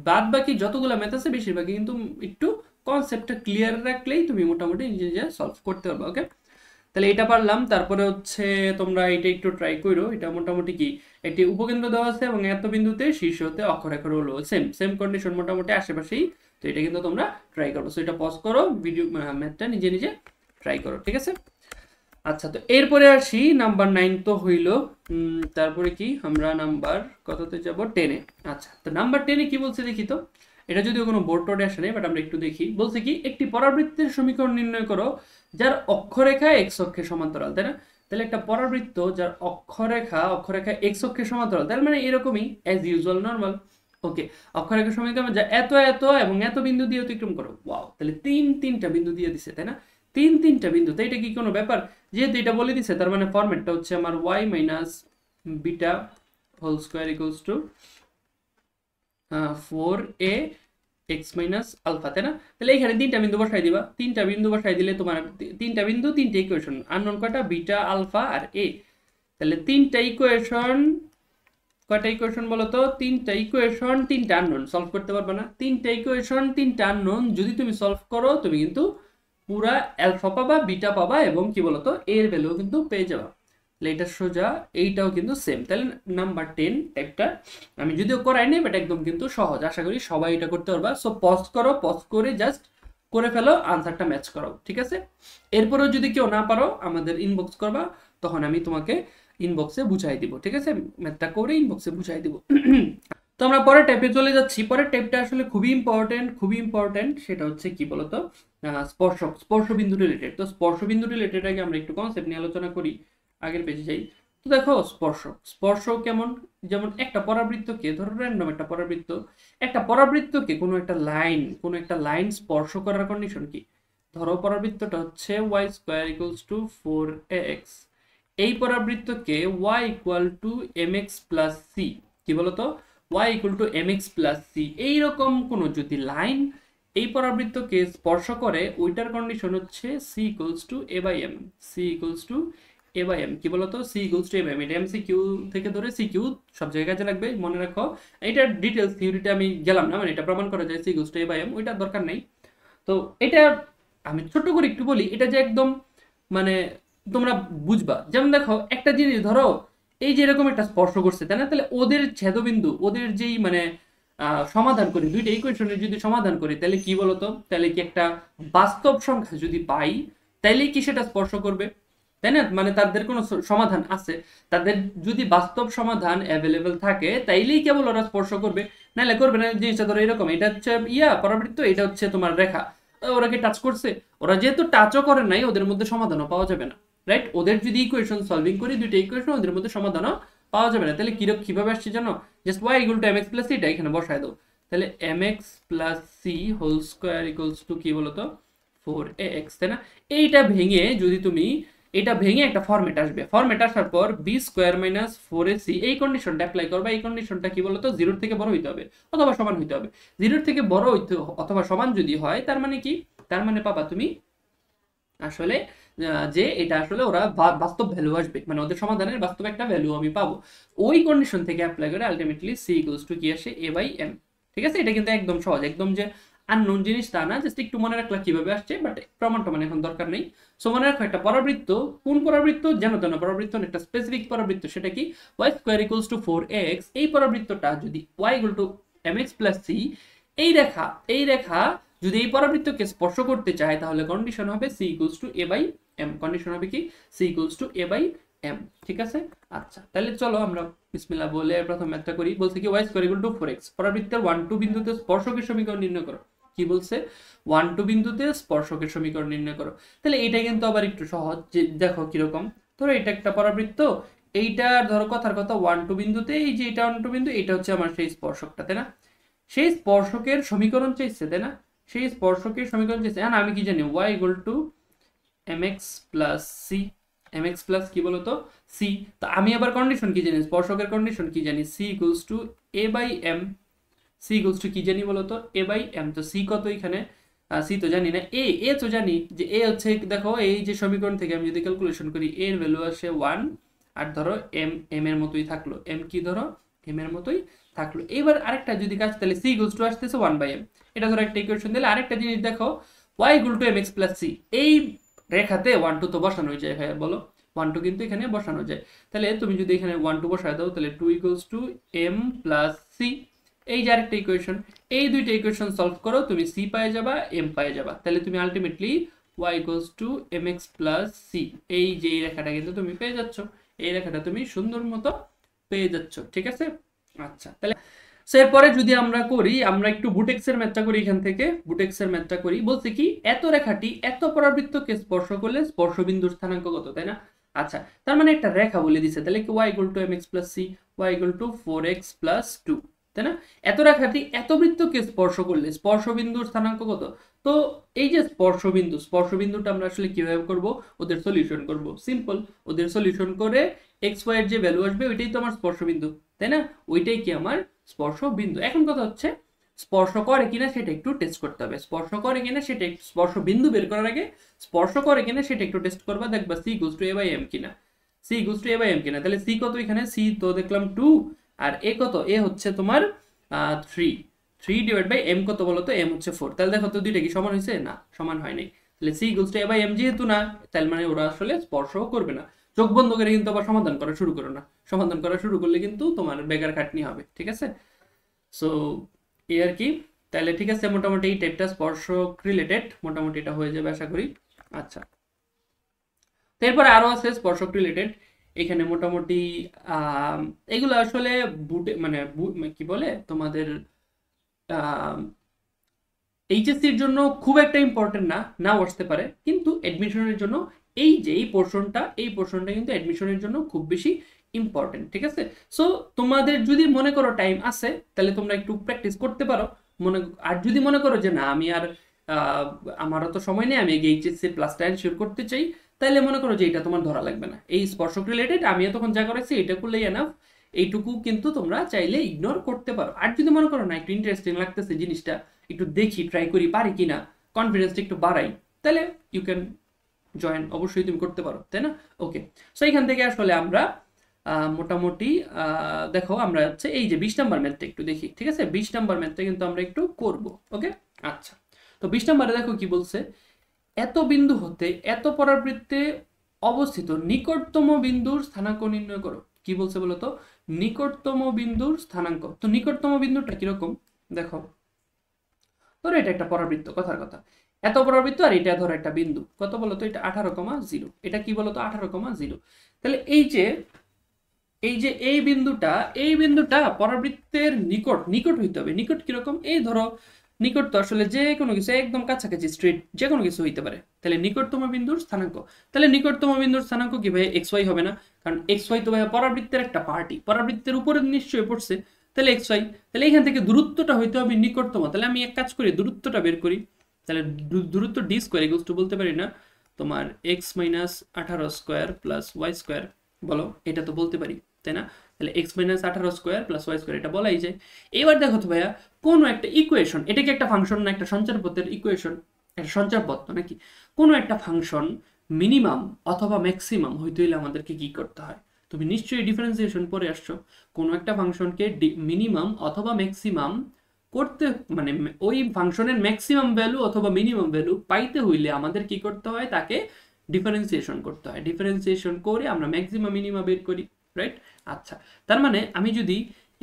বাদ বাকি যতগুলো ম্যাথ আছে বেশিরভাগই কিন্তু একটু কনসেপ্টটা ক্লিয়ার রাখলেই তুমি মোটামুটি নিজে নিজে সলভ করতে পারবে। ওকে, তাহলে এটা পারলাম। তারপরে হচ্ছে তোমরা এটা একটু ট্রাই করো। এটা মোটামুটি কি একটি উপকেন্দ্র দেওয়া আছে এবং এত বিন্দুতে শীর্ষ হতে অক্ষরেখা হলো সেম সেম কন্ডিশন মোটামুটি আশেপাশেই। তো এটা কিন্তু তোমরা ট্রাই করো। সো এটা পজ করো, ভিডিও ম্যাথটা নিজে নিজে ট্রাই করো, ঠিক আছে? আচ্ছা, তো এরপরে আসি নাম্বার 9 তো হইল। তারপরে কি আমরা নাম্বার কততে যাব? 10-এ। আচ্ছা, তো নাম্বার 10-এ কি বলছে দেখি তো। এটা যদিও কোনো বোর্ড টোর্ডে আসে নাই, বাট আমরা একটু দেখি। বলছে কি একটি পরাবৃত্তের সমীকরণ নির্ণয় করো যার অক্ষরেখা এক্স অক্ষের সমান্তরাল, তাই না? তাহলে একটা পরাবৃত্ত যার অক্ষরেখা এক্স অক্ষের সমান্তরাল, তার মানে এরকমই অ্যাজ ইউজুয়াল নর্মাল। ওকে, অক্ষরেখা সমীকরণ যা এত এত এবং এত বিন্দু দিয়ে অতিক্রম করো। ওয়াও, তাহলে তিনটা বিন্দু দিয়ে দিছে, তাই না? তিনটা বিন্দু, তাই এটা কি কোনো ব্যাপার? যেহেতু এটা বলে দিছে, তার মানে ফরম্যাটটা হচ্ছে আমার y minus beta whole square equals to 4a x minus alpha, তাই না? তাহলে এখানে তিনটা বিন্দু বসাই দিবা। তিনটা বিন্দু বসাই দিলে তোমার তিনটা বিন্দু তিনটা ইকুয়েশন, আননোন কয়টা? বিটা, আলফা আর a। তাহলে তিনটা ইকুয়েশন, কয়টা ইকুয়েশন বলো তো? তিনটা ইকুয়েশন, তিনটা আননোন, সলভ করতে পারবে না। তিনটা ইকুয়েশন, তিনটা আননোন যদি তুমি সলভ করো, তুমি কিন্তু পুরা অ্যালফা পাবা, বিটা পাবা এবং কি বলতো এর ভ্যালু কিন্তু পেয়ে যাবা। তাহলে এটা সোজা, এইটাও কিন্তু সেম। তাহলে নাম্বার 10 একটা আমি যদিও করাই নাই, বাট একদম কিন্তু সহজ। আশা করি সবাই এটা করতে পারবা। সো পজ করো, পজ করে জাস্ট করে ফেলো, আনসারটা ম্যাচ করো, ঠিক আছে? এরপরেও যদি কেউ না পারো আমাদের ইনবক্স করবা, তখন আমি তোমাকে ইনবক্সে বুঝাই দিব, ঠিক আছে? ম্যাথটা করে ইনবক্সে বুঝাই দিব। তো আমরা পরের টাইপে চলে যাচ্ছি। পরের টাইপটা আসলে খুবই ইম্পর্টেন্ট। সেটা হচ্ছে কি বলতো, স্পর্শবিন্দু রিলেটেড। তো স্পর্শবিন্দু রিলেটেড আগে আমরা একটু কনসেপ্ট নিয়ে আলোচনা করি। আগের পেজে যাই। তো দেখো, স্পর্শ কেমন? যেমন একটা পরাবৃত্তকে, ধরো র্যান্ডম একটা পরাবৃত্তকে কোনো একটা লাইন স্পর্শ করার কন্ডিশন কি? ধরো পরাবৃত্তটা হচ্ছে y square equals two 4ax। এই পরাবৃত্তকে y equal to mx plus c, কি বলতো? y equal to mx plus c, এইরকম কোনো যদি লাইন এই পরাবৃত্তকে স্পর্শ করে, ওইটার কন্ডিশন হচ্ছে c equals to a by m। c equals to a by m, কি বলতো? c equals to a by m। এটা MCQ থেকে ধরে CQ সব জায়গায় কাজে লাগবে, মনে রাখো। এটার ডিটেলস থিওরিটা আমি গেলাম না, মানে এটা প্রমাণ করা যায় c equals to a by m, ওইটার দরকার নেই। তো এটা আমি ছোট করে একটু বলি, এটা যে একদম মানে তোমরা বুঝবা। যেমন দেখো, একটা জিনিস ধরো এই যে এরকম একটা স্পর্শ করছে, তাই না? তাহলে ওদের ছেদবিন্দু, ওদের যেই মানে সমাধান করি, দুইটা ইকুয়েশনের যদি সমাধান করি, তাহলে কি বলতো, তাহলে কি একটা বাস্তব সংখ্যা যদি পাই, তাইলে কি সেটা স্পর্শ করবে, তাই না? মানে তাদের কোনো সমাধান আছে, তাদের যদি বাস্তব সমাধান অ্যাভেলেবেল থাকে, তাইলেই কেবল ওরা স্পর্শ করবে, নাহলে করবে না। জিনিসটা ধরো এরকম, এটা হচ্ছে পরাবৃত্ত, এটা হচ্ছে তোমার রেখা। ওরা কি টাচ করছে? ওরা যেহেতু টাচও করে নাই, ওদের মধ্যে সমাধানও পাওয়া যাবে না, রাইট? ওদের যদি ইকুয়েশন সলভিং করি, দুইটা ইকুয়েশন, ওদের মধ্যে সমাধানও পাওয়া যাবে না। তাহলে কিভাবে আসছে জানো? Just y equal to mx plus c, এটা এখানে বসায় দাও। তাহলে mx plus c whole square equals to কি বলতো 4ax, তাই না? এইটা ভেঙে যদি তুমি এটা ভেঙে একটা ফরম্যাট আসবে, ফরম্যাট আসার পর বি স্কোয়ার মাইনাস 4ac, এই কন্ডিশনটা অ্যাপ্লাই করবা। এই কন্ডিশনটা কি বলতো, 0 থেকে বড় হইতে হবে অথবা সমান হইতে হবে। 0 থেকে বড় হইতে অথবা সমান যদি হয়, তার মানে কি? তার মানে পাবা তুমি আসলে যে এটা আসলে ওরা বাস্তব ভ্যালু আসবে, মানে ওদের সমাধানের বাস্তব একটা ভ্যালু আমি পাবো। ওই কন্ডিশন থেকে অ্যাপ্লাই করে আলটিমেটলি c ইকুয়ালস টু কি আসে, a বাই m। ঠিক আছে? এটা কিন্তু একদম সহজ, একদম যে আননোন জিনিস তা না, জাস্ট একটু মনে রাখলা কিভাবে আসছে, বাট প্রমাণটা মানে এখন দরকার নেই। সো মনে রাখো, একটা পরাবৃত্ত, কোন পরাবৃত্ত যেন তেন পরাবৃত্ত, একটা স্পেসিফিক পরাবৃত্ত, সেটা কি y square equals two 4ax। এই পরাবৃত্তটা যদি y equal to mx plus c, এই রেখা যদি এই পরাবৃত্তকে স্পর্শ করতে চায়, তাহলে কন্ডিশন হবে c equals to a by m। Condition হবে কি? c equals to a by m, ঠিক আছে? আচ্ছা, তাহলে চলো আমরা বিসমিল্লাহ বলে প্রথম ম্যাথটা করি। বলছে কি y square equal to 4x, পরাবৃত্তের 1 2 বিন্দুতে স্পর্শকের সমীকরণ নির্ণয় করো। কি বলছে? 1 2 বিন্দুতে স্পর্শকের সমীকরণ নির্ণয় করো। তাহলে এটা কিন্তু আবার একটু সহজ, যে দেখো কিরকম। ধরো এটা একটা পরাবৃত্ত, এইটা ধরো কথার কথা 1 2 বিন্দুতে, এই যে এটা 1 2 বিন্দু, এটা হচ্ছে আমার সেই স্পর্শকটা, তাই না? সেই স্পর্শকের সমীকরণ চাইছে, তাই না? সেই স্পর্শকের সমীকরণ চাইছে। হ্যাঁ, আমি কি জানি y equal to mx plus c, mx plus কি বলতো c। তো আমি আবার কন্ডিশন কি জানি, স্পর্শকের কন্ডিশন কি জানি, c equals to a by m। c equals to কি জানি বলতো, a বাই m। তো c কত এখানে? c তো জানি না, a তো জানি যে a হচ্ছে, দেখো এই যে সমীকরণ থেকে আমি যদি ক্যালকুলেশন করি, a এর ভ্যালু আসে 1, আর ধরো m এর মতোই থাকলো, m কি ধরো m এর মতোই থাকলো। এবার আরেকটা যদি কাজ, তাহলে c ইকুয়ালস টু আসতেছে 1/m, এটা ধরো একটা ইকুয়েশন দিলে। আরেকটা জিনিস দেখো y equal to mx plus c, এই রেখাতে 1 2 তো বসানো যায় ভাইয়া, বলো 1 2 কিন্তু এখানে বসানো যায়। তাহলে তুমি যদি এখানে 1 2 বসায় দাও, তাহলে 2 equals two m plus c, এই যে আরেকটা ইকুয়েশন, এই দুইটা ইকুয়েশন সলভ করো, তুমি c পেয়ে যাবা, m পেয়ে যাবা। তাহলে তুমি ultimately y equals two mx plus c, এই যে এই রেখাটা কিন্তু তুমি পেয়ে যাচ্ছ, এই রেখাটা তুমি সুন্দর মতো পেয়ে যাচ্ছ, ঠিক আছে। আচ্ছা, তাহলে এরপরে যদি আমরা করি, আমরা একটু বুটেক্সের ম্যাথটা করি, এখান থেকে বুটেক্সের ম্যাথটা করি। বলছে কি, এত রেখাটি এত পরাবৃত্তকে স্পর্শ করলে স্পর্শবিন্দুর স্থানাঙ্ক কত, তাই না? আচ্ছা, তার মানে একটা রেখা বলে দিছে, তাহলে কি y equal to mx plus c, y equal to 4x plus 2, তাই না? এত রেখাটি এত বৃত্তকে স্পর্শ করলে স্পর্শবিন্দুর স্থানাঙ্ক কত? তো এই যে স্পর্শবিন্দুটা আমরা আসলে কিভাবে করব, ওদের সলিউশন করব। সিম্পল, ওদের সলিউশন করে এক্স ওয়াই এর যে ভ্যালু আসবে ওইটাই তো আমার স্পর্শবিন্দু, তাই না? ওইটাই কি আমার স্পর্শবিন্দু। এখন কথা হচ্ছে স্পর্শ করে কিনা সেটা একটু টেস্ট করতে হবে। স্পর্শ করে কিনা সেটা, স্পর্শবিন্দু বের করার আগে স্পর্শ করে কিনা সেটা একটু টেস্ট করবা, দেখবা c equals to a by m কিনা, c equals to a by m কিনা। তাহলে c কত এখানে, c তো দেখলাম 2, আর a কত, a হচ্ছে তোমার 3, 3 ডিভাইড বাই m কত বলো তো, m হচ্ছে 4। তাহলে দেখো তো দুইটা কি সমান হয়েছে? না, সমান হয় নাই। তাহলে c equals to a by m যেহেতু না, তাহলে মানে ওরা আসলে স্পর্শও করবে না। চোখ বন্ধ করে কিন্তু আবার সমাধান করা শুরু করো না, সমাধান করা শুরু করলে কিন্তু তোমার বেকার খাটনি হবে, ঠিক আছে। সো এই আর কি। তাহলে ঠিক আছে, মোটামুটি এই টাইপটা স্পর্শক রিলেটেড মোটামুটি এটা হয়ে যাবে আশা করি। আচ্ছা, এরপরে আরো আছে স্পর্শক রিলেটেড, এখানে মোটামুটি এগুলো আসলে বুটে মানে কি বলে তোমাদের এইচএসসির জন্য খুব একটা ইম্পর্টেন্ট না, নাও আসতে পারে, কিন্তু অ্যাডমিশনের জন্য এই যে এই পোর্শনটা কিন্তু অ্যাডমিশনের জন্য খুব বেশি ইম্পর্টেন্ট, ঠিক আছে। সো তোমাদের যদি মনে করো টাইম আছে, তাহলে তোমরা একটু প্র্যাকটিস করতে পারো। আর যদি মনে করো যে না আমি আর আমারও তো সময় নেই, আমি এইচএসসি প্লাসটা এনশিওর করতে চাই, তাহলে মনে করো যে এটা তোমার ধরা লাগবে না, এই স্পর্শক রিলেটেড আমি তখন যা করেছি এটা করলেই এনাফ, এইটুকু কিন্তু তোমরা চাইলে ইগনোর করতে পারো। আর যদি মনে করো না একটু ইন্টারেস্টিং লাগতেছে জিনিসটা, একটু দেখি ট্রাই করি পারি কিনা, কনফিডেন্সটা একটু বাড়াই, তাহলে ইউ ক্যান জয়েন, অবশ্যই তুমি করতে পারো, তাই না? ওকে, সো এখান থেকে আসলে আমরা মোটামুটি দেখো আমরা হচ্ছে এই যে 20 নাম্বার ম্যাথটা একটু দেখি, ঠিক আছে। 20 নাম্বার ম্যাথটা কিন্তু আমরা একটু করব, ওকে। আচ্ছা, তো 20 নাম্বারে দেখো কি বলছে, এত বিন্দু হতে এত পরাবৃত্তে অবস্থিত নিকটতম বিন্দুর স্থানাঙ্ক নির্ণয় করো। কি বলছে বলো তো, নিকটতম বিন্দুর স্থানাঙ্ক। তো নিকটতম বিন্দুটা কিরকম দেখো, ধরো এটা একটা পরাবৃত্ত, কথার কথা, এত পরাবৃত্ত, আর এটা ধরো একটা বিন্দু, কত বলতো, এটা 18,0, এটা কি বলতো 18,0। তাহলে এই বিন্দুটা পরাবৃত্তের নিকট নিকট হইতে হবে। নিকট কিরকম, এই ধরো নিকট তো আসলে যে কোনো কিছু একদম কাছাকাছি স্ট্রেট যে কোনো কিছু হইতে পারে। তাহলে নিকটতম বিন্দুর স্থানাঙ্ক, তাহলে নিকটতম বিন্দুর স্থানাঙ্ক কি ভাই এক্স ওয়াই হবে না? কারণ এক্স ওয়াই তো ভাই পরাবৃত্তের একটা পার্টি, পরাবৃত্তের উপরে নিশ্চয়ই পড়ছে, তাহলে এক্স ওয়াই। তাহলে এখান থেকে দূরত্বটা হইতে হবে নিকটতম। তাহলে আমি এক কাজ করি, দূরত্বটা বের করি। তাহলে দূরত্ব ডি স্কোয়ার ইকুয়ালস টু বলতে পারি না তোমার x minus 18 square plus y square, বলো এটা তো বলতে পারি, তাই না? তাহলে x minus 18 square plus y square এটা বলাই যায়। এবার দেখো তো ভাইয়া, কোনো একটা ইকুয়েশন, এটা কি একটা ফাংশন না একটা সঞ্চারপথের ইকুয়েশন, একটা সঞ্চারপথ নাকি? কোনো একটা ফাংশন মিনিমাম অথবা ম্যাক্সিমাম হইতে হইলে আমাদেরকে কি করতে হয়? তুমি নিশ্চয়ই ডিফারেন্সিয়েশন পড়ে আসছো। কোনো একটা ফাংশনকে মিনিমাম অথবা ম্যাক্সিমাম করতে, মানে ওই ফাংশনের ম্যাক্সিমাম ভ্যালু অথবা মিনিমাম ভ্যালু পাইতে হইলে আমাদের কি করতে হয়, তাকে ডিফারেন্সিয়েশন করতে হয়। ডিফারেন্সিয়েশন করে আমরা ম্যাক্সিমাম মিনিমাম বের করি, রাইট? আচ্ছা, তার মানে আমি যদি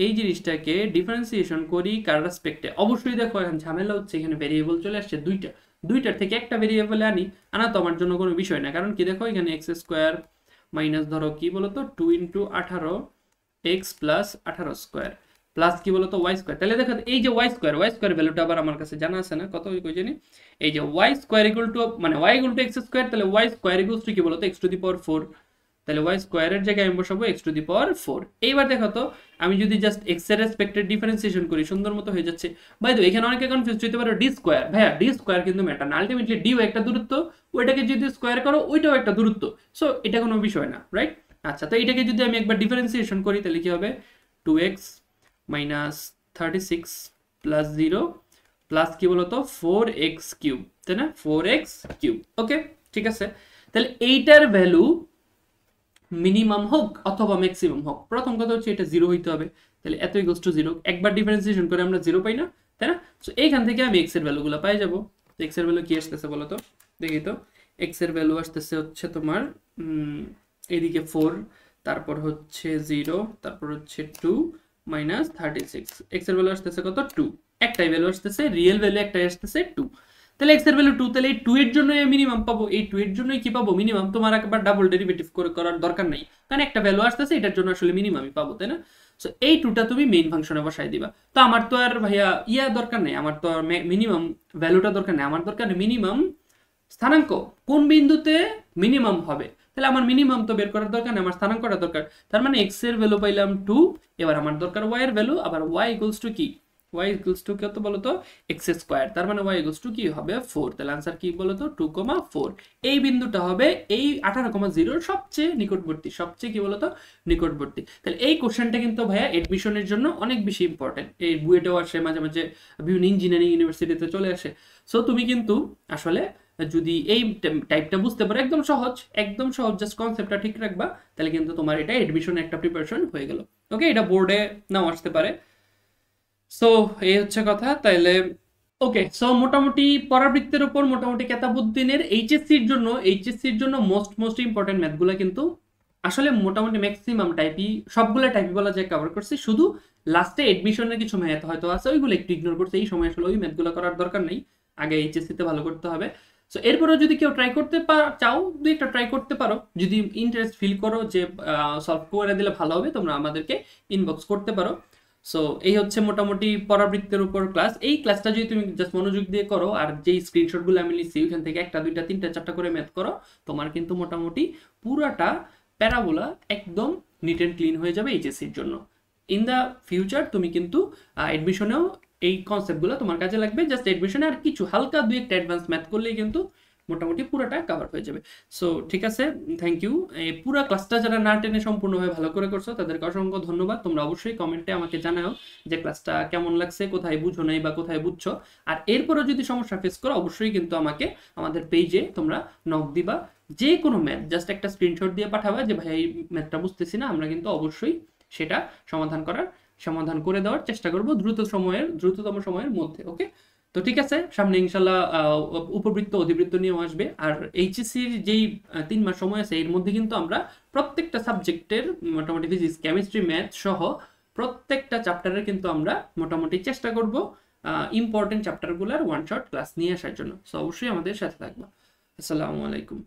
এই জিনিসটাকে ডিফারেন্সিয়েশন করি কার রেসপেক্টে, অবশ্যই দেখো এখন ঝামেলা হচ্ছে, এখানে ভেরিয়েবল চলে আসছে দুইটার থেকে একটা ভেরিয়েবলে আনা তো আমার জন্য কোনো বিষয় না। কারণ কি দেখো এখানে এক্স স্কোয়ার মাইনাস ধরো কি বলতো 2 into 18 x plus 18 square plus কি বলতো ওয়াই স্কোয়ার। তাহলে দেখো এই যে ওয়াই স্কোয়ার ভ্যালুটা আবার আমার কাছে জানা আছে না, কত কই জানি, এই যে ওয়াই স্কোয়ার ইকুয়াল টু মানে y equal to x square, তাহলে ওয়াই স্কোয়ার ইকুয়াল টু কি বলতো এক্স টু দি পাওয়ার 4, তাহলে ওয়াই স্কোয়ারের জায়গায় আমি বসাবো এক্স টু দি পাওয়ার 4। এইবার দেখো তো আমি যদি জাস্ট এক্স এর রেসপেক্টে ডিফারেন্সিয়েশন করি সুন্দর মতো হয়ে যাচ্ছে। বাই দ্য ওয়ে এখানে অনেকে কনফিউজ হতে পারে ডি স্কোয়ার, ভাইয়া ডি স্কোয়ার কিন্তু ম্যাটার না, আলটিমেটলি ডিও একটা দূরত্ব, ওইটাকে যদি স্কোয়ার করো ওইটাও একটা দূরত্ব, সো এটা কোনো বিষয় না, রাইট? আচ্ছা, তো এটাকে যদি আমি একবার ডিফারেন্সিয়েশন করি তাহলে কি হবে 2x মাইনাস 36 প্লাস 0 প্লাস কি বলতো 4x কিউব, তাই না? 4x কিউব, ওকে ঠিক আছে। তাহলে এইটার ভ্যালু মিনিমাম হোক অথবা ম্যাক্সিমাম হোক, প্রথম কথা হচ্ছে এটা 0 হইতে হবে, তাহলে এত ইকুয়ালস টু 0, একবার ডিফারেন্সিয়েশন করে আমরা 0 পাই না, তাই না? সো এইখান থেকে আমি x এর ভ্যালুগুলো পাই যাব। তো x এর ভ্যালু কি আসতেছে বলো তো, দেখি তো। x এর ভ্যালু আসতেছে হচ্ছে তোমার এদিকে 4, তারপর হচ্ছে 0, তারপর হচ্ছে 2 মাইনাস 36। x এর ভ্যালু আসতেছে কত, 2, একটাই ভ্যালু আসতেছে, রিয়েল ভ্যালু একটাই আসতেছে 2। তাহলে x এর ভ্যালু 2, তাহলে এই 2 এর জন্য মিনিমাম পাবো, এই 2 এর জন্যই কি পাবো, মিনিমাম। তোমার একবার ডাবল ডেরিভেটিভ করে করার দরকার নাই, কারণ একটা ভ্যালু আসতেছে, এটার জন্য আসলে মিনিমামই পাবো, তাই না? সো এই 2টা তুমি মেইন ফাংশনে বসাই দিবা। তো আমার তো আর ভাইয়া দরকার নেই, আমার তো আর মিনিমাম ভ্যালুটা দরকার নেই, আমার দরকার মিনিমাম স্থানাঙ্ক কোন বিন্দুতে মিনিমাম হবে। তাহলে আমার মিনিমাম তো বের করার দরকার নেই, আমার স্থানাঙ্কটা দরকার। তার মানে x এর ভ্যালু পাইলাম 2, এবার আমার দরকার y এর ভ্যালু, আবার y ইকুয়ালস টু কি, y ইকুয়ালস টু কত বলো তো, x স্কয়ার, তার মানে y ইকুয়ালস টু কি হবে, 4। তাহলে आंसर কি বলো তো, 2,4। এই বিন্দুটা হবে এই 18,0 এর সবচেয়ে নিকটবর্তী, সবচেয়ে কি বলো তো, নিকটবর্তী। তাহলে এই কোশ্চেনটা কিন্তু ভাইয়া এডমিশনের জন্য অনেক বেশি ইম্পর্টেন্ট, এই বুয়েটেও আসে মাঝে মাঝে, বিভিন্ন ইঞ্জিনিয়ারিং ইউনিভার্সিটিতে চলে আসে। সো তুমি কিন্তু আসলে যদি এই টাইপটা বুঝতে পারো, একদম সহজ, একদম সহজ, জাস্ট কনসেপ্টটা ঠিক রাখবা, তাহলে কিন্তু তোমার এটা এডমিশনের একটা প্রিপারেশন হয়ে গেল। ওকে, এটা বোর্ডে নাও আসতে পারে। সো এই হচ্ছে কথা তাইলে। ওকে, সো মোটামুটি পরাবৃত্তের উপর মোটামুটি কেতাবুদ্দিনের এইচএসসির জন্য মোস্ট ইম্পর্টেন্ট ম্যাথগুলো কিন্তু আসলে মোটামুটি ম্যাক্সিমাম টাইপই, সবগুলো টাইপই বলা যায় কভার করছি। শুধু লাস্টে এডমিশনের কিছু ম্যাথ হয়তো আছে, ওইগুলো একটু ইগনোর করছে, এই সময় আসলে ওই ম্যাথগুলো করার দরকার নেই, আগে এইচএসসিতে ভালো করতে হবে। সো এরপরেও যদি কেউ ট্রাই করতে চাও, দুই একটা ট্রাই করতে পারো, যদি ইন্টারেস্ট ফিল করো যে সলভ করে দিলে ভালো হবে, তোমরা আমাদেরকে ইনবক্স করতে পারো। সো এই হচ্ছে মোটামুটি পরাবৃত্তের উপর ক্লাস। এই ক্লাসটা যদি তুমি জাস্ট মনোযোগ দিয়ে করো, আর যেই স্ক্রিনশটগুলো আমি লিখছি ওইখান থেকে 1টা 2টা 3টা 4টা করে ম্যাথ করো, তোমার কিন্তু মোটামুটি পুরাটা প্যারাবোলা একদম নিট অ্যান্ড ক্লিন হয়ে যাবে এইচএসসির জন্য। ইন দ্য ফিউচার তুমি কিন্তু এডমিশনেও এই কনসেপ্টগুলো তোমার কাজে লাগবে, জাস্ট এডমিশনে আর কিছু হালকা 2-1টা অ্যাডভান্স ম্যাথ করলেই কিন্তু মোটামুটি পুরোটা কভার হয়ে যাবে। সো ঠিক আছে, থ্যাংক ইউ। এই পুরো ক্লাসটা যারা না টেনে সম্পূর্ণভাবে ভালো করে করছো তাদেরকে অসংখ্য ধন্যবাদ। তোমরা অবশ্যই কমেন্টে আমাকে জানাও যে ক্লাসটা কেমন লাগছে, কোথায় বুঝো নাই বা কোথায় বুঝছো। আর এরপরও যদি সমস্যা ফেস করো, অবশ্যই কিন্তু আমাকে আমাদের পেজে তোমরা নক দিবা। যে কোনো ম্যাথ জাস্ট একটা স্ক্রিনশট দিয়ে পাঠাবা যে ভাই এই ম্যাথটা বুঝতেছি না, আমরা কিন্তু অবশ্যই সেটা সমাধান করে দেওয়ার চেষ্টা করব দ্রুততম সময়ের মধ্যে। ওকে, তো ঠিক আছে, সামনে ইনশাল্লাহ উপবৃত্ত অধিবৃত্ত নিয়েও আসবে। আর এইচএসসির যেই 3 মাস সময় আছে, এর মধ্যে কিন্তু আমরা প্রত্যেকটা সাবজেক্টের মোটামুটি ফিজিক্স, কেমিস্ট্রি, ম্যাথ সহ প্রত্যেকটা চ্যাপ্টারের কিন্তু আমরা মোটামুটি চেষ্টা করব ইম্পর্টেন্ট চ্যাপ্টারগুলোর ওয়ান শট ক্লাস নিয়ে আসার জন্য। সো অবশ্যই আমাদের সাথে থাকবা। আসসালামু আলাইকুম।